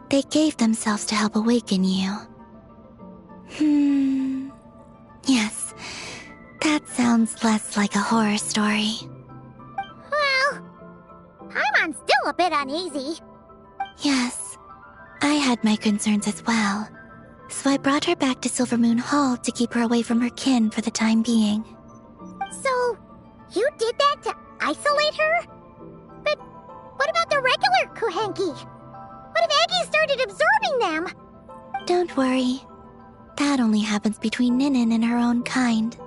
They gave themselves to help awaken you. Yes, that sounds less like a horror story. Well, Paimon's still a bit uneasy. Yes, I had my concerns as well. So I brought her back to Silvermoon Hall to keep her away from her kin for the time being. So, you did that to isolate her? But what about the regular Kuhenki? What if Eggy started absorbing them? Don't worry. That only happens between Ninin and her own kind.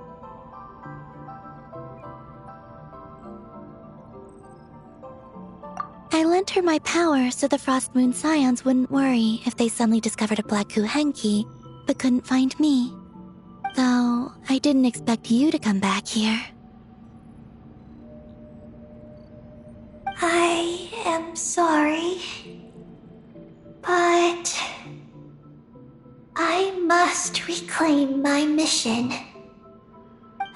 I lent her my power so the Frost Moon Scions wouldn't worry if they suddenly discovered a Black Kuhenki, but couldn't find me. Though, I didn't expect you to come back here. I am sorry, but I must reclaim my mission.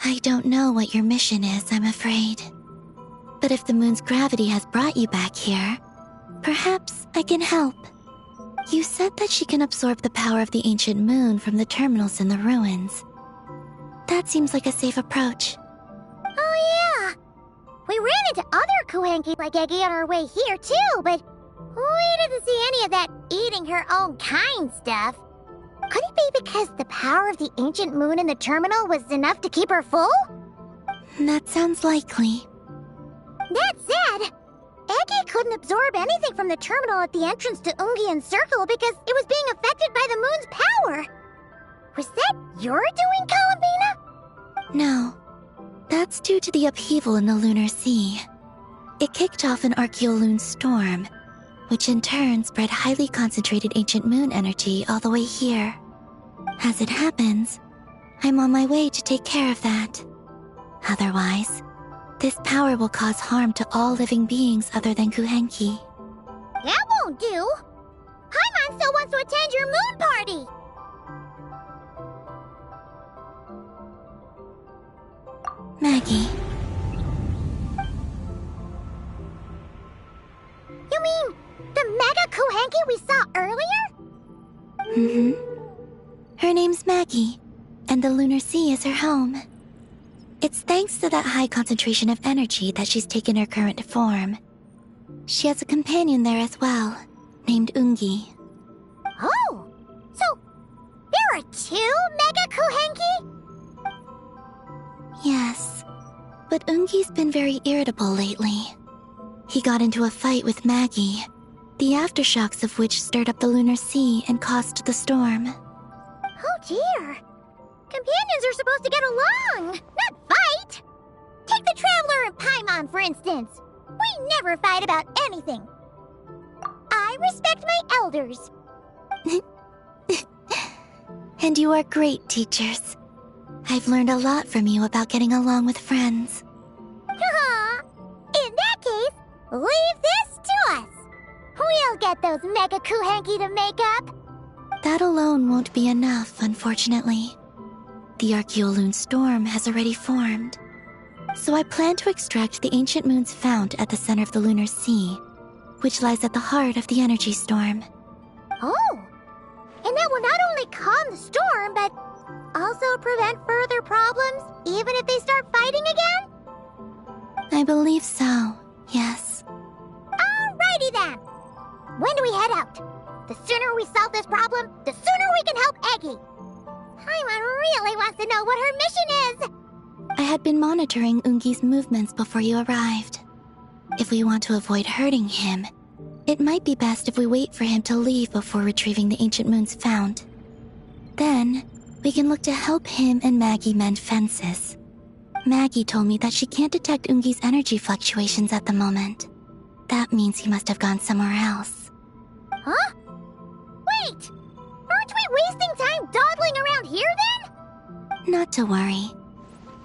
I don't know what your mission is, I'm afraid. But if the moon's gravity has brought you back here, perhaps I can help. You said that she can absorb the power of the ancient moon from the terminals in the ruins. That seems like a safe approach. Oh yeah! We ran into other Kuhenki like Eggy on our way here too, but we didn't see any of that eating her own kind stuff. Could it be because the power of the ancient moon in the terminal was enough to keep her full? That sounds likely. That said, Eggy couldn't absorb anything from the terminal at the entrance to Ungian Circle because it was being affected by the moon's power. Was that your doing, Columbina? No. That's due to the upheaval in the lunar sea. It kicked off an Archeoloon storm, which in turn spread highly concentrated ancient moon energy all the way here. As it happens, I'm on my way to take care of that. Otherwise, this power will cause harm to all living beings other than Kuhenki. That won't do. Paimon still wants to attend your moon party. Maggie. You mean the Mega Kuhenki we saw earlier? Mm-hmm. Her name's Maggie, and the lunar sea is her home. It's thanks to that high concentration of energy that she's taken her current form. She has a companion there as well, named Ungi. Oh, so there are two Mega Kuhenki? Yes, but Ungi's been very irritable lately. He got into a fight with Maggie, the aftershocks of which stirred up the lunar sea and caused the storm. Oh dear. Companions are supposed to get along, not fight. Take the Traveler and Paimon, for instance. We never fight about anything. I respect my elders. And you are great teachers. I've learned a lot from you about getting along with friends. In that case, leave this to us. We'll get those Mega Kuhenki to make up. That alone won't be enough, unfortunately. The Archeoloon storm has already formed. So I plan to extract the ancient moon's fount at the center of the lunar sea, which lies at the heart of the energy storm. Oh, and that will not only calm the storm, but also prevent further problems, even if they start fighting again? I believe so, yes. Alrighty then. When do we head out? The sooner we solve this problem, the sooner we can help Eggy. Paimon really wants to know what her mission is. I had been monitoring Ungi's movements before you arrived. If we want to avoid hurting him, it might be best if we wait for him to leave before retrieving the ancient moon's fount. Then, we can look to help him and Maggie mend fences. Maggie told me that she can't detect Ungi's energy fluctuations at the moment. That means he must have gone somewhere else. Huh? Wait! Aren't we wasting time dawdling around here then? Not to worry.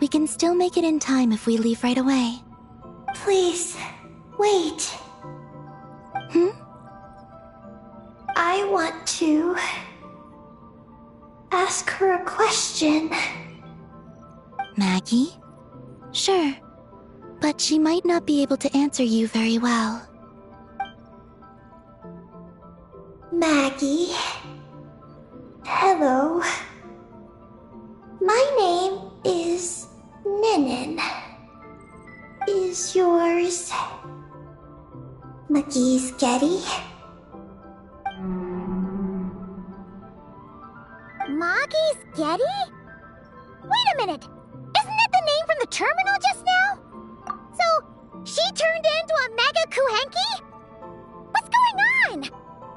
We can still make it in time if we leave right away. Please, wait. I want to ask her a question. Maggie? Sure, but she might not be able to answer you very well. Maggie. Hello. My name is Ninin. Is yours McGee's Getty? Maggie's Getty? Wait a minute! Isn't that the name from the terminal just now? So, she turned into a Mega Kuhenki? What's going on?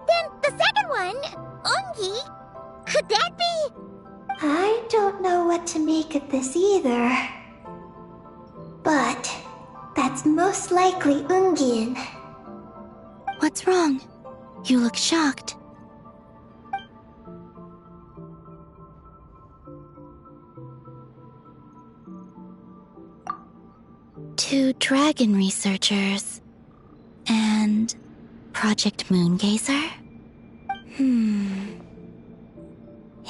Then the second one, Ungi, could that be? I don't know what to make of this either. But that's most likely Ungian. What's wrong? You look shocked. Two dragon researchers and Project Moongazer?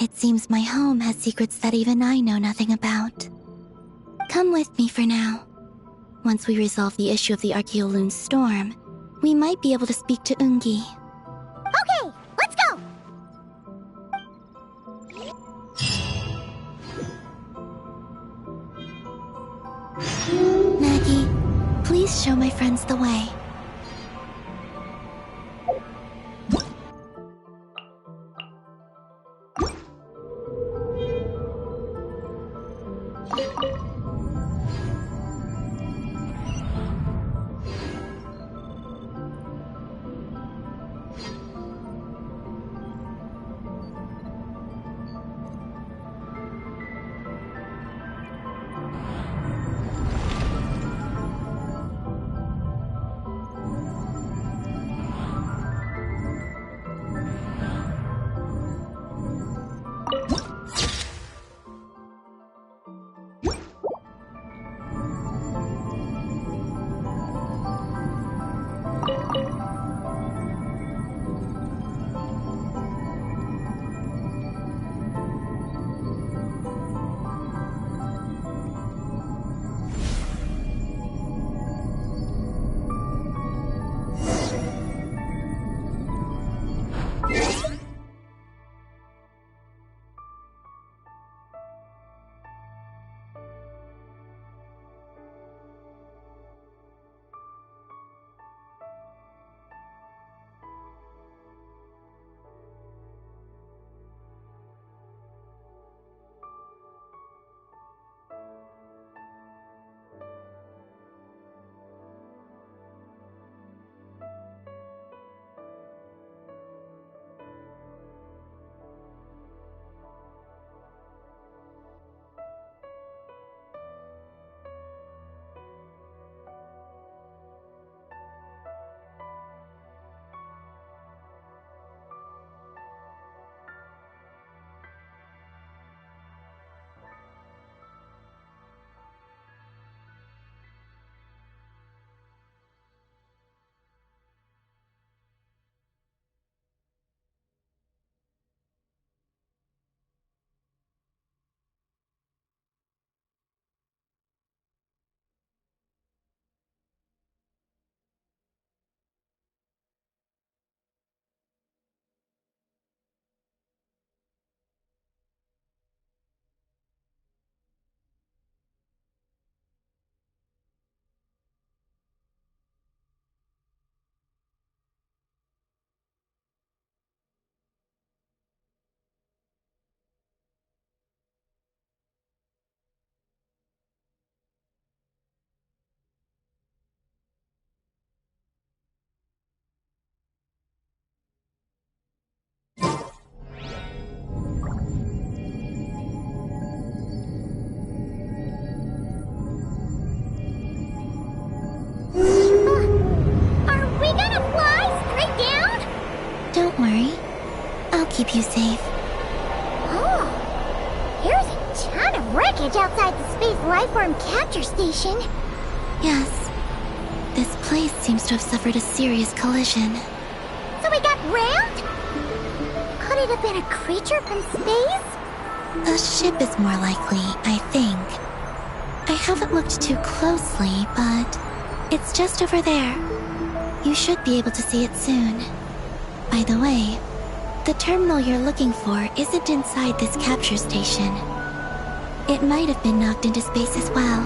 It seems my home has secrets that even I know nothing about. Come with me for now. Once we resolve the issue of the Archeoloon storm, we might be able to speak to Ungi. Okay, let's go! Maggie, please show my friends the way. There's a ton of wreckage outside the Space Lifeform Capture Station. Yes. This place seems to have suffered a serious collision. So we got rammed? Could it have been a creature from space? A ship is more likely, I think. I haven't looked too closely, but it's just over there. You should be able to see it soon. By the way, the terminal you're looking for isn't inside this capture station. It might have been knocked into space as well.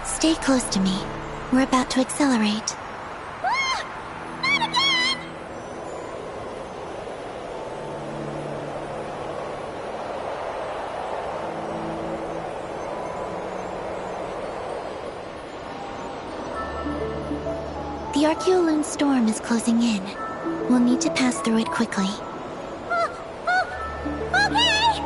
Stay close to me. We're about to accelerate. Not again! The Archeoloon storm is closing in. We'll need to pass through it quickly. Okay!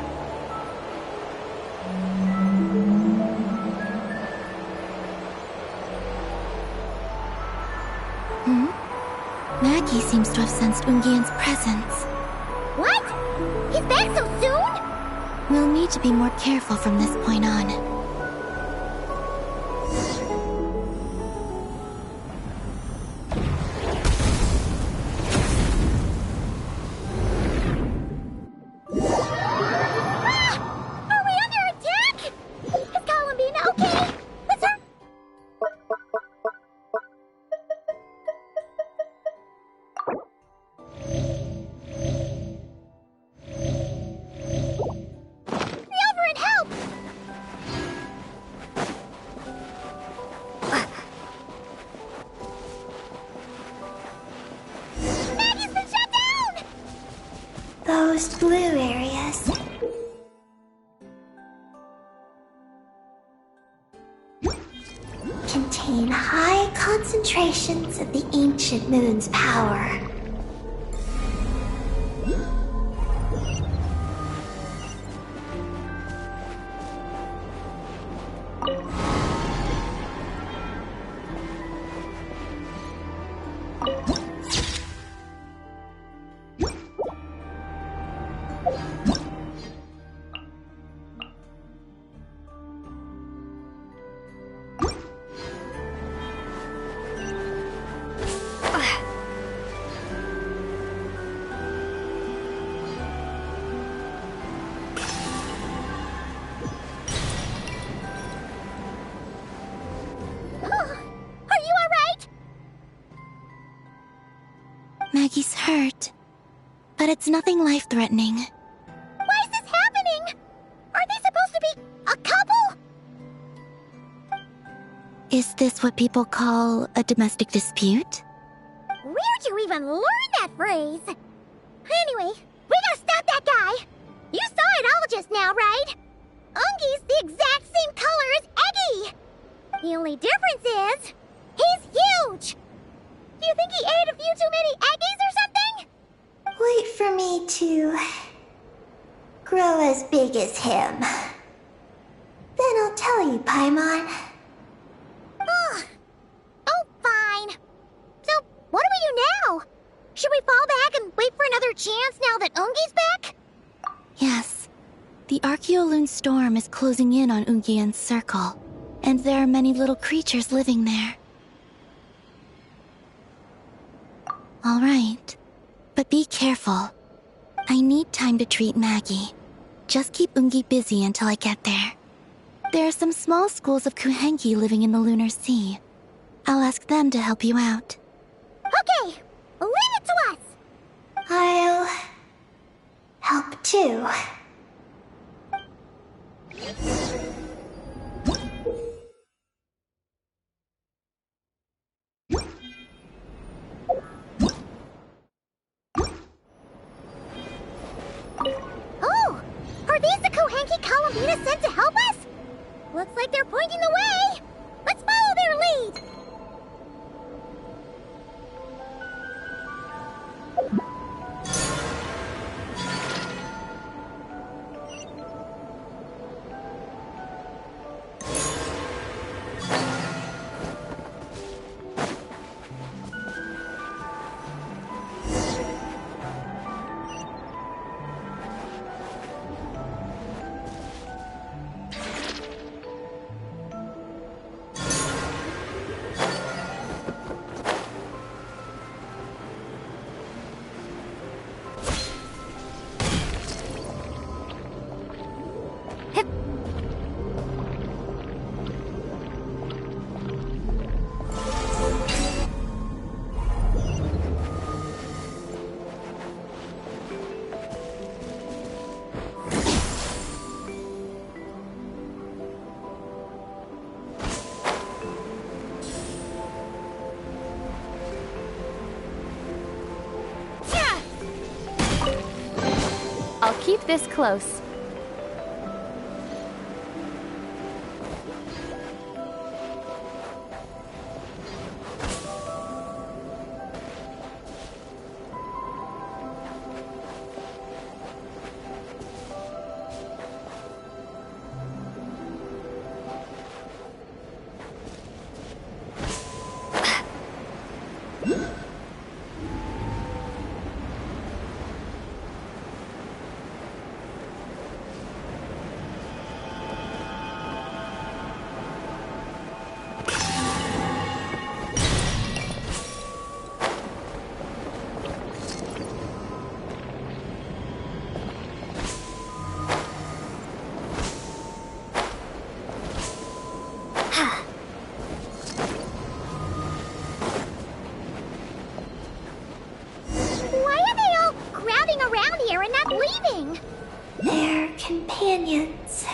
Maggie seems to have sensed Ungian's presence. What? He's back so soon? We'll need to be more careful from this point on. Are we under attack? Is Columbina okay? What's her... Over and help! Maggie's been shut down! Those blue areas. Contain high concentrations of the ancient moon's power. Are you alright? Maggie's hurt, but it's nothing life-threatening. Why is this happening? Are they supposed to be a couple? Is this what people call a domestic dispute? Where'd you even learn that phrase? Anyway, we gotta stop that guy. You saw it all just now, right? Ungi's the exact same color as Eggy. The only difference is, he's huge. Do you think he ate a few too many Eggies or something? Wait for me to grow as big as him. Then I'll tell you, Paimon. Ugh. Oh, fine. So, what do we do now? Should we fall back and wait for another chance now that Ungi's back? Yes. The Archeoloon storm is closing in on Ungian's circle, and there are many little creatures living there. All right. But be careful. I need time to treat Maggie. Just keep Ungi busy until I get there. There are some small schools of Kuhenki living in the Lunar Sea. I'll ask them to help you out. Okay, leave it to us. I'll help too. Bina sent to help us? Looks like they're pointing the way. Let's follow their lead. I'll keep this close. Why are they all crowding around here and not leaving? Their companions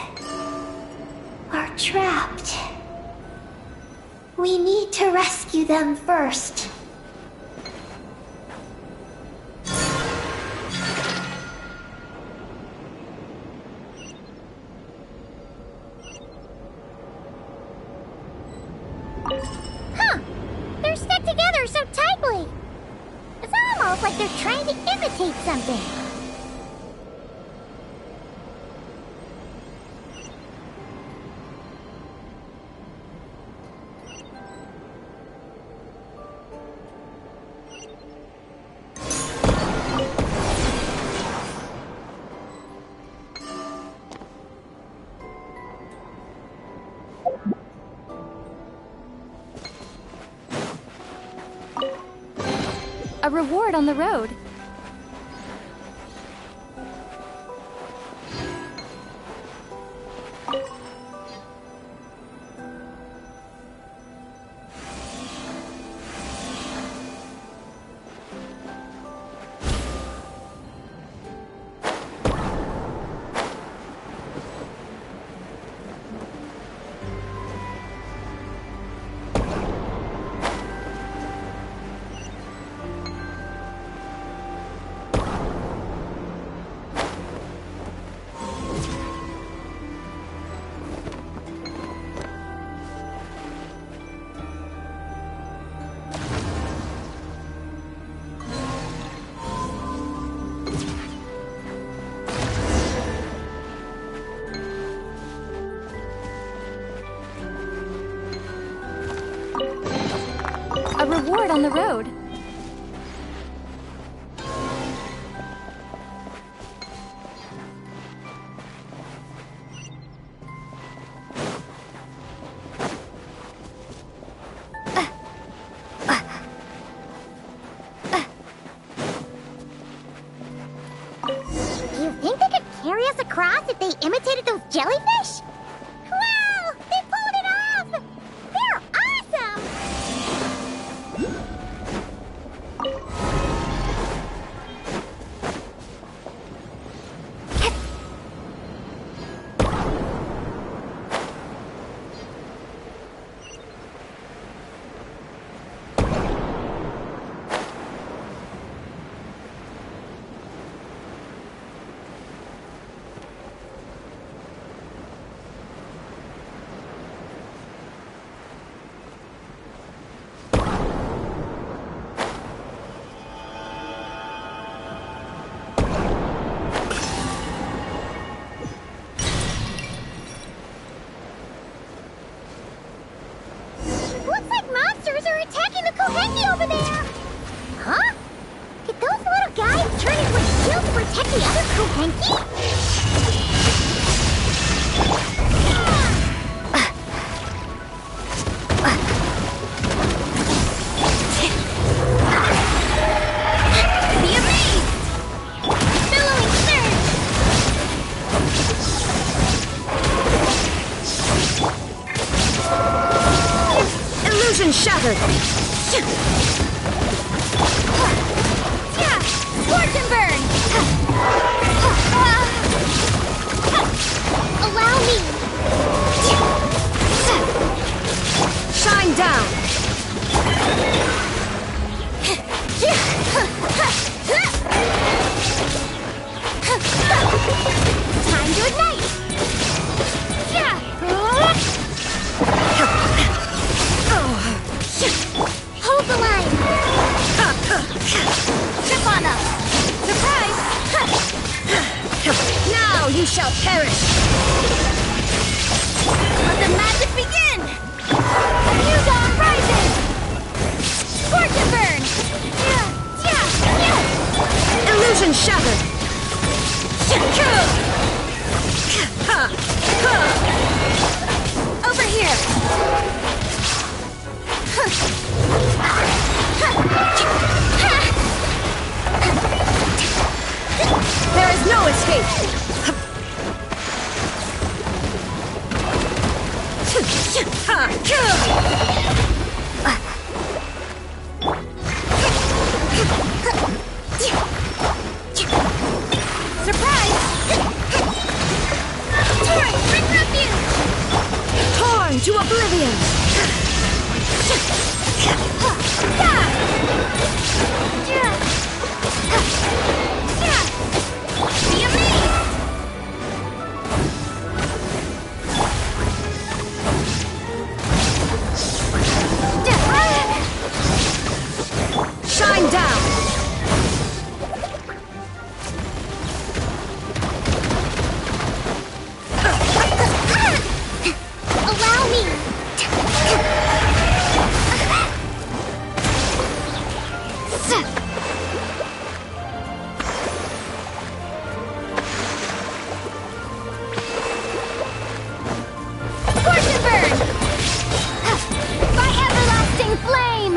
are trapped. We need to rescue them first. Huh. They're stuck together so tightly. It's almost like they're trying to imitate something. A reward on the road. A reward on the road. You think they could carry us across if they imitated those jellyfish? Wow! They pulled it off! They're awesome! Monsters are attacking the Kohenki over there! Huh? Did those little guys turn into a shield to protect the other Kohenki? Be amazed! Billowing surge! Illusion shattered! Scorch and burn! Allow me! Shine down! Time to ignite! Hold the line! Step on up! Surprise! Now you shall perish! Let the magic begin! New dawn rises! Scorch and burn! Illusion shattered! Over here! There is no escape! Surprise! Torn, bring refuge! Torn to oblivion! Be amazed! Shine down! Allow me! Scorch and burn! By everlasting flame!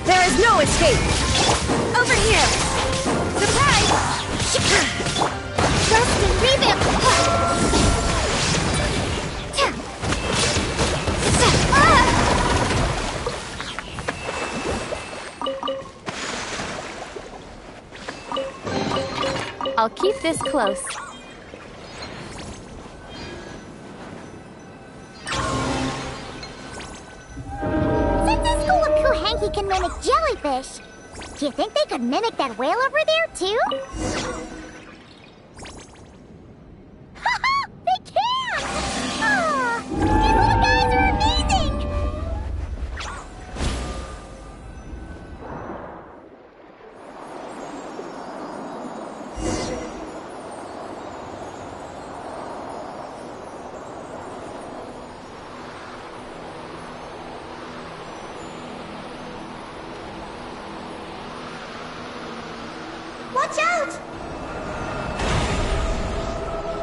There is no escape! Over here! Surprise! Rest and revamp! I'll keep this close. Since this school of Kohenki can mimic jellyfish, do you think they could mimic that whale over there, too? Haha! They can! Ah, these little guys are amazing! Watch out!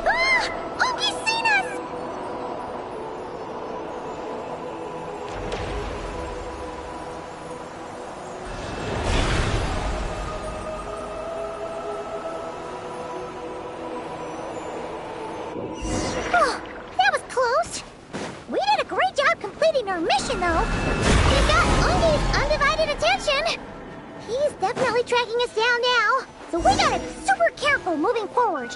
Ah! Oh, he's seen us! Oh, that was close. We did a great job completing our mission, though. We got Ungi's undivided attention. He's definitely tracking us down now, so we gotta be super careful moving forward.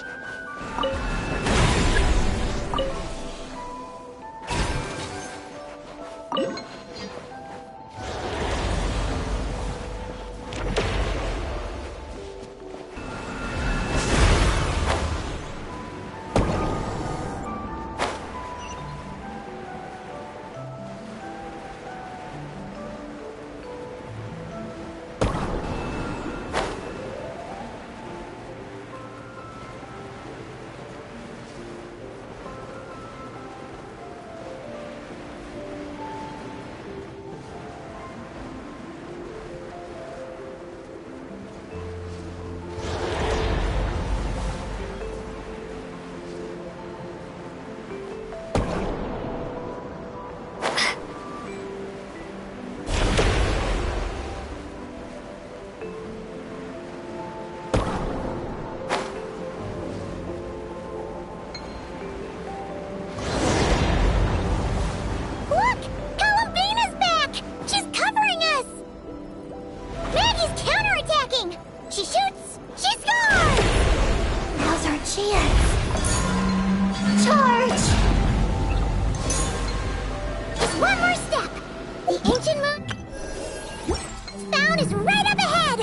chance. Charge! Just one more step. The ancient moon spout is right up ahead.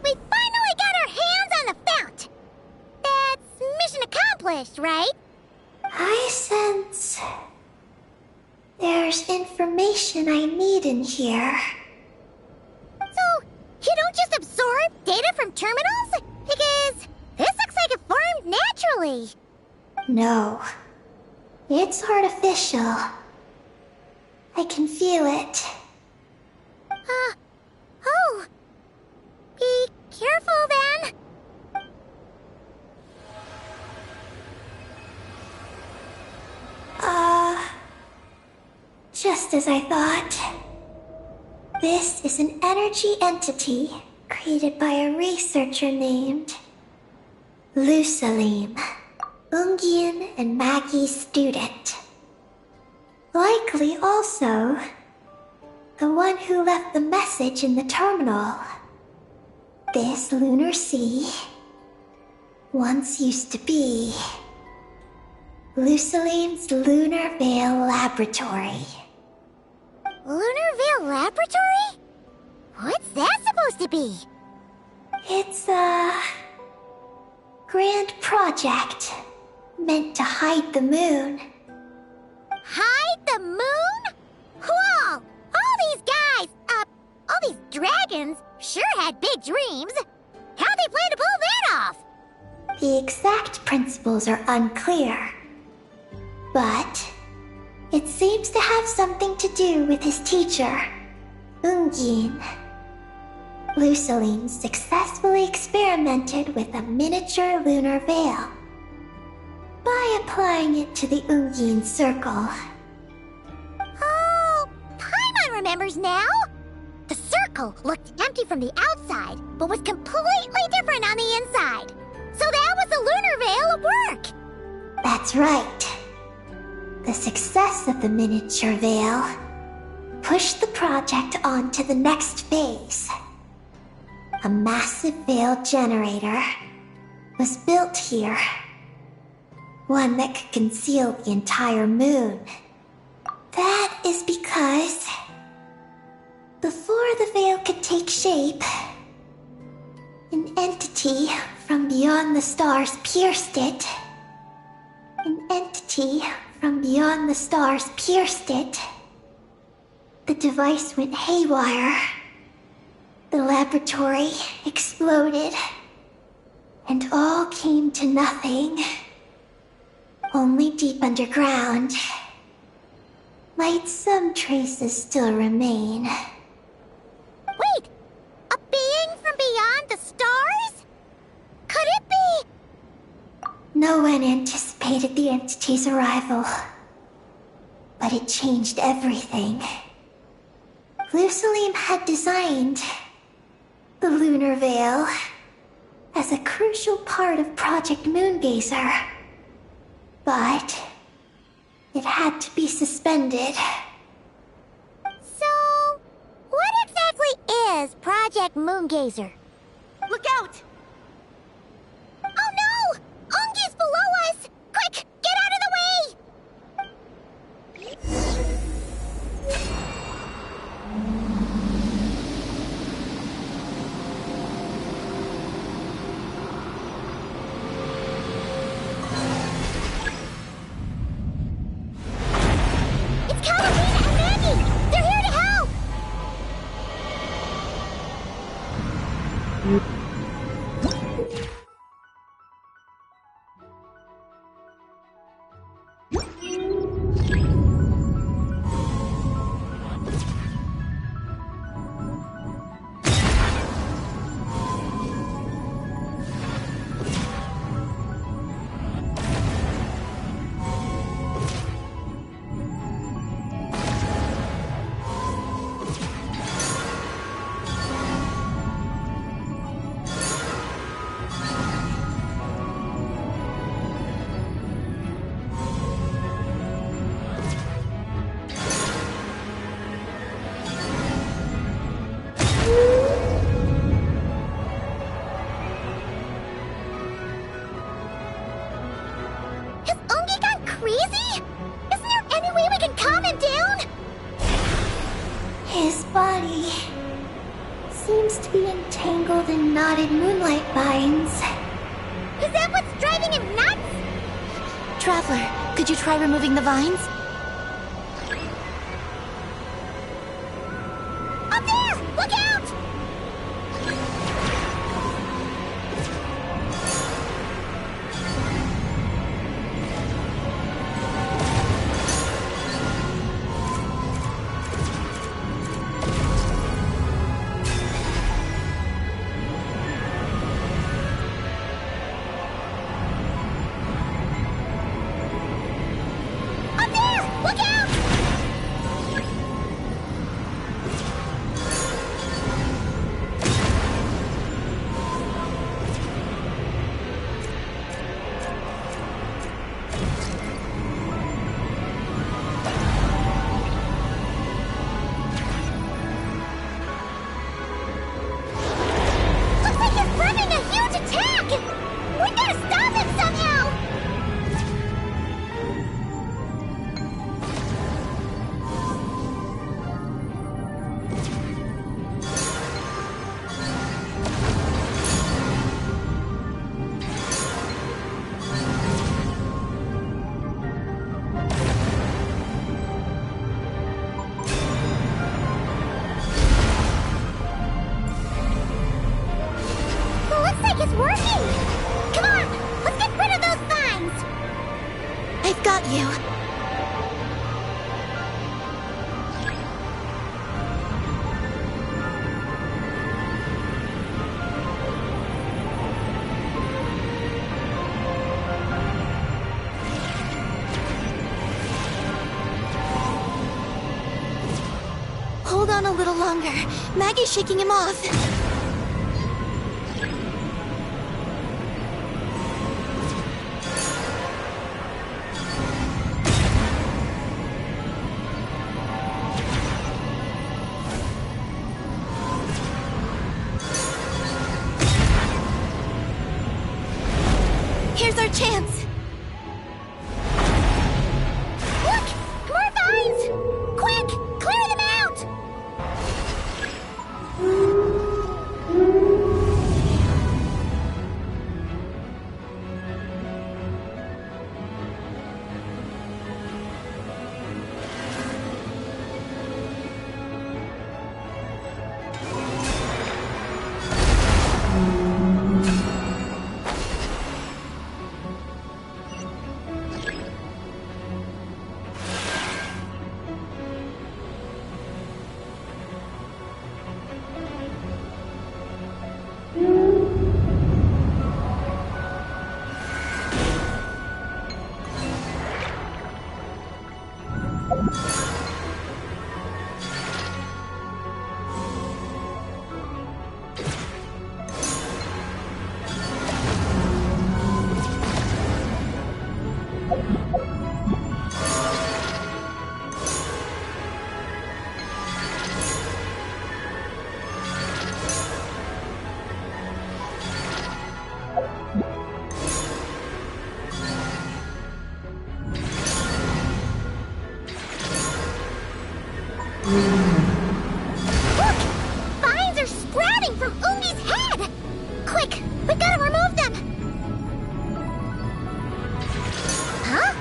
We finally got our hands on the fount. That's mission accomplished, right? I sense there's information I need in here. So, you don't just absorb data from terminals? Because this looks like it formed naturally. No, it's artificial. I can feel it. Oh. Be careful then. Just as I thought. This is an energy entity created by a researcher named Lusalim, Ungian and Maggie's student. Likely also the one who left the message in the terminal. This lunar sea once used to be Lusalim's Lunar Veil Laboratory. Lunar Veil Laboratory? What's that supposed to be? It's a grand project meant to hide the moon. Hide the moon? Whoa! All these guys, all these dragons sure had big dreams. How'd they plan to pull that off? The exact principles are unclear, but it seems to have something to do with his teacher, Ungin. Lusaline successfully experimented with a miniature lunar veil by applying it to the Ungin circle. Oh, Paimon remembers now. The circle looked empty from the outside, but was completely different on the inside. So that was the lunar veil at work. That's right. The success of the miniature veil pushed the project on to the next phase. A massive veil generator was built here. One that could conceal the entire moon. That is because before the veil could take shape, an entity from beyond the stars pierced it. An entity from beyond the stars pierced it. The device went haywire. The laboratory exploded. And all came to nothing. Only deep underground might some traces still remain. Wait, a being from beyond the stars? Could it be? No one anticipated the entity's arrival, but it changed everything. Lusalim had designed the lunar veil as a crucial part of Project Moongazer, but it had to be suspended. So, what exactly is Project Moongazer? Look out! Oh no! Ungi's below us! Quick, get out of the way! It's Calabina and Maggie! They're here to help! body seems to be entangled in knotted moonlight vines. Is that what's driving him nuts? Traveler, could you try removing the vines? Up there! Look out! Up there! Look out! Looks like he's planning a huge attack! We gotta stop him somehow! Looks like it's working! Come on! Let's get rid of those vines! I've got you. Hold on a little longer. Maggie's shaking him off. Here's our chance. Look! More vines! Quick! Clear them out! Look! Vines are sprouting from Ungi's head! Quick! We gotta remove them! Huh?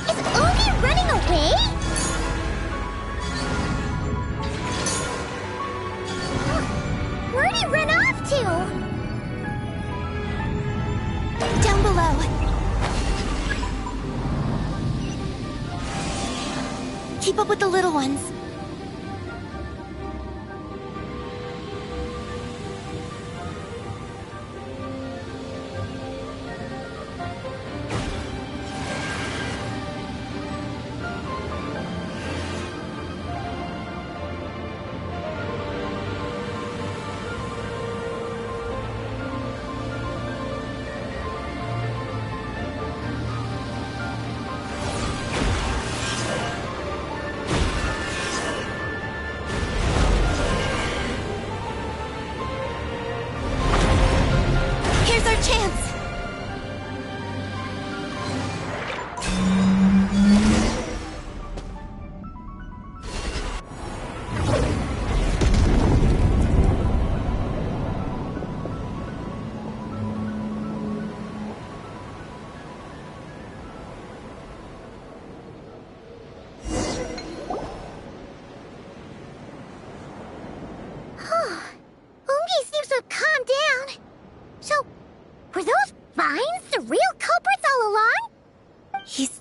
Is Ungi running away? Where'd he run off to? Down below. Keep up with the little ones.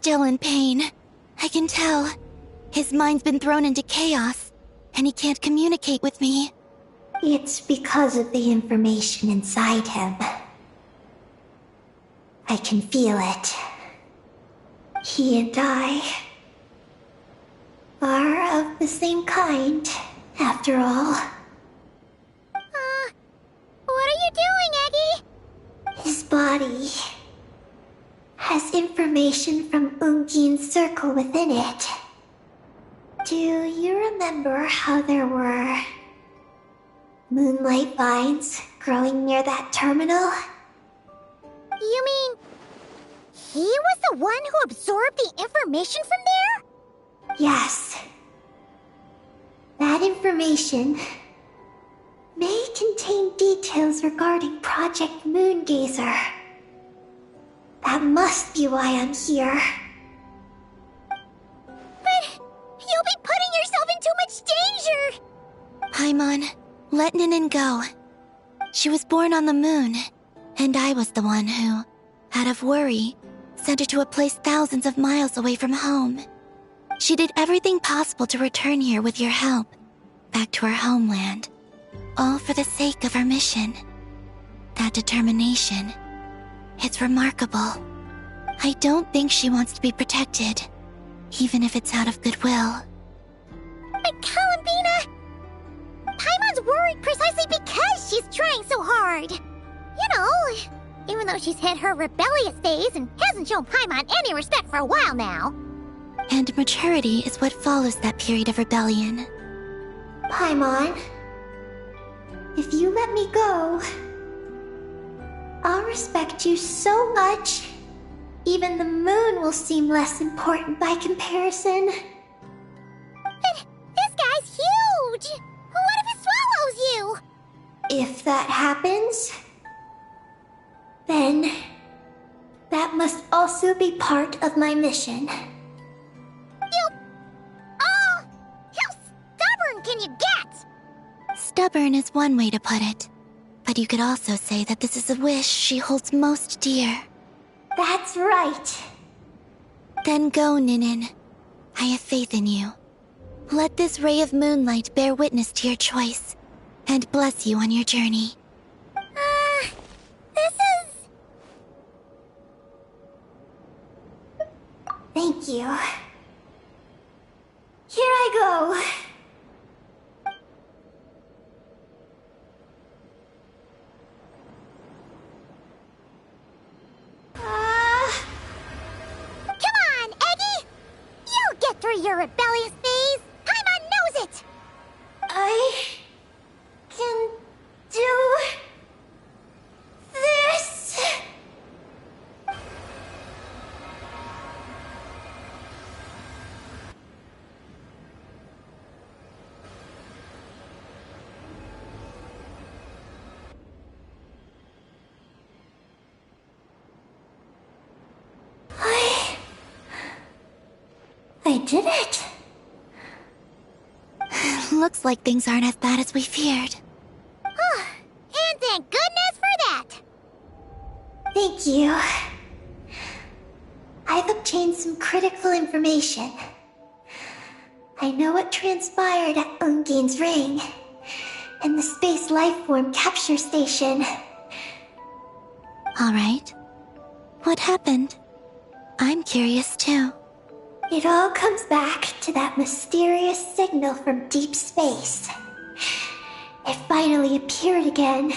still in pain. I can tell. His mind's been thrown into chaos, and he can't communicate with me. It's because of the information inside him. I can feel it. He and I are of the same kind, after all. What are you doing, Eggy? His body has information from Ungin's circle within it. Do you remember how there were moonlight vines growing near that terminal? You mean he was the one who absorbed the information from there? Yes. That information may contain details regarding Project Moongazer. That must be why I'm here. But you'll be putting yourself in too much danger! Paimon, let Ninin go. She was born on the moon, and I was the one who, out of worry, sent her to a place thousands of miles away from home. She did everything possible to return here with your help, back to her homeland. All for the sake of our mission. That determination, it's remarkable. I don't think she wants to be protected, even if it's out of goodwill. But Columbina! Paimon's worried precisely because she's trying so hard. You know, even though she's hit her rebellious phase and hasn't shown Paimon any respect for a while now. And maturity is what follows that period of rebellion. Paimon, if you let me go, I'll respect you so much, even the moon will seem less important by comparison. But this guy's huge! What if it swallows you? If that happens, then that must also be part of my mission. How stubborn can you get? Stubborn is one way to put it. But you could also say that this is a wish she holds most dear. That's right. Then go, Ninin. I have faith in you. Let this ray of moonlight bear witness to your choice, and bless you on your journey. This is... Thank you. Here I go. Come on, Eggy! You'll get through your rebellious phase! Paimon knows it! I can do this. I did it. Looks like things aren't as bad as we feared. And thank goodness for that! Thank you. I've obtained some critical information. I know what transpired at Ungin's ring and the space lifeform capture station. Alright. What happened? I'm curious too. It all comes back to that mysterious signal from deep space. It finally appeared again.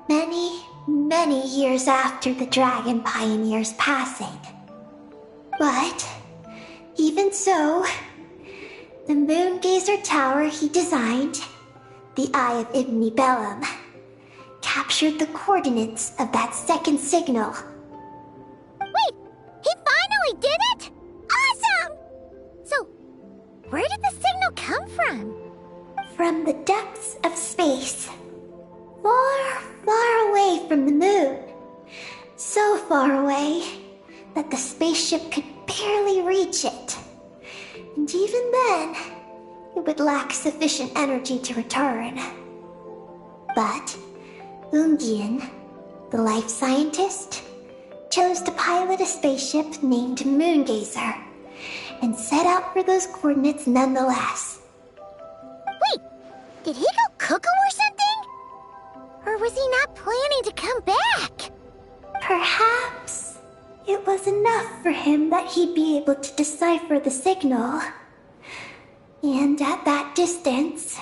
Many years after the Dragon Pioneer's passing. But, even so, the Moongazer Tower he designed, the Eye of Ibn Bellum, captured the coordinates of that second signal. Wait! He finally did it?! Awesome! So, where did the signal come from? From the depths of space. Far away from the moon. So far away that the spaceship could barely reach it. And even then, it would lack sufficient energy to return. But Ungin, the life scientist, chose to pilot a spaceship named Moongazer and set out for those coordinates nonetheless. Wait, did he go cuckoo or something? Or was he not planning to come back? Perhaps it was enough for him that he'd be able to decipher the signal. And at that distance,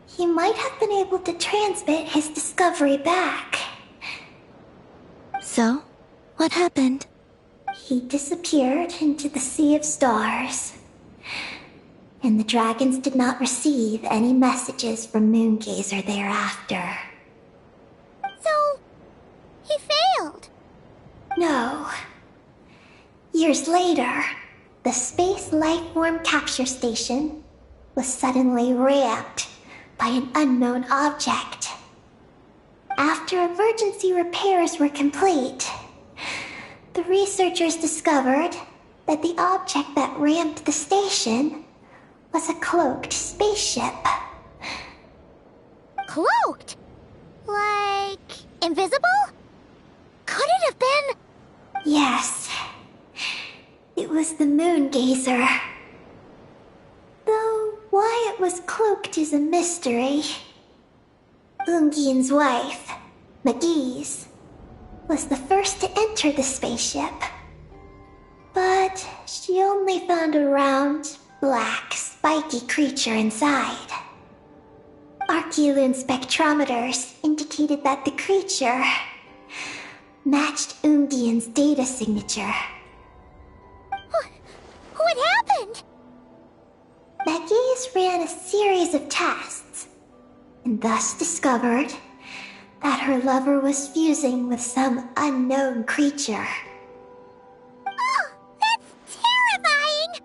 he might have been able to transmit his discovery back. So, what happened? He disappeared into the sea of stars. And the dragons did not receive any messages from Moongazer thereafter. So, he failed. No. Years later, the Space Lifeform Capture Station was suddenly ramped by an unknown object. After emergency repairs were complete, the researchers discovered that the object that rammed the station was a cloaked spaceship. Cloaked? Like, invisible? Could it have been... Yes. It was the Moongazer. Though why it was cloaked is a mystery. Ungian's wife, Magis, was the first to enter the spaceship. But she only found a round, black, spiky creature inside. Archeolune spectrometers indicated that the creature matched Ungian's data signature. What happened? Magis ran a series of tests, and thus discovered that her lover was fusing with some unknown creature. Oh, that's terrifying!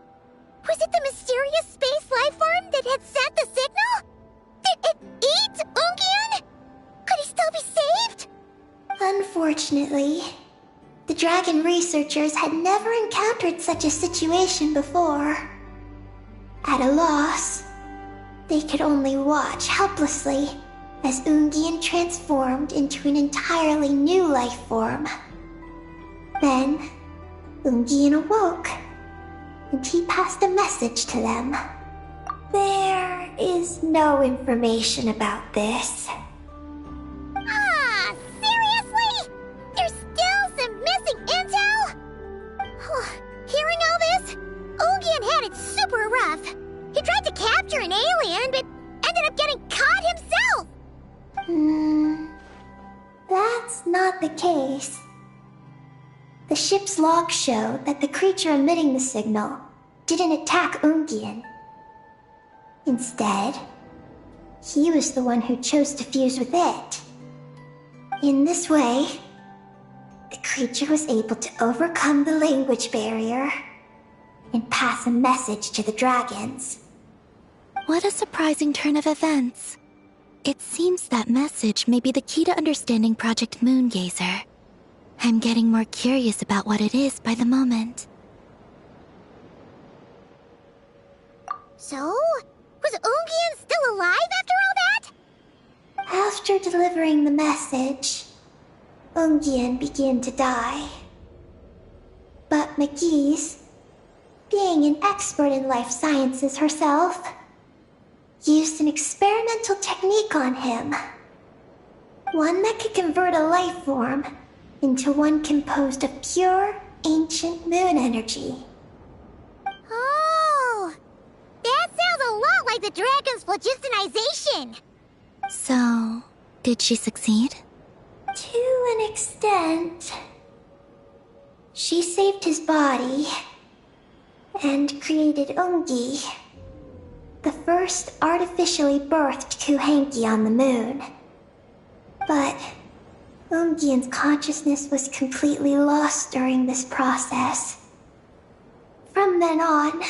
Was it the mysterious space life form that had sent the signal? Did it eat Ungian? Could he still be saved? Unfortunately, the dragon researchers had never encountered such a situation before. At a loss, they could only watch helplessly as Ungian transformed into an entirely new life form. Then, Ungian awoke, and he passed a message to them. There is no information about this. Ah, seriously? There's still some missing intel? Hearing all this, Ungian had it super rough. He tried to capture an alien, but ended up getting caught himself. That's not the case. The ship's logs show that the creature emitting the signal didn't attack Ungian. Instead, he was the one who chose to fuse with it. In this way, the creature was able to overcome the language barrier and pass a message to the dragons. What a surprising turn of events. It seems that message may be the key to understanding Project Moongazer. I'm getting more curious about what it is by the moment. So, was Ungian still alive after all that? After delivering the message, Ungian began to die. But Magis, being an expert in life sciences herself, used an experimental technique on him. One that could convert a life form into one composed of pure, ancient moon energy. Oh, that sounds a lot like the dragon's phlogistonization. So, did she succeed? To an extent. She saved his body and created Ungi, the first artificially birthed Kuhanki on the moon. But Ungian's consciousness was completely lost during this process. From then on,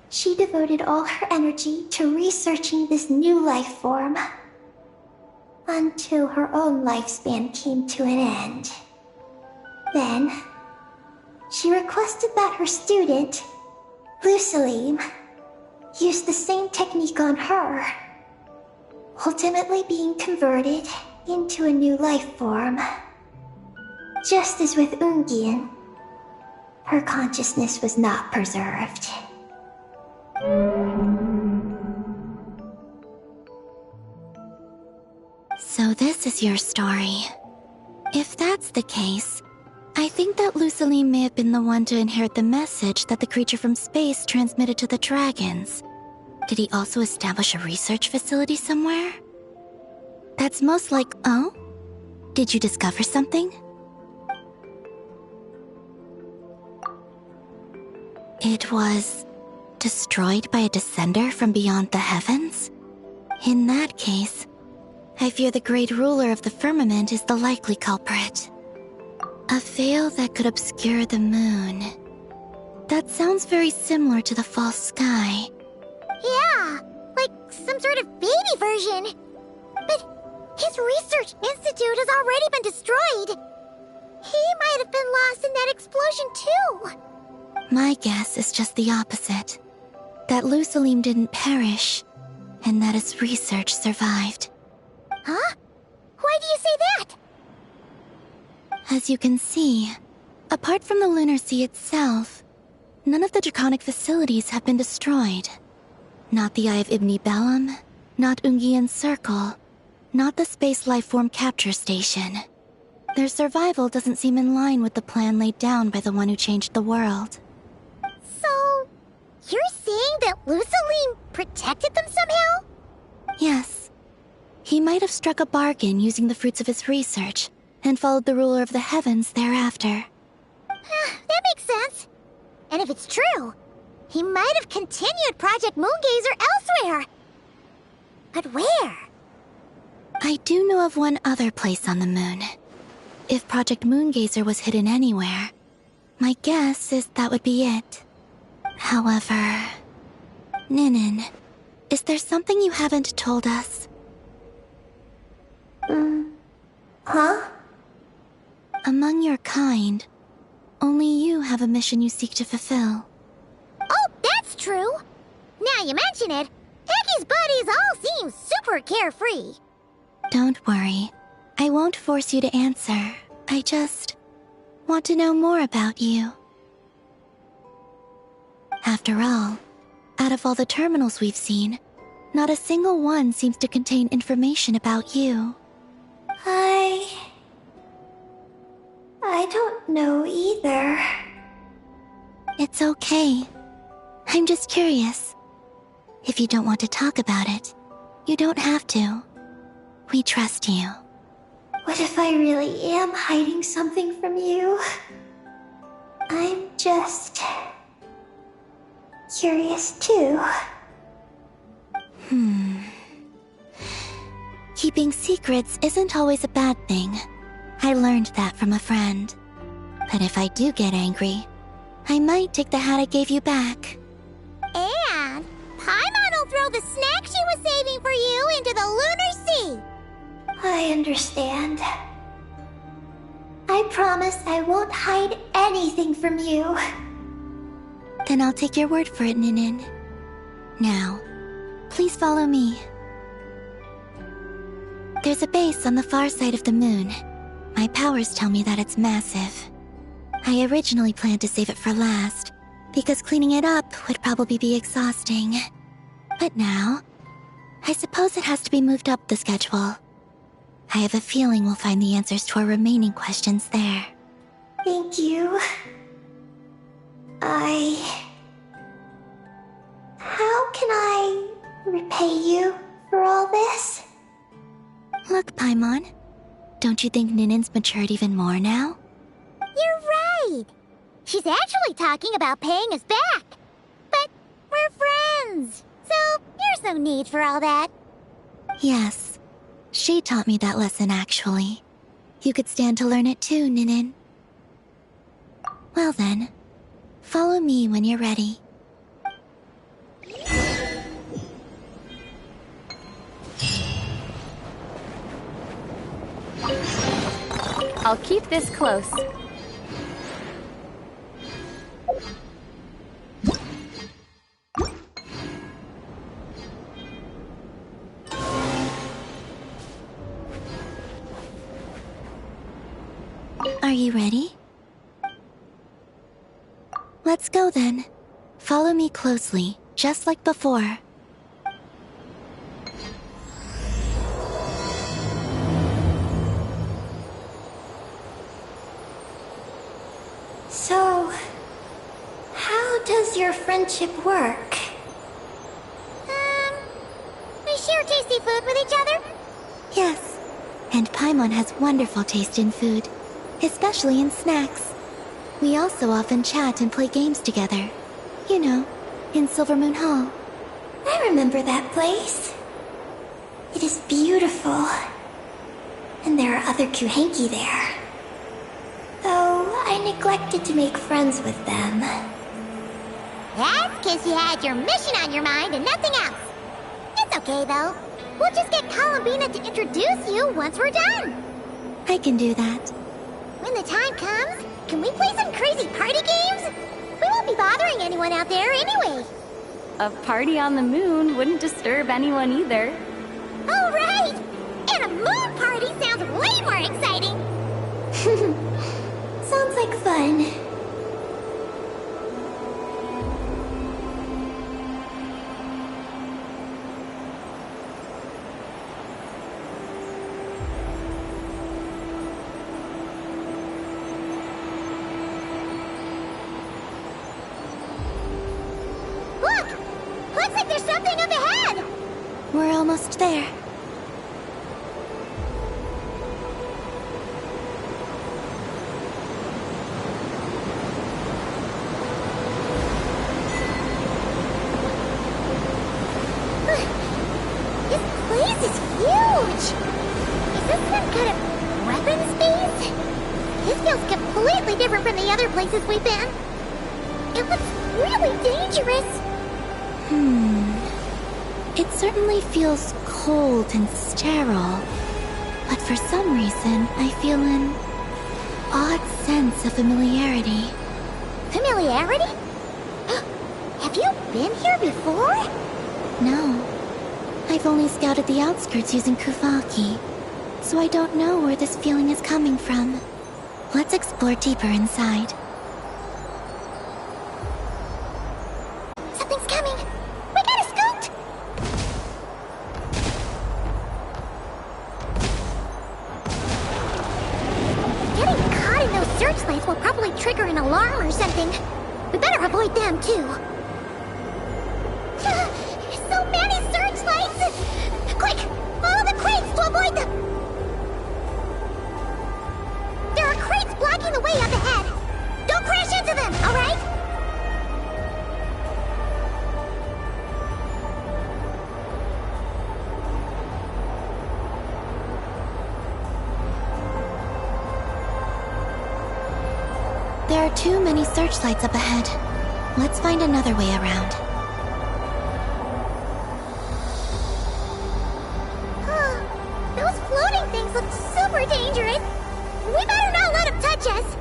she devoted all her energy to researching this new life form, until her own lifespan came to an end. Then, she requested that her student, Lucilim, use the same technique on her, ultimately being converted into a new life form. Just as with Ungien, her consciousness was not preserved. So this is your story. If that's the case, I think that Luceline may have been the one to inherit the message that the creature from space transmitted to the dragons. Did he also establish a research facility somewhere? That's most like... Oh? Did you discover something? It was... destroyed by a descender from beyond the heavens? In that case, I fear the great ruler of the firmament is the likely culprit. A veil that could obscure the moon. That sounds very similar to the false sky. Yeah, like some sort of baby version. But his research institute has already been destroyed. He might have been lost in that explosion too. My guess is just the opposite. That Luceline didn't perish, and that his research survived. Huh? Why do you say that? As you can see, apart from the Lunar Sea itself, none of the draconic facilities have been destroyed. Not the Eye of Ibn Bellum, not Ungian's Circle, not the Space Lifeform Capture Station. Their survival doesn't seem in line with the plan laid down by the one who changed the world. So, you're saying that Luceline protected them somehow? Yes. He might have struck a bargain using the fruits of his research, and followed the ruler of the heavens thereafter. That makes sense. And if it's true, he might have continued Project Moongazer elsewhere. But where? I do know of one other place on the moon. If Project Moongazer was hidden anywhere, my guess is that would be it. However... Ninin, is there something you haven't told us? Huh? Among your kind, only you have a mission you seek to fulfill. Oh, that's true. Now you mention it, Heki's buddies all seem super carefree. Don't worry. I won't force you to answer. I just want to know more about you. After all, out of all the terminals we've seen, not a single one seems to contain information about you. I don't know either. It's okay. I'm just curious. If you don't want to talk about it, you don't have to. We trust you. What if I really am hiding something from you? I'm just... curious too. Keeping secrets isn't always a bad thing. I learned that from a friend. But if I do get angry, I might take the hat I gave you back. And Paimon will throw the snack she was saving for you into the Lunar Sea. I understand. I promise I won't hide anything from you. Then I'll take your word for it, Ninin. Now, please follow me. There's a base on the far side of the moon. My powers tell me that it's massive. I originally planned to save it for last, because cleaning it up would probably be exhausting. But now, I suppose it has to be moved up the schedule. I have a feeling we'll find the answers to our remaining questions there. Thank you. How can I repay you for all this? Look, Paimon. Don't you think Ninin's matured even more now? You're right. She's actually talking about paying us back. But we're friends, so there's no need for all that. Yes. She taught me that lesson, actually. You could stand to learn it too, Ninin. Well then, follow me when you're ready. I'll keep this close. Are you ready? Let's go then. Follow me closely, just like before. So, how does your friendship work? We share tasty food with each other? Yes, and Paimon has wonderful taste in food, especially in snacks. We also often chat and play games together. You know, in Silvermoon Hall. I remember that place. It is beautiful. And there are other Kuhenki there. Though I neglected to make friends with them. That's because you had your mission on your mind and nothing else. It's okay, though. We'll just get Columbina to introduce you once we're done. I can do that. When the time comes, can we play some crazy party games? We won't be bothering anyone out there anyway. A party on the moon wouldn't disturb anyone either. Oh, right! And a moon party sounds way more exciting. Sounds like fun. Look! Looks like there's something up ahead! We're almost there. This place is huge! Is this some kind of weapons base? This feels completely different from the other places we've been. It looks really dangerous. It certainly feels cold and sterile. But for some reason, I feel an odd sense of familiarity. Familiarity? Have you been here before? No. I've only scouted the outskirts using Kuvaki, so I don't know where this feeling is coming from. Let's explore deeper inside. Something's coming! We gotta scoot! Getting caught in those searchlights will probably trigger an alarm or something. We better avoid them, too. So many searchlights! Quick! Follow the crates to avoid them! There are crates blocking the way up ahead! Don't crash into them, alright? There are too many searchlights up ahead. Let's find another way around. Those floating things look super dangerous. We better not let them touch us.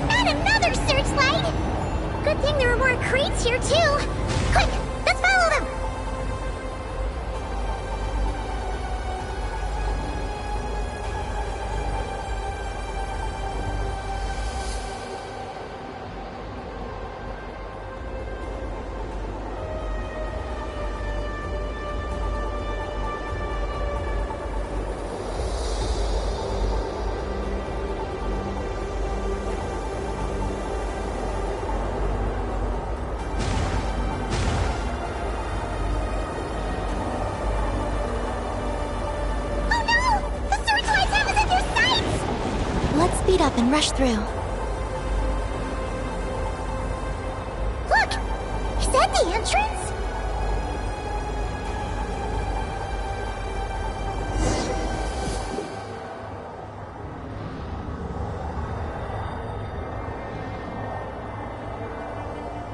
And another searchlight. Good thing there are more crates here too. Quick, let's follow them. Speed up and rush through. Look! Is that the entrance?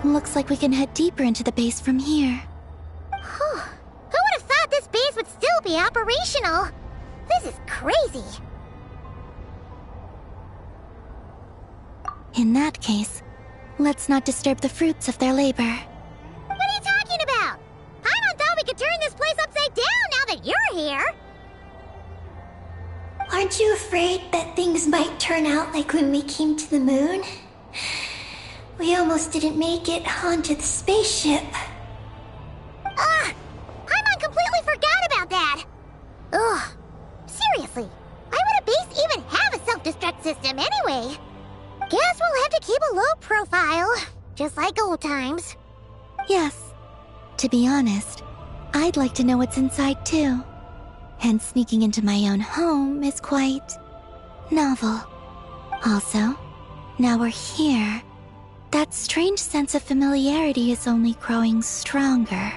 Looks like we can head deeper into the base from here. Who would have thought this base would still be operational? This is crazy. In that case, let's not disturb the fruits of their labor. What are you talking about? Paimon thought we could turn this there. Aren't you afraid that things might turn out like when we came to the moon? We almost didn't make it onto the spaceship. I completely forgot about that. Ugh. Seriously, why would a base even have a self-destruct system anyway? Guess we'll have to keep a low profile, just like old times. Yes. To be honest, I'd like to know what's inside too. And sneaking into my own home is quite novel. Also, now we're here, that strange sense of familiarity is only growing stronger.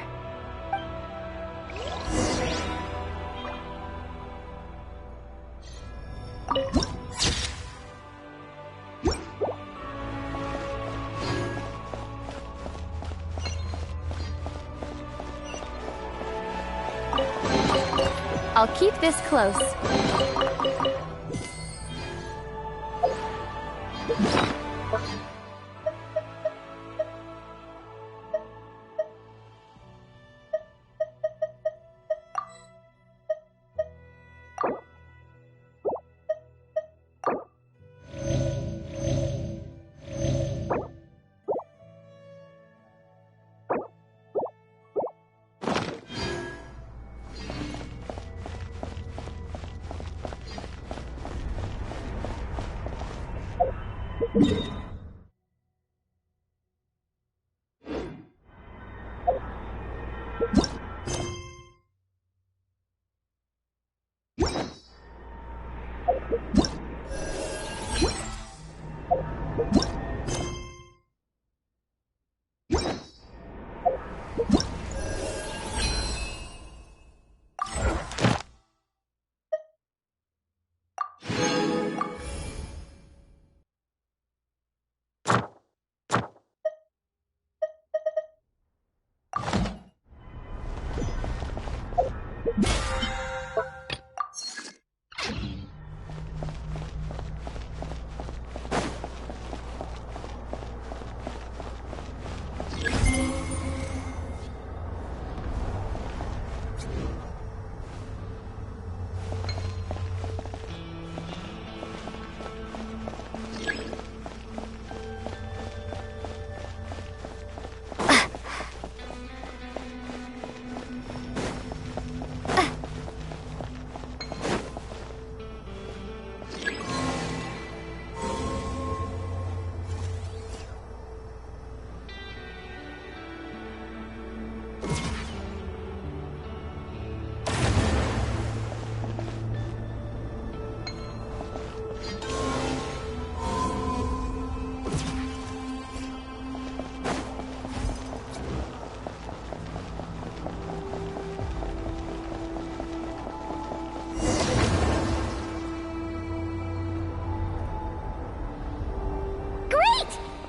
I'll keep this close.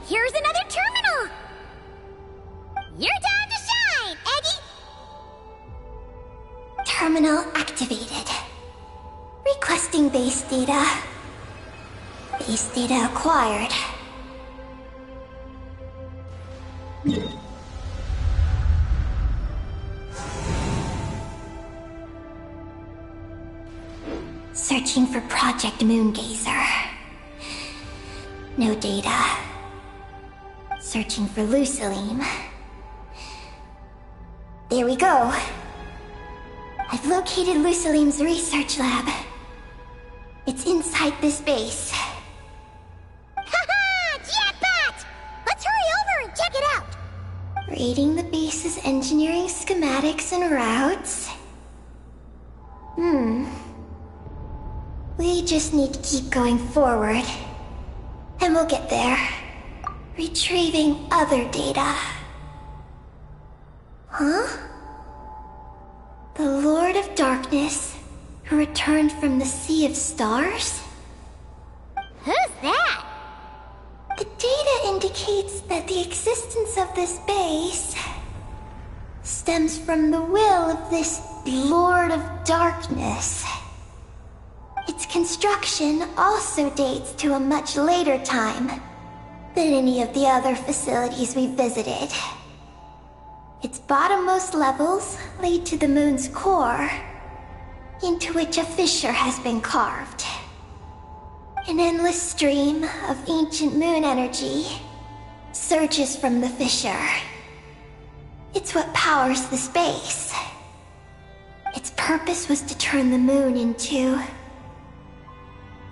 Here's another terminal! Your time to shine, Eggy! Terminal activated. Requesting base data. Base data acquired. Searching for Project Moongazer. No data. Searching for Luciline. There we go. I've located Luciline's research lab. It's inside this base. Haha! Jetpat! Let's hurry over and check it out! Reading the base's engineering schematics and routes. We just need to keep going forward. And we'll get there. Retrieving other data. Huh? The Lord of Darkness, who returned from the Sea of Stars? Who's that? The data indicates that the existence of this base stems from the will of this Lord of Darkness. Its construction also dates to a much later time than any of the other facilities we visited. Its bottommost levels lead to the moon's core, into which a fissure has been carved. An endless stream of ancient moon energy surges from the fissure. It's what powers the space. Its purpose was to turn the moon into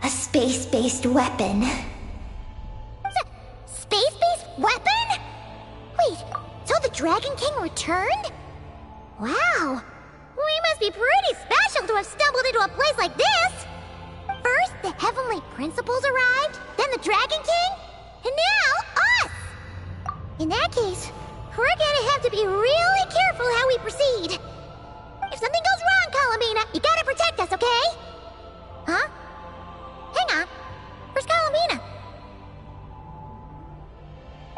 a space-based weapon. Space-based weapon? Wait, so the Dragon King returned? Wow, we must be pretty special to have stumbled into a place like this! First, the Heavenly Principals arrived, then the Dragon King, and now us! In that case, we're gonna have to be really careful how we proceed. If something goes wrong, Columbina, you gotta protect us, okay? Huh? Hang on. Where's Columbina?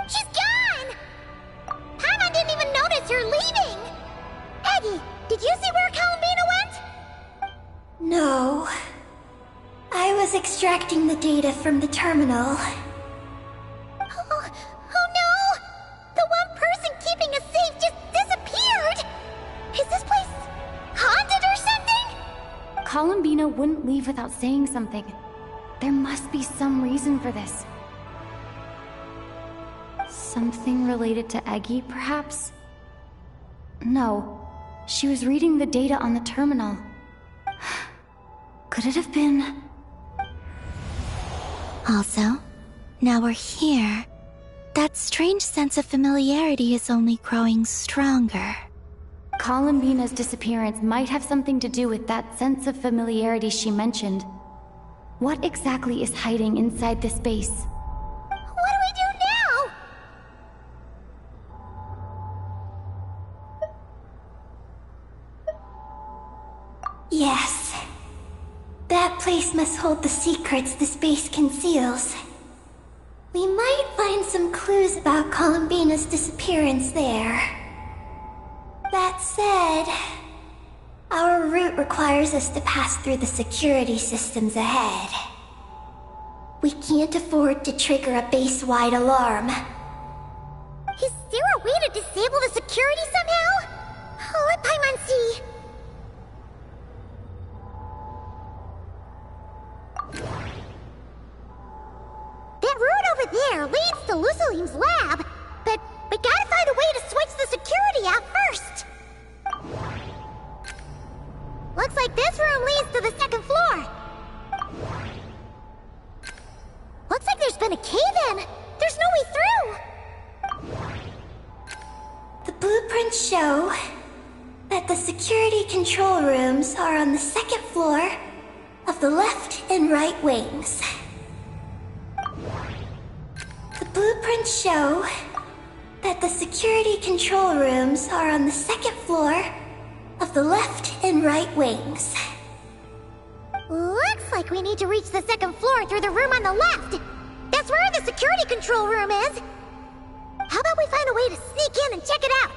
She's gone! Paimon didn't even notice her leaving! Eggy, did you see where Columbina went? No. I was extracting the data from the terminal. Oh no! The one person keeping us safe just disappeared! Is this place haunted or something? Columbina wouldn't leave without saying something. There must be some reason for this. Something related to Eggy, perhaps? No. She was reading the data on the terminal. Could it have been... Also, now we're here. That strange sense of familiarity is only growing stronger. Columbina's disappearance might have something to do with that sense of familiarity she mentioned. What exactly is hiding inside this base? What do we do now? Yes. That place must hold the secrets this base conceals. We might find some clues about Columbina's disappearance there. That said, our route requires us to pass through the security systems ahead. We can't afford to trigger a base-wide alarm. Is there a way to disable the security somehow? Let Paimon see. That route over there leads to Lucilene's lab, but we gotta find a way to switch the security out first. Looks like this room leads to the second floor. Looks like there's been a cave-in. There's no way through. The blueprints show that the security control rooms are on the second floor of the left and right wings. The blueprints show that the security control rooms are on the second floor of the left and right wings. Looks like we need to reach the second floor through the room on the left. That's where the security control room is. How about we find a way to sneak in and check it out?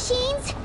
machines?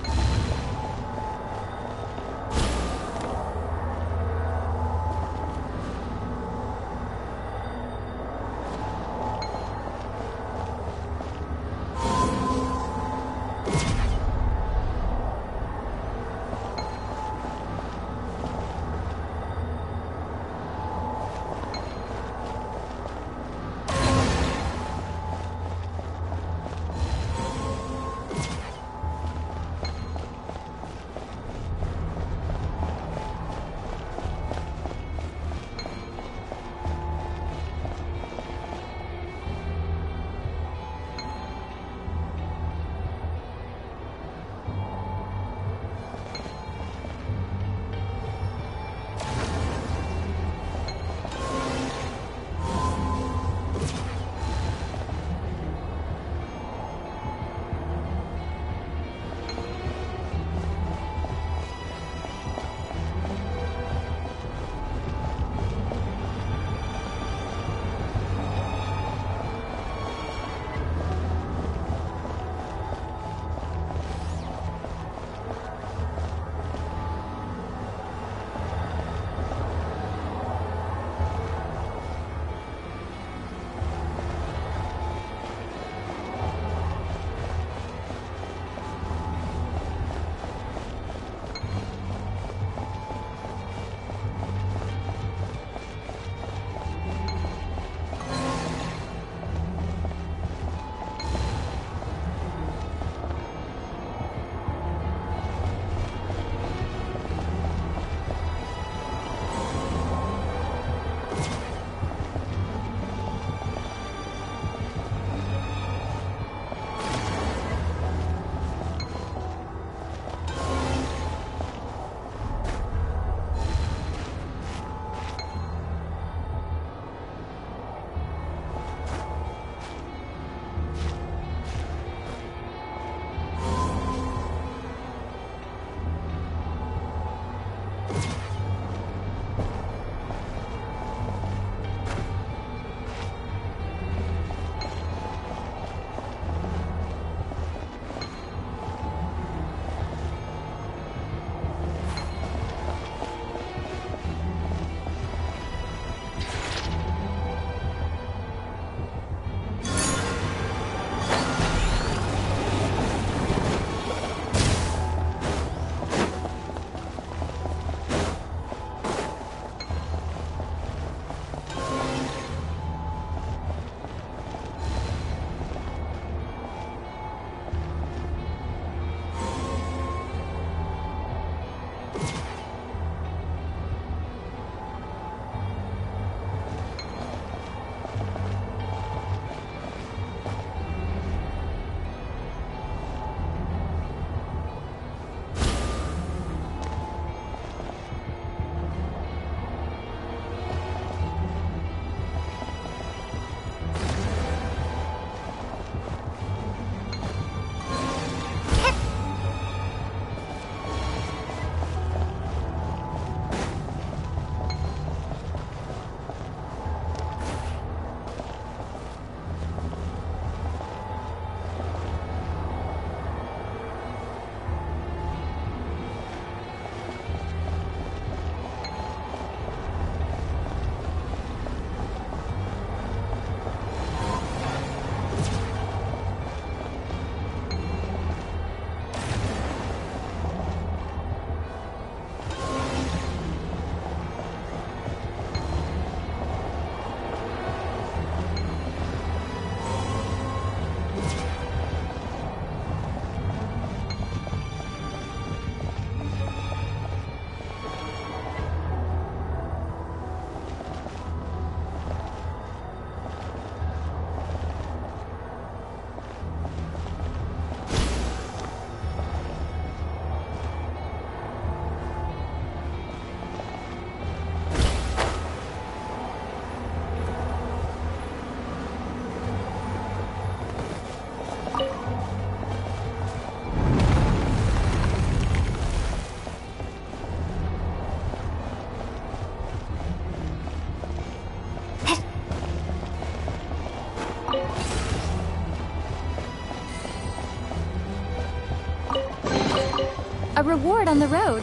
A reward on the road.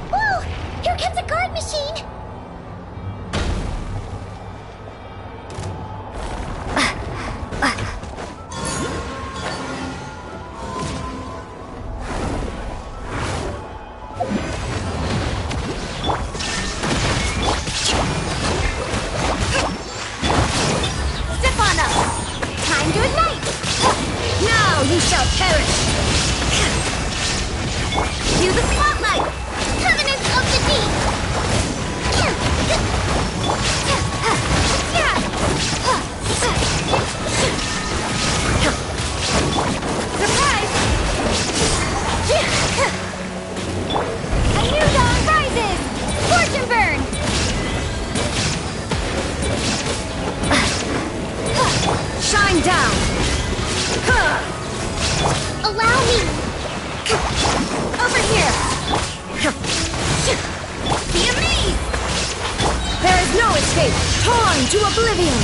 Whoa! Here comes a guard machine! Step on up! Time to ignite! Now you shall perish! Cue the spotlight! Covenant of the Deep! Surprise! A new dawn rises! Fortune burn! Shine down! Allow me! Over here! Be amazed! There is no escape! Torn to oblivion!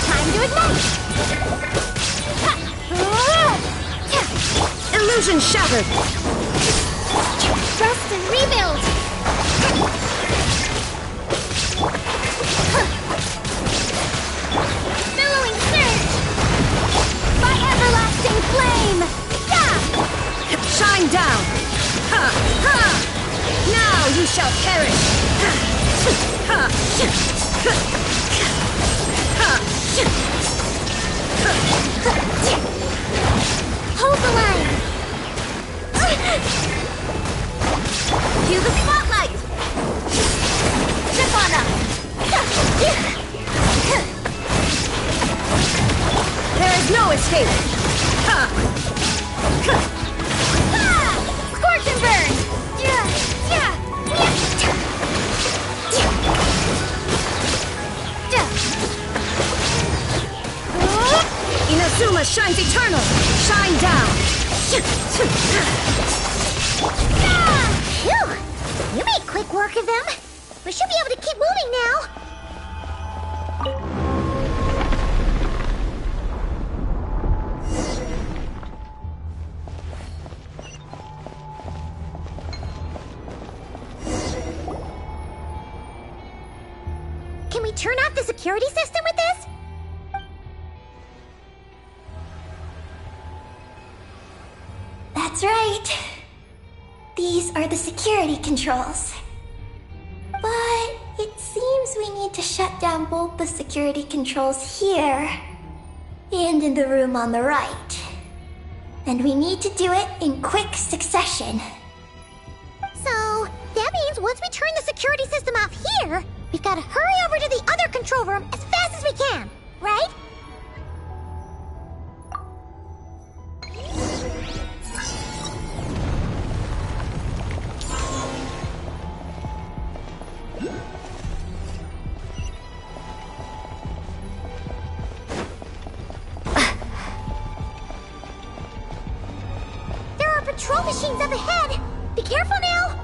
Time to ignite! Illusion shattered! Rest and rebuild! Billowing surge! By everlasting flame! Shine down! Now you shall perish! Hold the line! Cue the spotlight! Step on up! There is no escape! Scorch and burn! Inazuma shines eternal! Shine down! Phew! You made quick work of them! We should be able to keep moving now! Can we turn off the security system with this? That's right. These are the security controls. But it seems we need to shut down both the security controls here and in the room on the right. And we need to do it in quick succession. So, that means once we turn the security system off here, we've got to hurry over to the other control room as fast as we can, right? There are patrol machines up ahead! Be careful now!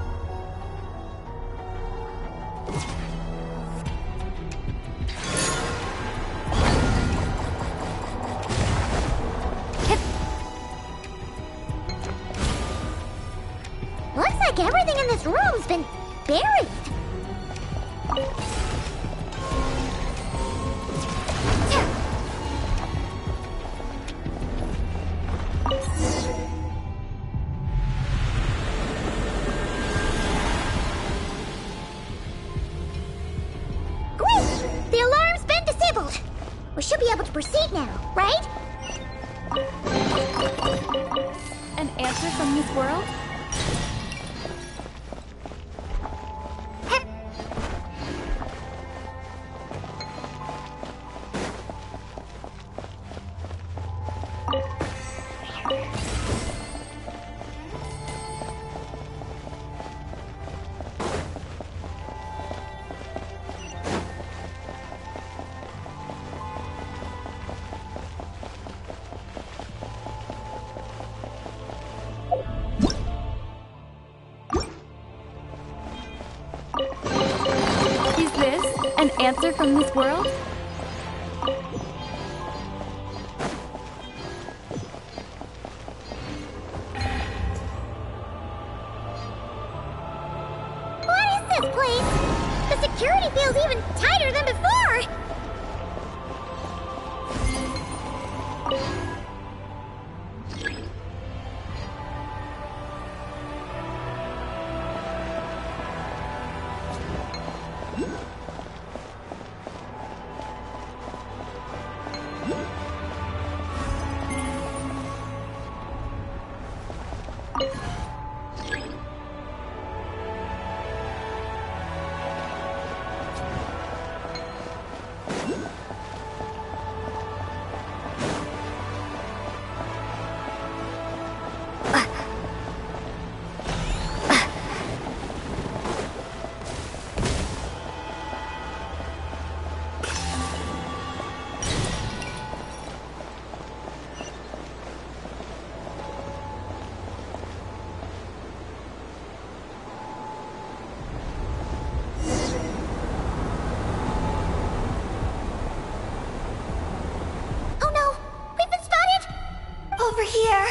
Looks like everything in this room's been buried. Great! The alarm's been disabled. We should be able to proceed now, right? An answer from this world? answer from this world? What is this place? The security feels even tighter than before! Oh no! We've been spotted! Over here.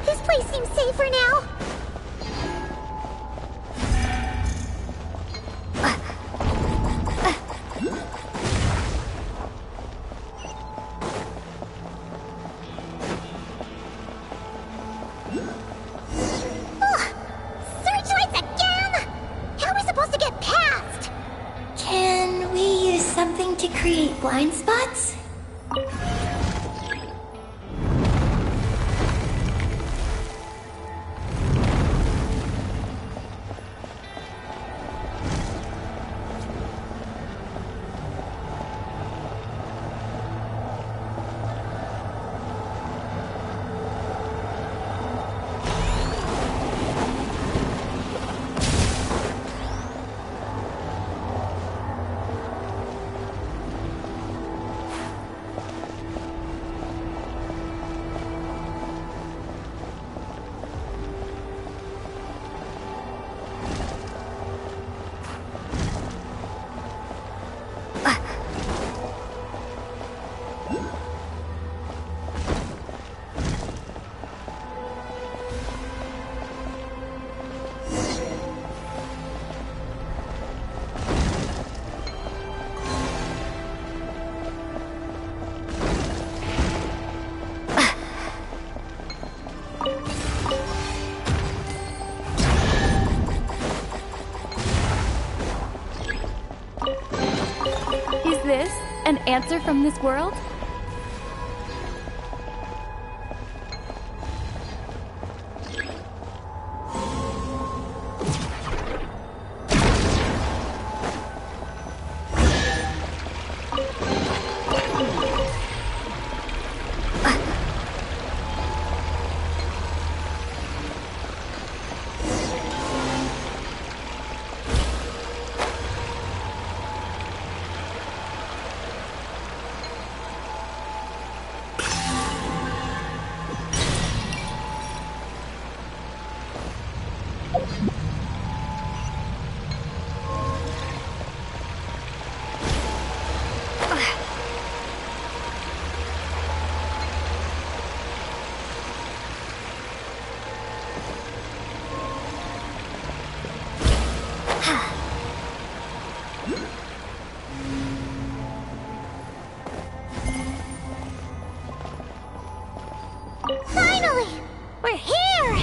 This place seems safer now. Searchlights again! How are we supposed to get past? Can we use something to create blind spots? Is this an answer from this world? Finally! We're here!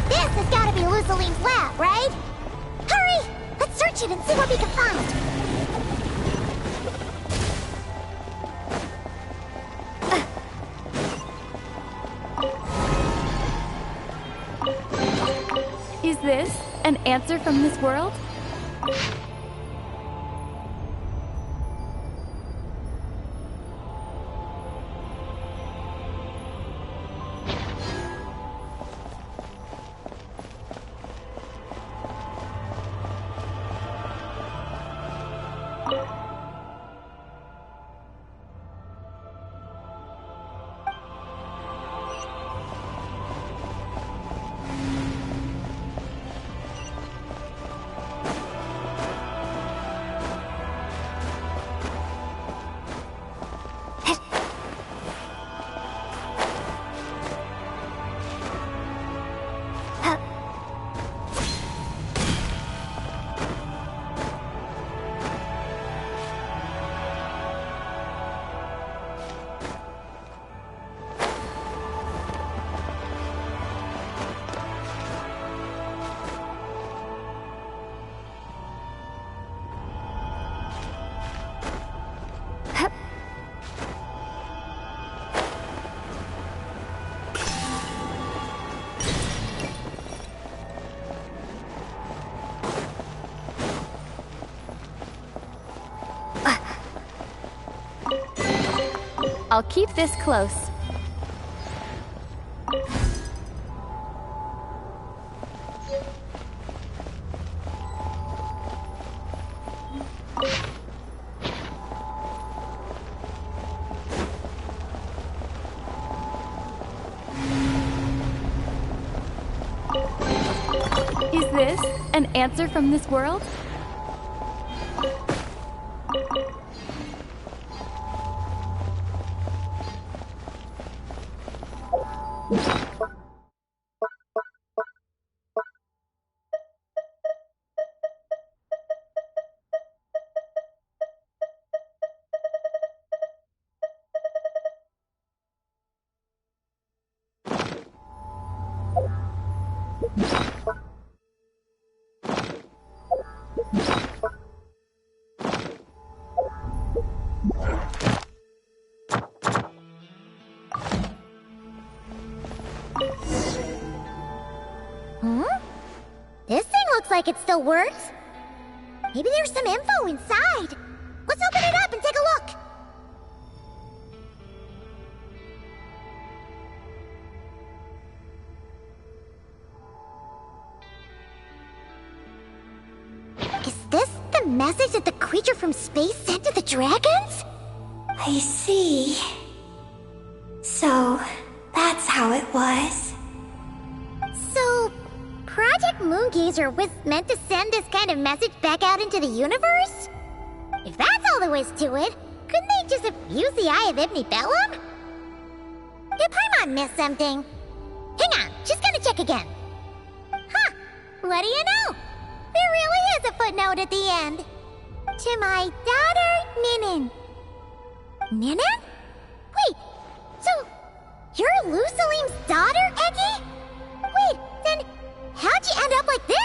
This has gotta be Luciline's lab, right? Hurry! Let's search it and see what we can find. Is this an answer from this world? I'll keep this close. Is this an answer from this world? This thing looks like it still works. Maybe there's some info inside. Let's open it up and take a look. Is this the message that the creature from space sent to the dragons? I see. So, that's how it was. So, Project Moongazer was meant to send this kind of message back out into the universe? If that's all there was to it, couldn't they just have used the Eye of Ibnibellum? Did Paimon miss something? Hang on, just gonna check again. Huh, what do you know? There really is a footnote at the end. To my daughter, Ninin. Ninin? Wait, so you're Lusalim's daughter, Eggy? Wait, then how'd you end up like this?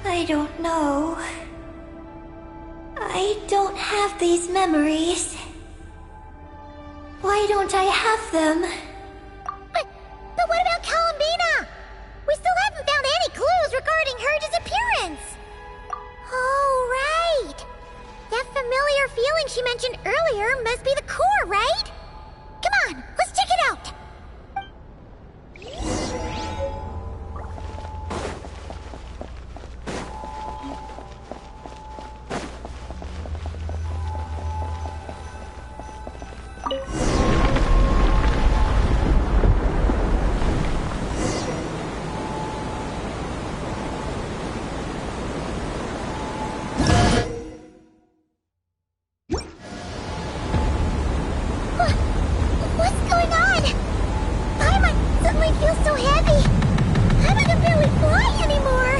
I don't know. I don't have these memories. Why don't I have them? But what about Columbina? We still haven't found any clues regarding her disappearance. Oh, right. That familiar feeling she mentioned earlier must be the core, right? Come on, let's check it out. What's going on? Paimon suddenly feels so heavy. How can barely fly anymore?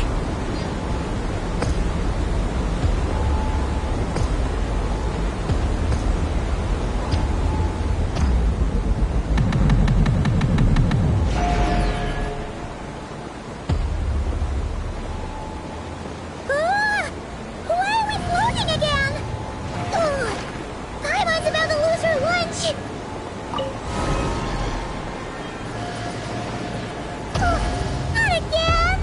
Why are we floating again? Ugh, Paimon's about to lose her lunch. Not again!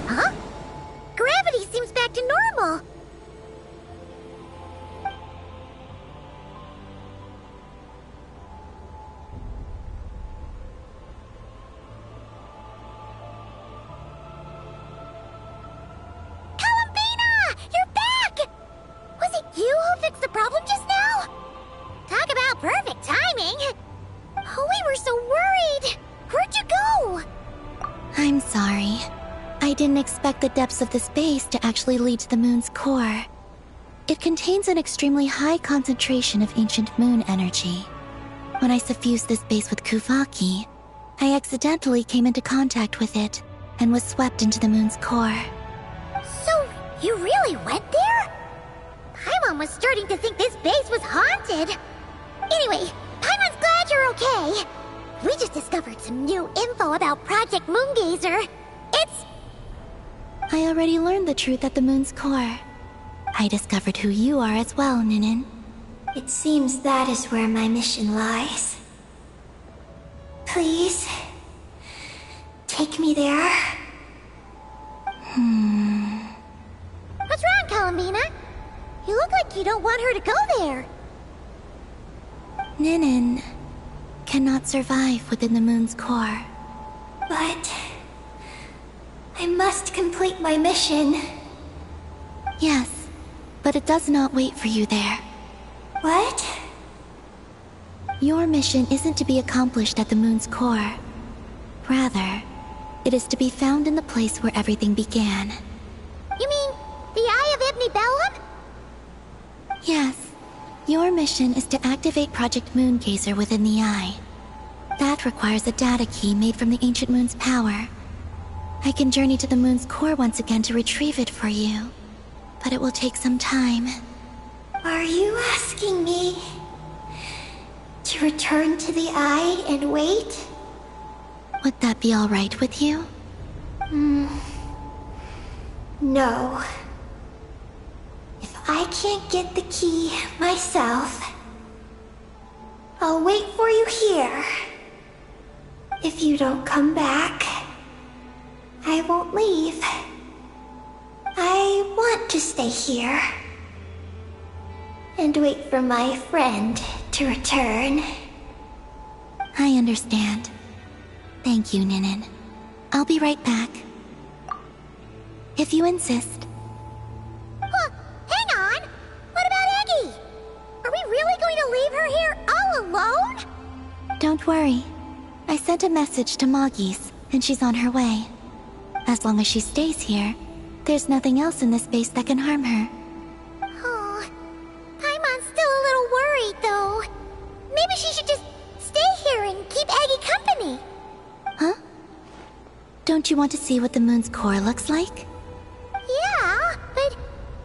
Huh? Gravity seems back to normal. Columbina! You're back! Was it you who fixed the problem just now? Talk about perfect timing! Oh, we were so worried! Where'd you go? I'm sorry. I didn't expect the depths of the space to actually lead to the moon's core. It contains an extremely high concentration of ancient moon energy. When I suffused this base with Kuvaki, I accidentally came into contact with it and was swept into the moon's core. So, you really went there? Paimon was starting to think this base was haunted. Anyway, Paimon's glad you're okay. We just discovered some new info about Project Moongazer. It's... I already learned the truth at the moon's core. I discovered who you are as well, Ninin. It seems that is where my mission lies. Please, take me there. What's wrong, Columbina? You look like you don't want her to go there. Ninin cannot survive within the moon's core. But I must complete my mission. Yes, but it does not wait for you there. What? Your mission isn't to be accomplished at the moon's core. Rather, it is to be found in the place where everything began. You mean the Eye of Ibn Bellum? Yes. Your mission is to activate Project Moongazer within the Eye. That requires a data key made from the ancient moon's power. I can journey to the moon's core once again to retrieve it for you, but it will take some time. Are you asking me to return to the Eye and wait? Would that be all right with you? No. If I can't get the key myself, I'll wait for you here. If you don't come back, I won't leave. I want to stay here and wait for my friend to return. I understand. Thank you, Ninin. I'll be right back. If you insist. Huh, hang on! What about Eggy? Are we really going to leave her here all alone? Don't worry. I sent a message to Moggy's, and she's on her way. As long as she stays here, there's nothing else in this space that can harm her. Oh, Paimon's still a little worried, though. Maybe she should just stay here and keep Eggy company. Huh? Don't you want to see what the moon's core looks like? Yeah, but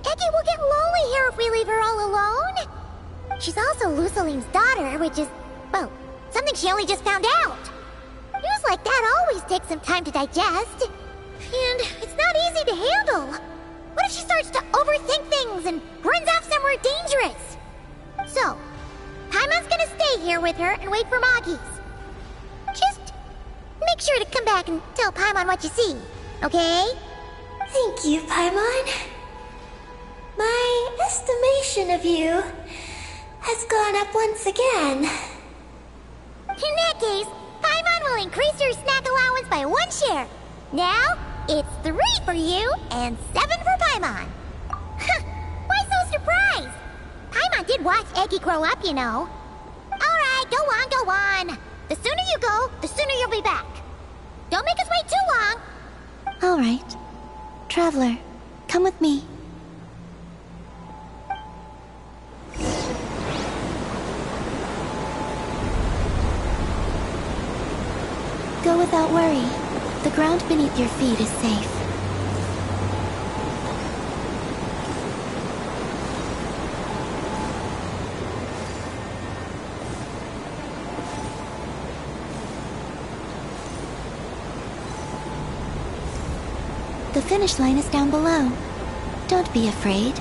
Eggy will get lonely here if we leave her all alone. She's also Lusalim's daughter, which is, well, something she only just found out. News like that always takes some time to digest. And it's not easy to handle. What if she starts to overthink things and runs off somewhere dangerous? So, Paimon's gonna stay here with her and wait for Moggy's. Just make sure to come back and tell Paimon what you see, okay? Thank you, Paimon. My estimation of you has gone up once again. In that case, Paimon will increase your snack allowance by 1 share. Now, it's 3 for you and 7 for Paimon. Why so surprised? Paimon did watch Eggy grow up, you know. Alright, go on, go on. The sooner you go, the sooner you'll be back. Don't make us wait too long. All right. Traveler, come with me. Go without worry. The ground beneath your feet is safe. The finish line is down below. Don't be afraid.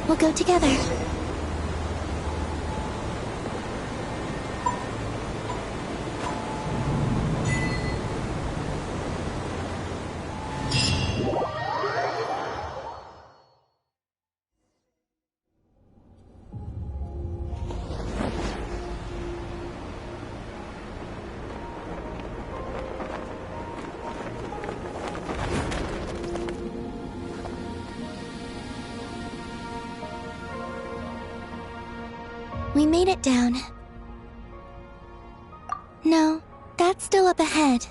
We'll go together. We made it down. No, that's still up ahead.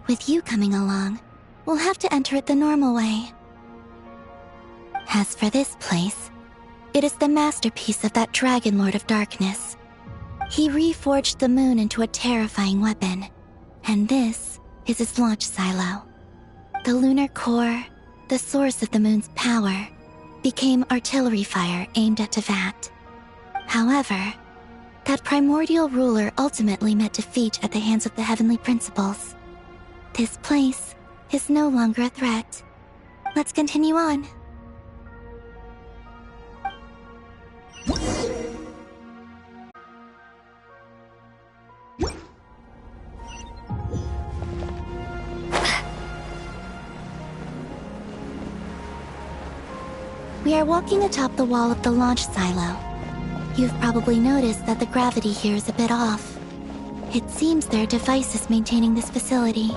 With you coming along, we'll have to enter it the normal way. As for this place, it is the masterpiece of that Dragon Lord of Darkness. He reforged the moon into a terrifying weapon, and this is his launch silo. The lunar core, the source of the moon's power, became artillery fire aimed at Teyvat. However, that primordial ruler ultimately met defeat at the hands of the Heavenly Principles. This place is no longer a threat. Let's continue on. We are walking atop the wall of the launch silo. You've probably noticed that the gravity here is a bit off. It seems there are devices maintaining this facility.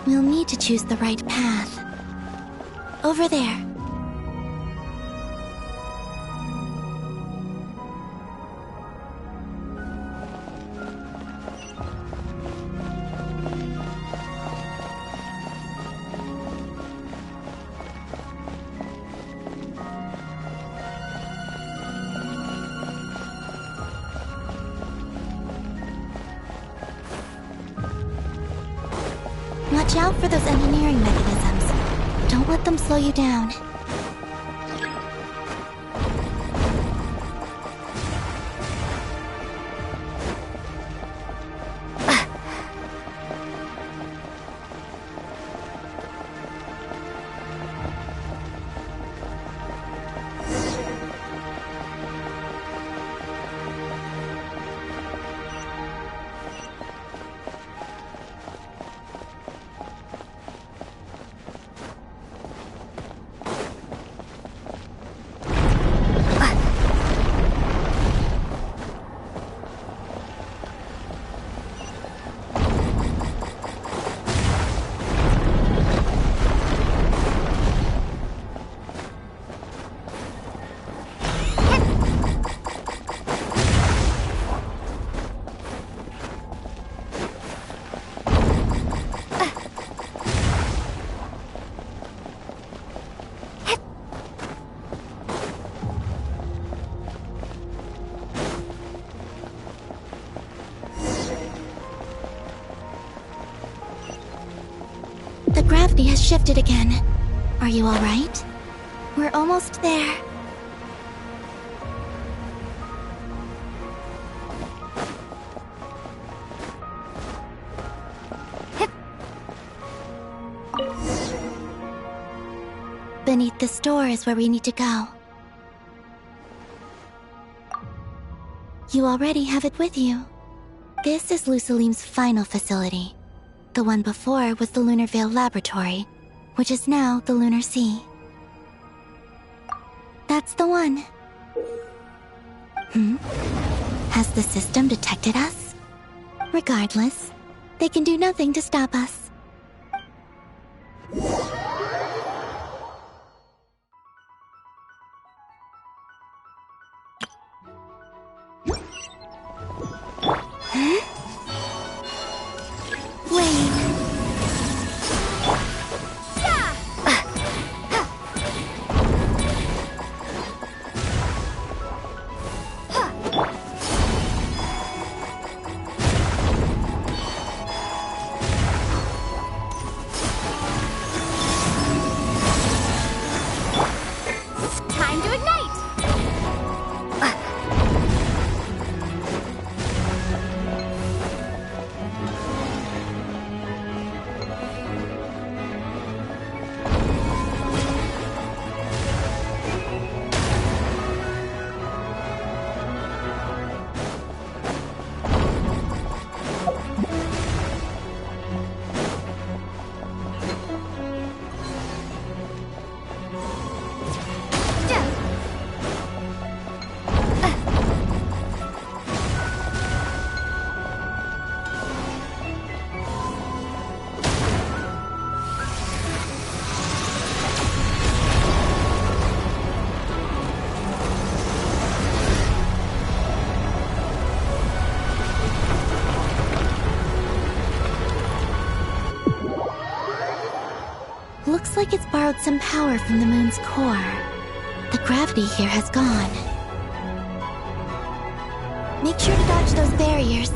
We'll need to choose the right path. Over there. Watch out for those engineering mechanisms. Don't let them slow you down. The gravity has shifted again. Are you alright? We're almost there. Beneath this door is where we need to go. You already have it with you. This is Lucilim's final facility. The one before was the Lunar Veil Laboratory, which is now the Lunar Sea. That's the one. Has the system detected us? Regardless, they can do nothing to stop us. Looks like it's borrowed some power from the moon's core. The gravity here has gone. Make sure to dodge those barriers.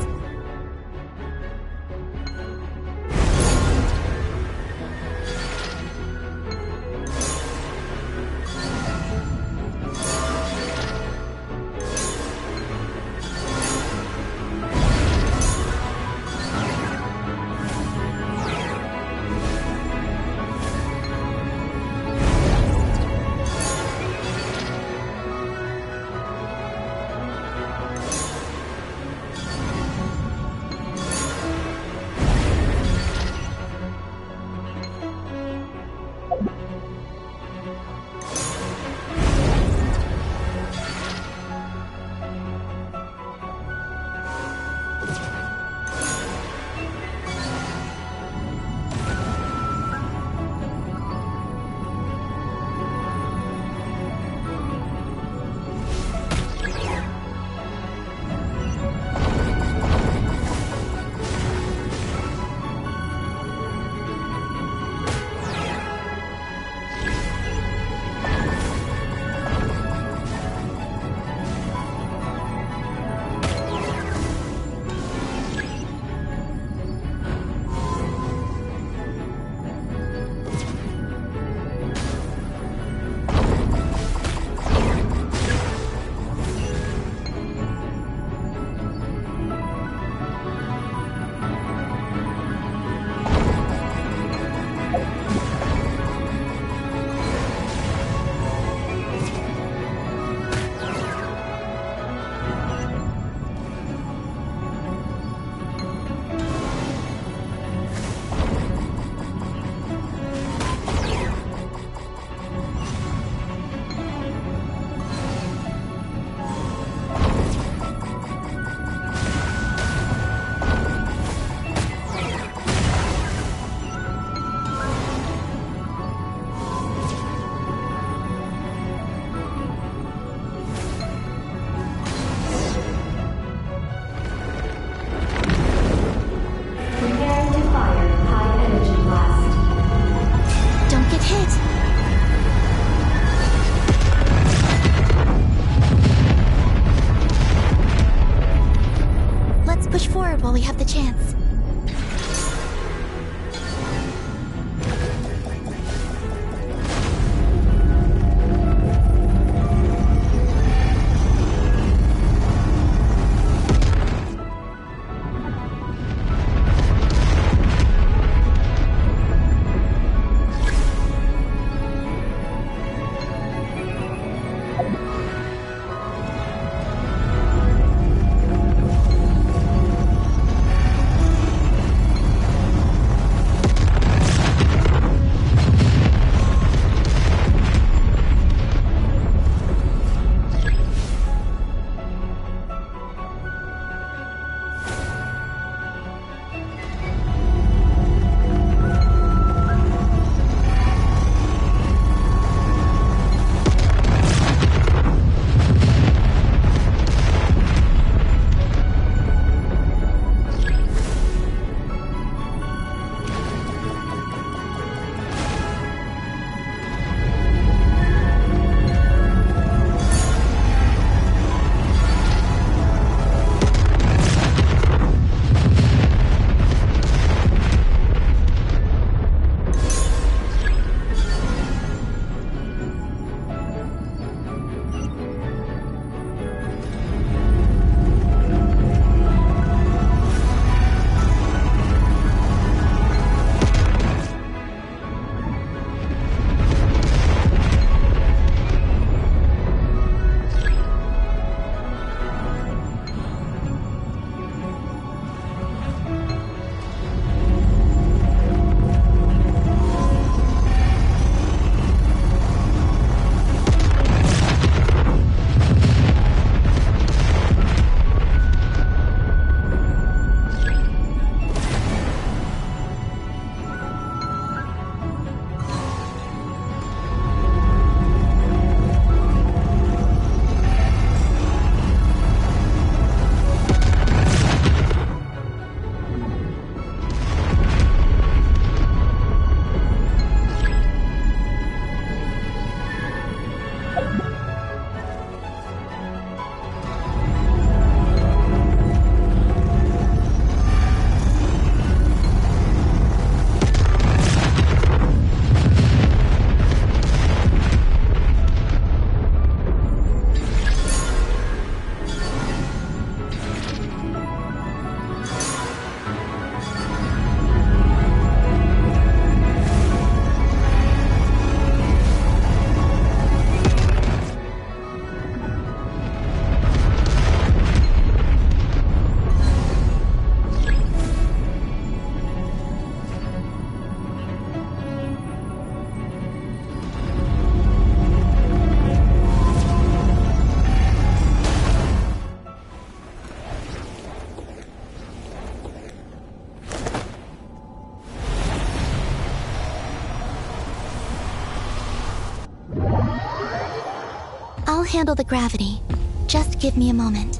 handle the gravity. Just give me a moment.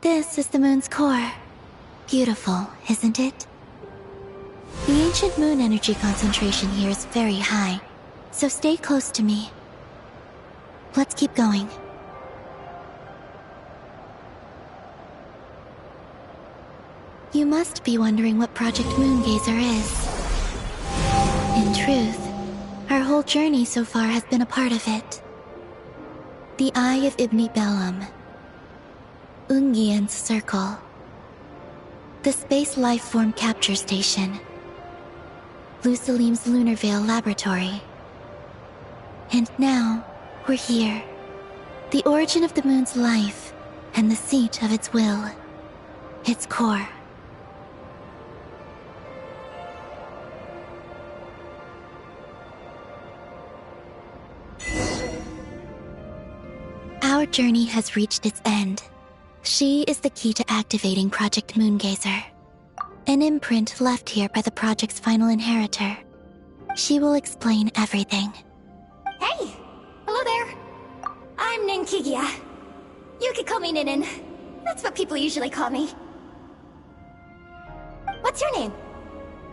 This is the moon's core. Beautiful, isn't it? The ancient moon energy concentration here is very high, so stay close to me. Let's keep going. You must be wondering what Project Moongazer is. In truth, our whole journey so far has been a part of it. The Eye of Ibni Bellum. Ungian's Circle. The Space Lifeform Capture Station. Lusalim's Lunar Veil Laboratory. And now, we're here. The origin of the moon's life, and the seat of its will. Its core. Our journey has reached its end. She is the key to activating Project Moongazer. An imprint left here by the project's final inheritor. She will explain everything. Hey! Hello there. I'm Ninkigia. You could call me Ninin. That's what people usually call me. What's your name?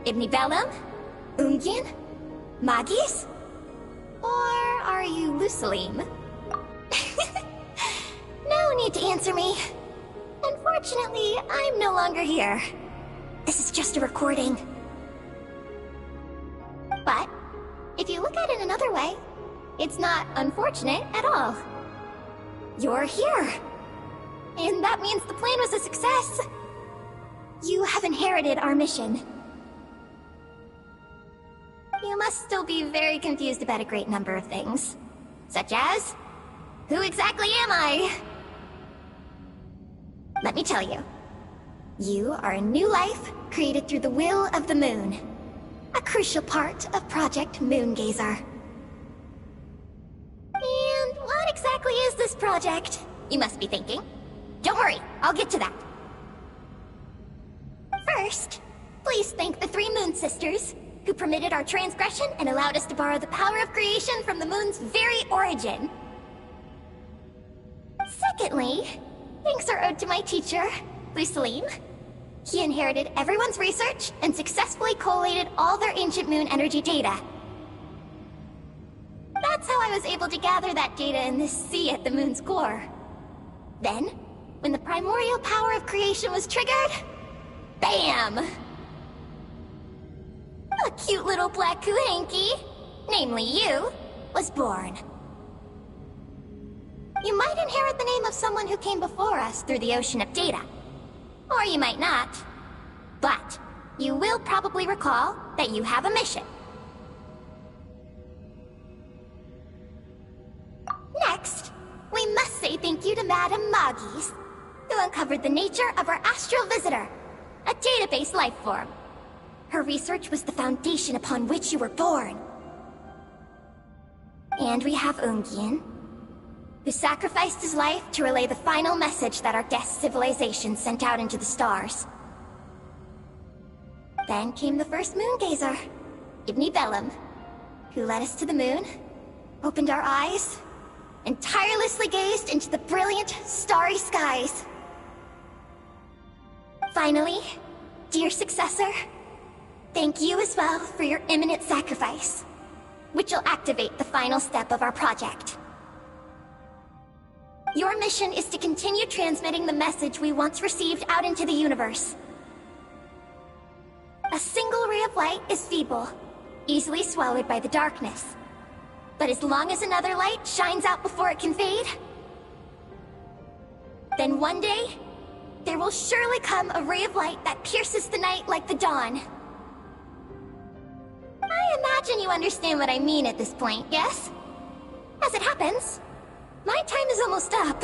Ibni Bellum? Ungian? Magis? Or are you Lusalim? No need to answer me. Unfortunately, I'm no longer here. This is just a recording. But, if you look at it another way, it's not unfortunate at all. You're here. And that means the plan was a success. You have inherited our mission. You must still be very confused about a great number of things. Such as, who exactly am I? Let me tell you. You are a new life created through the will of the moon. A crucial part of Project Moongazer. And what exactly is this project? You must be thinking. Don't worry, I'll get to that. First, please thank the 3 Moon Sisters, who permitted our transgression and allowed us to borrow the power of creation from the moon's very origin. Secondly, thanks are owed to my teacher, Lusalim. He inherited everyone's research and successfully collated all their ancient moon energy data. That's how I was able to gather that data in this sea at the moon's core. Then, when the primordial power of creation was triggered, BAM! A cute little black Kuhenki, namely you, was born. You might inherit the name of someone who came before us through the ocean of data. Or you might not. But, you will probably recall that you have a mission. Next, we must say thank you to Madame Magis, who uncovered the nature of our astral visitor, a database life form. Her research was the foundation upon which you were born. And we have Ungian, who sacrificed his life to relay the final message that our guest civilization sent out into the stars. Then came the first Moongazer, Ibni Bellum, who led us to the moon, opened our eyes, and tirelessly gazed into the brilliant, starry skies. Finally, dear successor, thank you as well for your imminent sacrifice, which will activate the final step of our project. Your mission is to continue transmitting the message we once received out into the universe. A single ray of light is feeble, easily swallowed by the darkness. But as long as another light shines out before it can fade, then one day, there will surely come a ray of light that pierces the night like the dawn. I imagine you understand what I mean at this point, yes? As it happens, my time is almost up.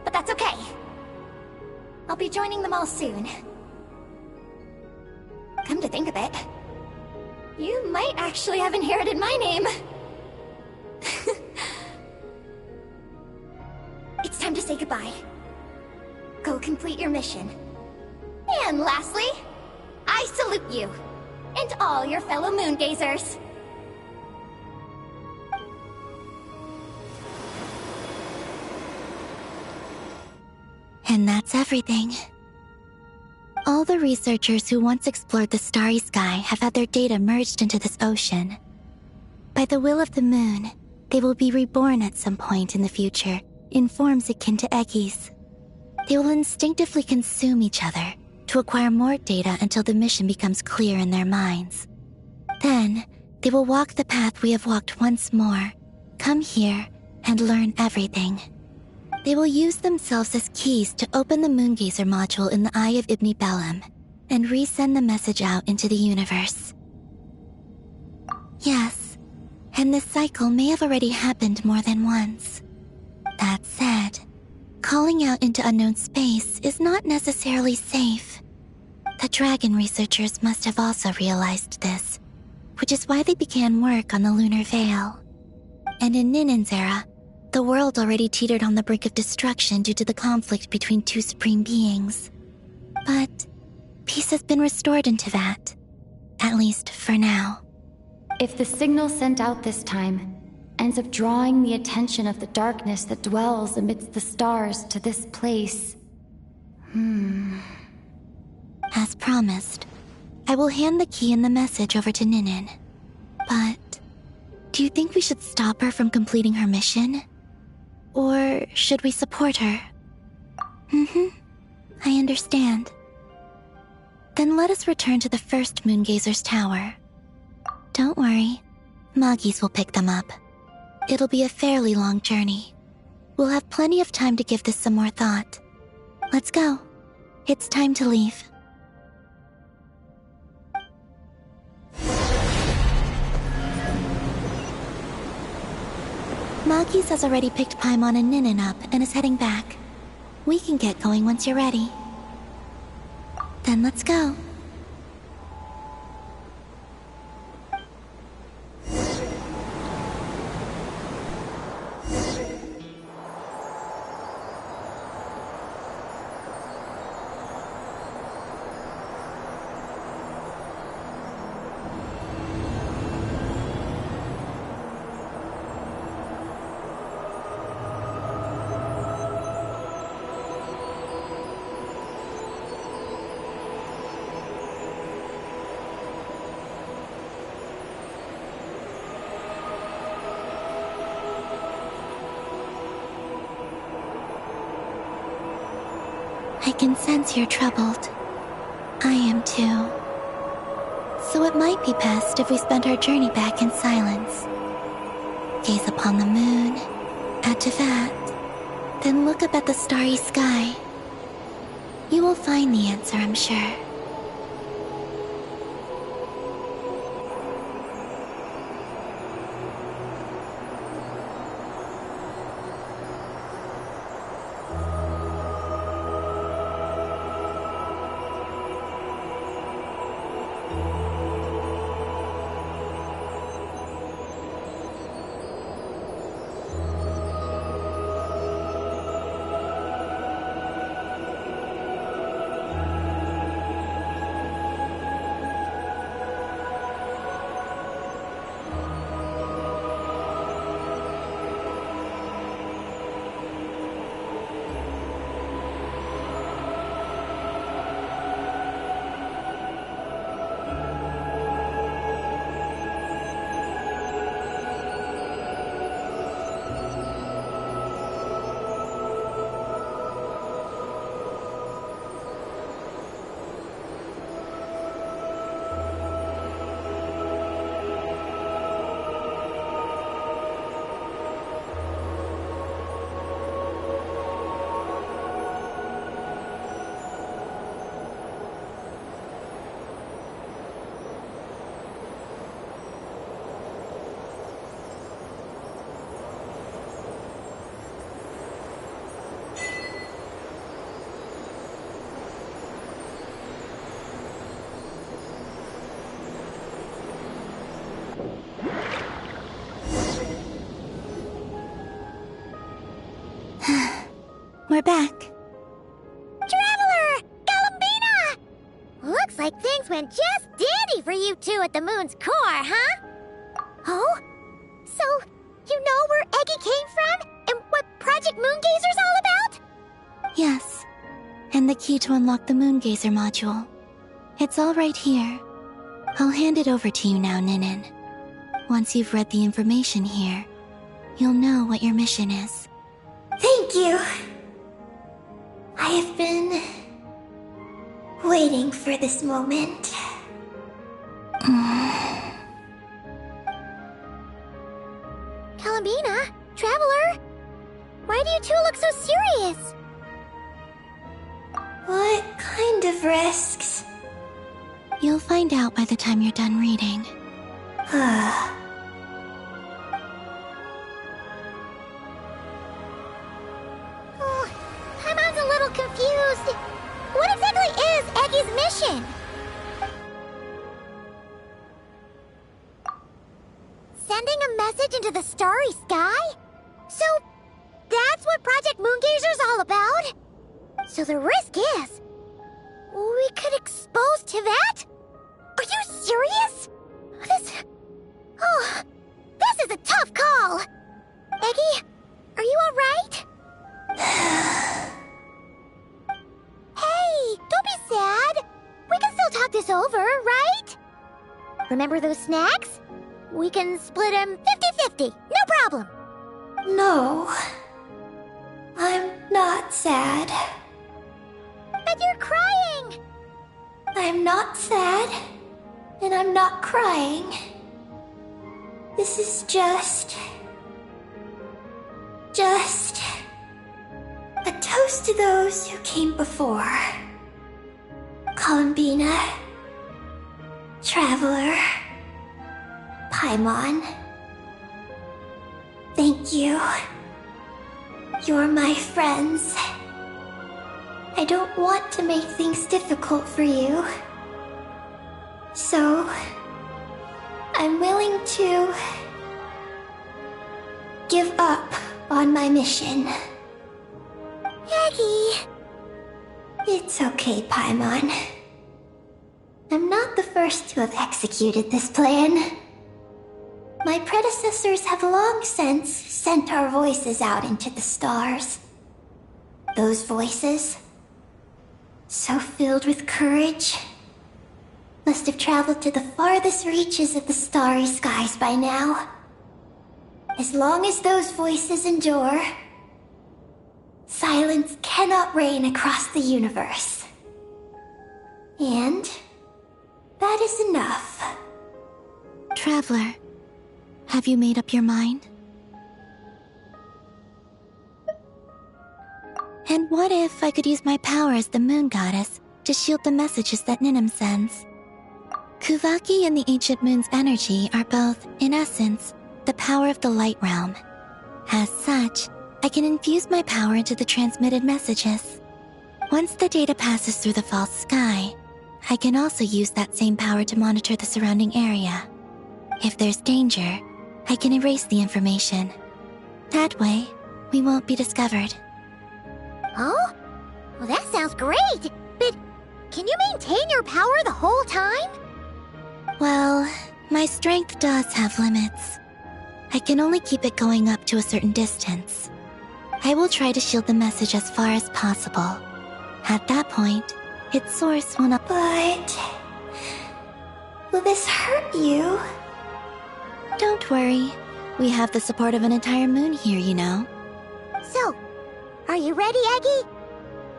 But that's okay. I'll be joining them all soon. Come to think of it, you might actually have inherited my name. It's time to say goodbye. Go complete your mission. And lastly, I salute you, and all your fellow Moongazers. And that's everything. All the researchers who once explored the starry sky have had their data merged into this ocean. By the will of the moon, they will be reborn at some point in the future in forms akin to Eggies. They will instinctively consume each other to acquire more data until the mission becomes clear in their minds. Then, they will walk the path we have walked once more, come here, and learn everything. They will use themselves as keys to open the Moongazer module in the Eye of Ibni Bellum and resend the message out into the universe. Yes, and this cycle may have already happened more than once. That said, calling out into unknown space is not necessarily safe. The Dragon researchers must have also realized this, which is why they began work on the Lunar Veil. And in Ninen's era, the world already teetered on the brink of destruction due to the conflict between two supreme beings. But peace has been restored in Teyvat, at least for now. If the signal sent out this time ends up drawing the attention of the darkness that dwells amidst the stars to this place... As promised, I will hand the key and the message over to Ninen. But do you think we should stop her from completing her mission? Or should we support her? I understand. Then let us return to the first Moongazer's tower. Don't worry, Moggies will pick them up. It'll be a fairly long journey. We'll have plenty of time to give this some more thought. Let's go. It's time to leave. Moggies has already picked Paimon and Ninen up and is heading back. We can get going once you're ready. Then let's go. I can sense you're troubled. I am too. So it might be best if we spend our journey back in silence. Gaze upon the moon, at Teyvat, then look up at the starry sky. You will find the answer, I'm sure. we're back. Traveler! Galambina! Looks like things went just dandy for you two at the moon's core, huh? Oh? So, you know where Eggy came from? And what Project Moongazer's all about? Yes, and the key to unlock the Moongazer module. It's all right here. I'll hand it over to you now, Ninin. Once you've read the information here, you'll know what your mission is. Thank you. I have been waiting for this moment. Galambina? Traveler? Why do you two look so serious? What kind of risks? You'll find out by the time you're done reading. Oh, Paimon's a little confused. What exactly is Eggy's mission? Sending a message into the starry sky? So, that's what Project Moongazer's all about? So the risk is, we could expose to that? Are you serious? This is a tough call. Eggy, are you alright? Hey, don't be sad. We can still talk this over, right? Remember those snacks? We can split them 50-50, no problem. No. I'm not sad. But you're crying. I'm not sad. And I'm not crying. This is just a toast to those who came before. Galambina, Traveler, Paimon. Thank you. You're my friends. I don't want to make things difficult for you. So, I'm willing to give up on my mission. Eggy. It's okay, Paimon. I'm not the first to have executed this plan. My predecessors have long since sent our voices out into the stars. Those voices, so filled with courage, must have traveled to the farthest reaches of the starry skies by now. As long as those voices endure, silence cannot reign across the universe. And that is enough. Traveler, have you made up your mind? And what if I could use my power as the moon goddess to shield the messages that Ninim sends? Kuvaki and the ancient moon's energy are both, in essence, the power of the light realm. As such, I can infuse my power into the transmitted messages. Once the data passes through the false sky, I can also use that same power to monitor the surrounding area. If there's danger, I can erase the information. That way, we won't be discovered. Oh? Well, that sounds great. But can you maintain your power the whole time? Well, my strength does have limits. I can only keep it going up to a certain distance. I will try to shield the message as far as possible. At that point, its source will not— But will this hurt you? Don't worry. We have the support of an entire moon here, you know. So, are you ready, Eggy?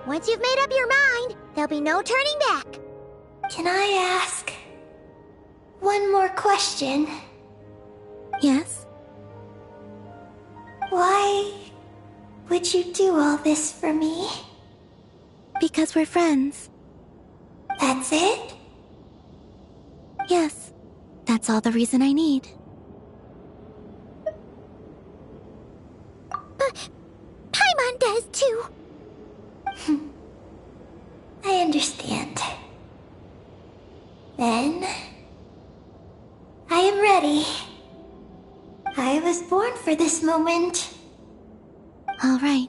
Once you've made up your mind, there'll be no turning back. Can I ask one more question? Yes? Why would you do all this for me? Because we're friends. That's it? Yes. That's all the reason I need. But Paimon does too. I understand. Then I am ready. I was born for this moment. All right.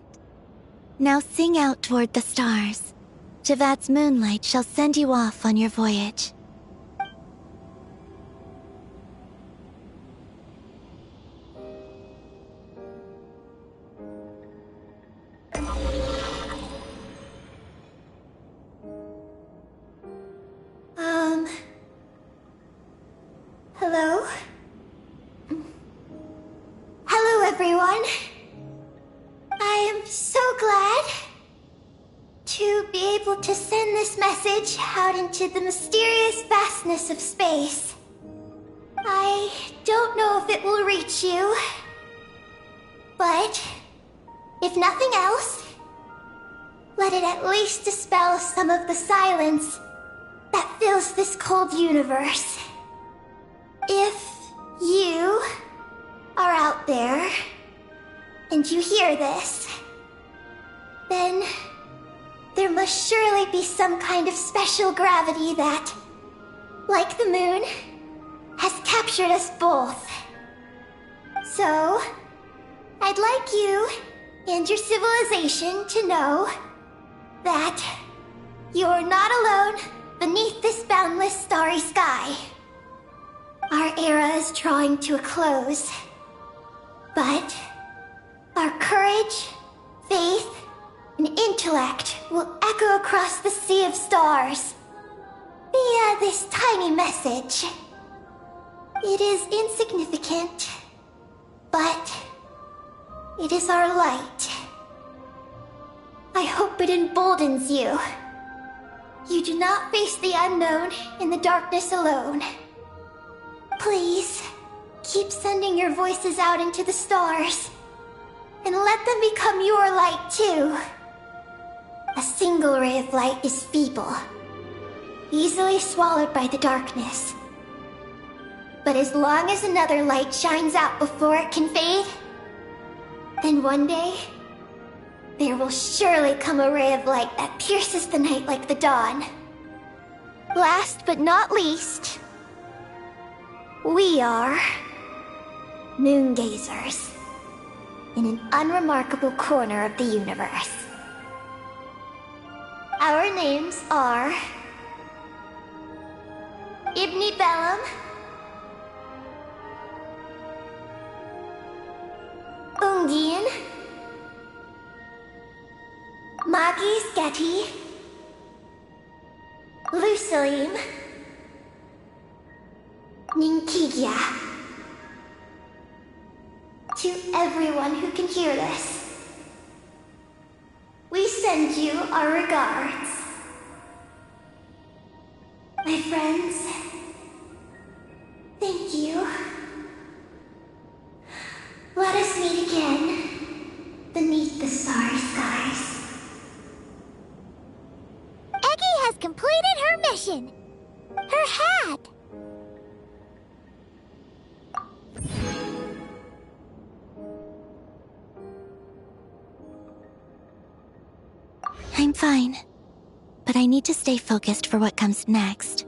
Now sing out toward the stars. Javat's moonlight shall send you off on your voyage. Hello? Hello, everyone. I am so glad to be able to send this message out into the mysterious vastness of space. I don't know if it will reach you, but if nothing else, let it at least dispel some of the silence that fills this cold universe. If you are out there and you hear this, then there must surely be some kind of special gravity that, like the moon, has captured us both. So, I'd like you and your civilization to know that you're not alone beneath this boundless starry sky. Our era is drawing to a close, but our courage, faith, and intellect will echo across the sea of stars via this tiny message. It is insignificant, but it is our light. I hope it emboldens you. You do not face the unknown in the darkness alone. Please, keep sending your voices out into the stars, and let them become your light too. A single ray of light is feeble, easily swallowed by the darkness. But as long as another light shines out before it can fade, then one day, there will surely come a ray of light that pierces the night like the dawn. Last but not least, we are moon gazers in an unremarkable corner of the universe. Our names are Ibni Bellum, Ungien, Magi Sketi, Lusalim, Ninkigia. To everyone who can hear this, we send you our regards. My friends, thank you. Let us meet again beneath the starry skies. Eggy has completed her mission. Her hat. I'm fine. But I need to stay focused for what comes next,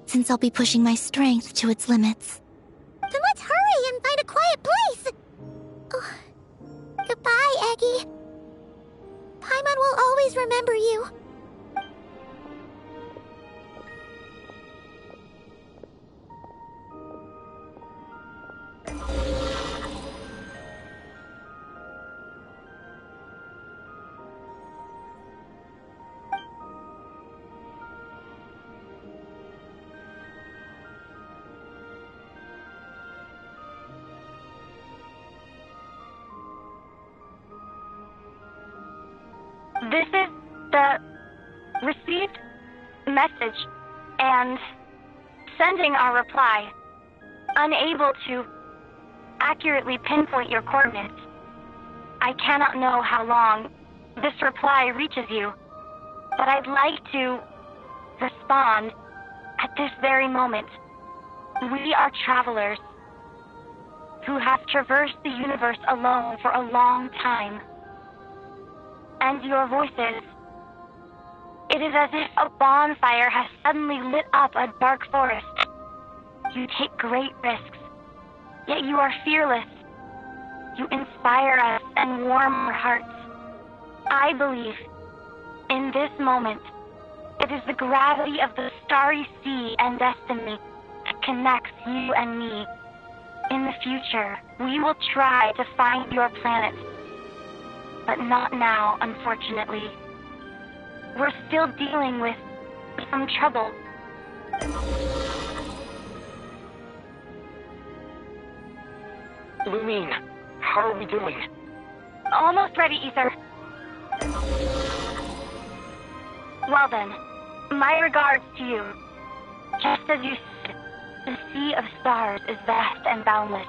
since I'll be pushing my strength to its limits. Then let's hurry and find a quiet place. Oh, goodbye, Eggy. Paimon will always remember you. This is the received message and sending our reply. Unable to accurately pinpoint your coordinates. I cannot know how long this reply reaches you, but I'd like to respond at this very moment. We are travelers who have traversed the universe alone for a long time. And your voices, it is as if a bonfire has suddenly lit up a dark forest. You take great risks, yet you are fearless. You inspire us and warm our hearts. I believe, in this moment, it is the gravity of the starry sea and destiny that connects you and me. In the future, we will try to find your planet. But not now, unfortunately. We're still dealing with some trouble. Lumine, how are we doing? Almost ready, Ether. Well then, my regards to you. Just as you said, the sea of stars is vast and boundless,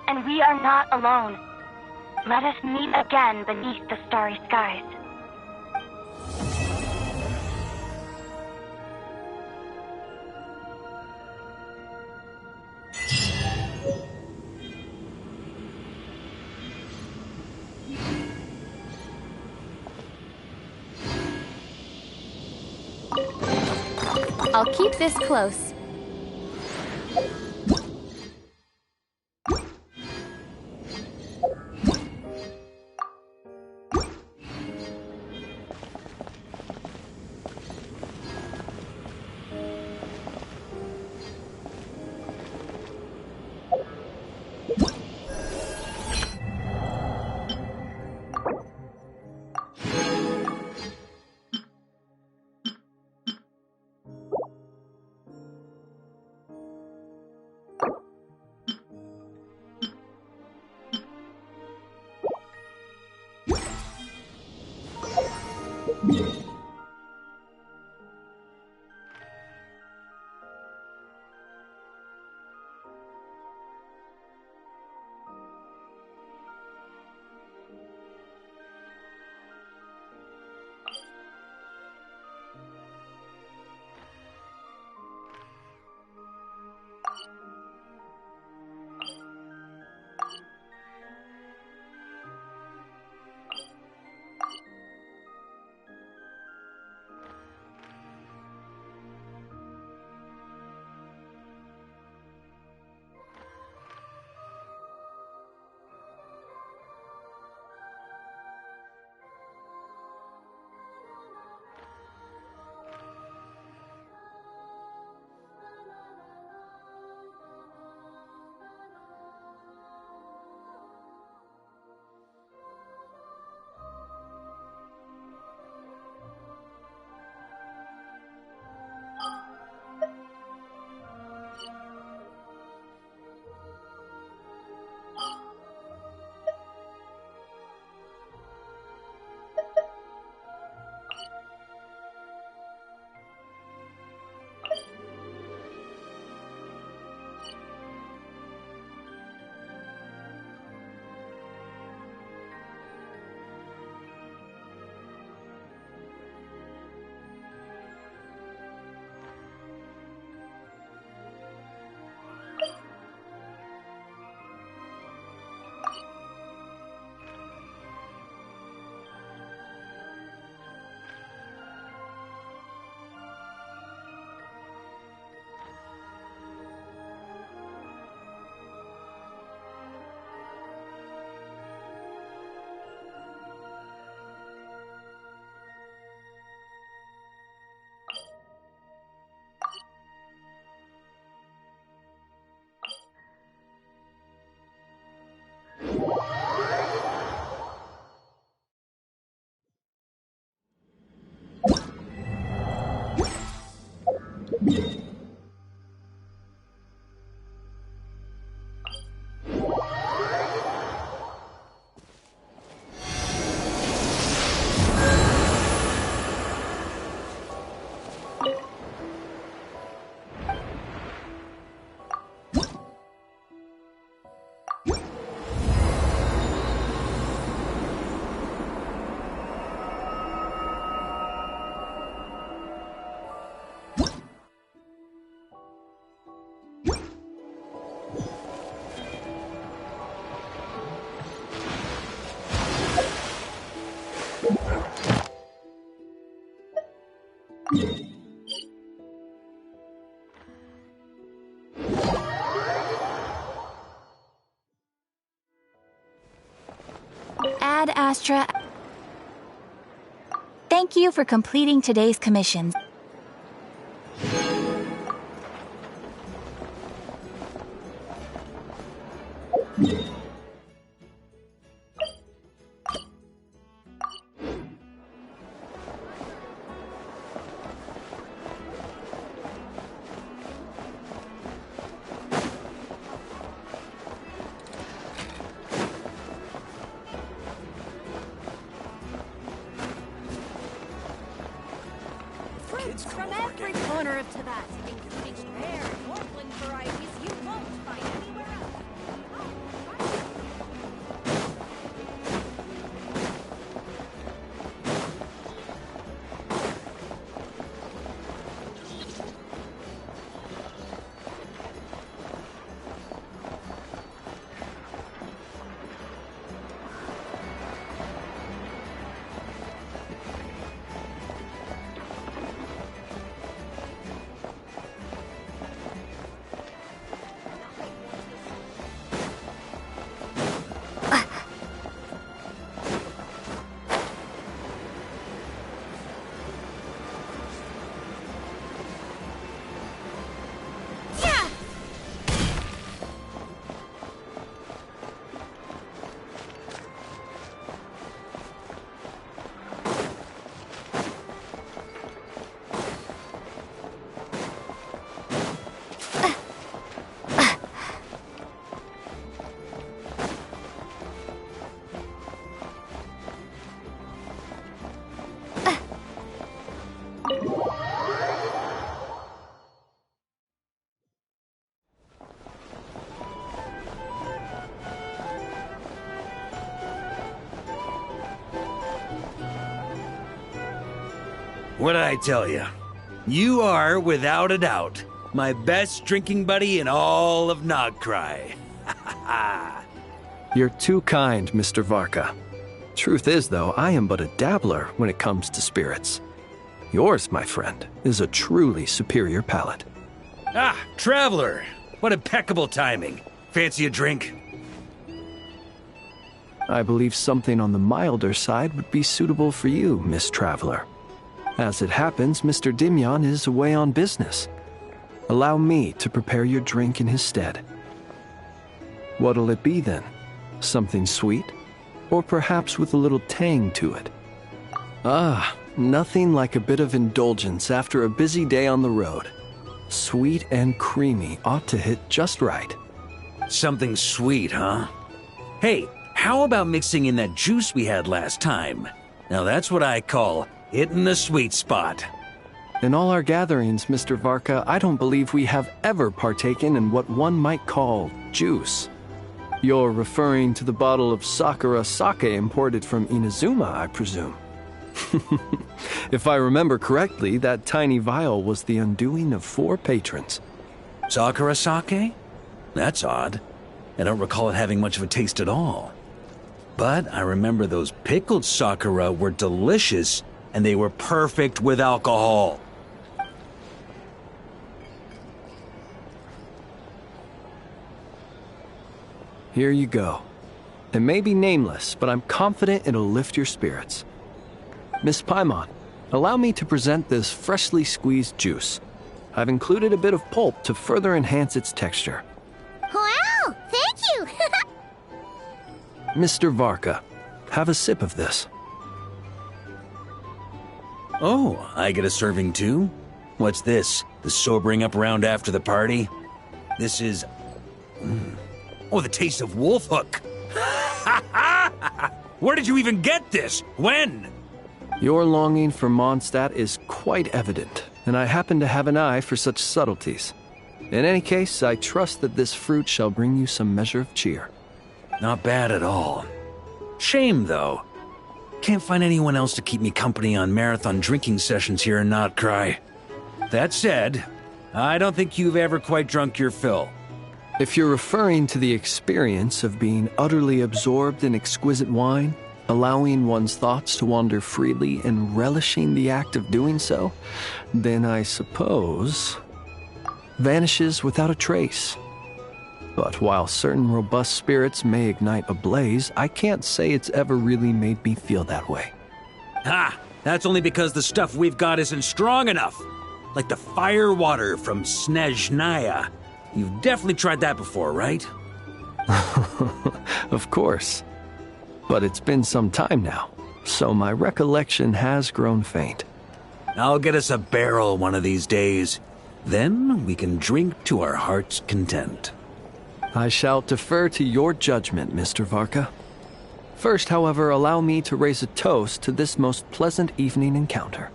and we are not alone. Let us meet again beneath the starry skies. I'll keep this close. Ad Astra. Thank you for completing today's commissions. Fruits from every corner of Tibet, including rare Northland varieties you won't find anywhere else. What'd I tell you? You are, without a doubt, my best drinking buddy in all of Nogcry. You're too kind, Mr. Varka. Truth is, though, I am but a dabbler when it comes to spirits. Yours, my friend, is a truly superior palate. Ah, Traveler! What impeccable timing. Fancy a drink? I believe something on the milder side would be suitable for you, Miss Traveler. As it happens, Mr. Dimyon is away on business. Allow me to prepare your drink in his stead. What'll it be then? Something sweet? Or perhaps with a little tang to it? Ah, nothing like a bit of indulgence after a busy day on the road. Sweet and creamy ought to hit just right. Something sweet, huh? Hey, how about mixing in that juice we had last time? Now that's what I call hitting the sweet spot. In all our gatherings, Mr. Varka, I don't believe we have ever partaken in what one might call juice. You're referring to the bottle of Sakura sake imported from Inazuma, I presume. If I remember correctly, that tiny vial was the undoing of 4 patrons. Sakura sake? That's odd. I don't recall it having much of a taste at all. But I remember those pickled Sakura were delicious, and they were perfect with alcohol. Here you go. It may be nameless, but I'm confident it'll lift your spirits. Miss Paimon, allow me to present this freshly squeezed juice. I've included a bit of pulp to further enhance its texture. Wow, thank you! Mr. Varka, have a sip of this. Oh, I get a serving too? What's this? The sobering up round after the party? This is... Oh, the taste of wolf hook! Where did you even get this? When? Your longing for Mondstadt is quite evident, and I happen to have an eye for such subtleties. In any case, I trust that this fruit shall bring you some measure of cheer. Not bad at all. Shame, though. Can't find anyone else to keep me company on marathon drinking sessions here in Nogcry. That said, I don't think you've ever quite drunk your fill. If you're referring to the experience of being utterly absorbed in exquisite wine, allowing one's thoughts to wander freely and relishing the act of doing so, then I suppose... vanishes without a trace. But while certain robust spirits may ignite a blaze, I can't say it's ever really made me feel that way. Ha! That's only because the stuff we've got isn't strong enough. Like the fire water from Snezhnaya. You've definitely tried that before, right? Of course. But it's been some time now, so my recollection has grown faint. I'll get us a barrel one of these days. Then we can drink to our heart's content. I shall defer to your judgment, Mr. Varka. First, however, allow me to raise a toast to this most pleasant evening encounter.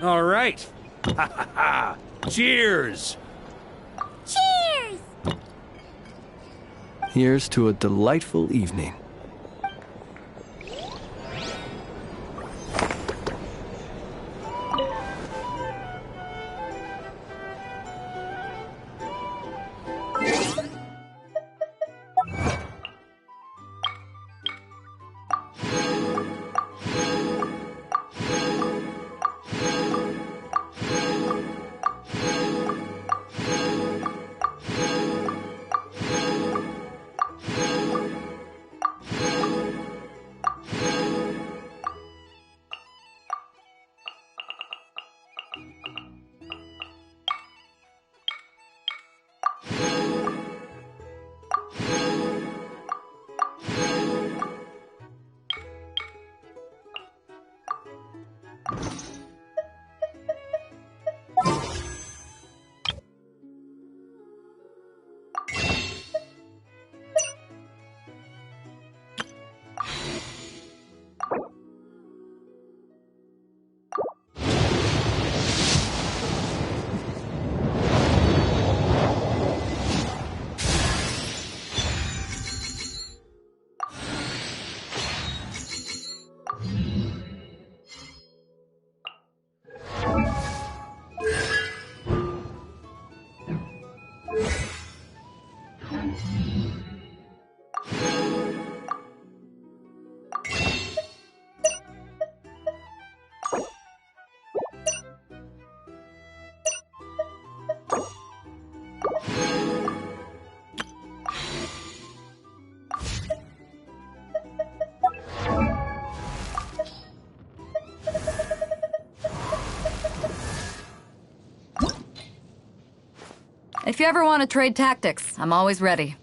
All right. Ha ha ha! Cheers! Cheers! Here's to a delightful evening. If you ever want to trade tactics, I'm always ready.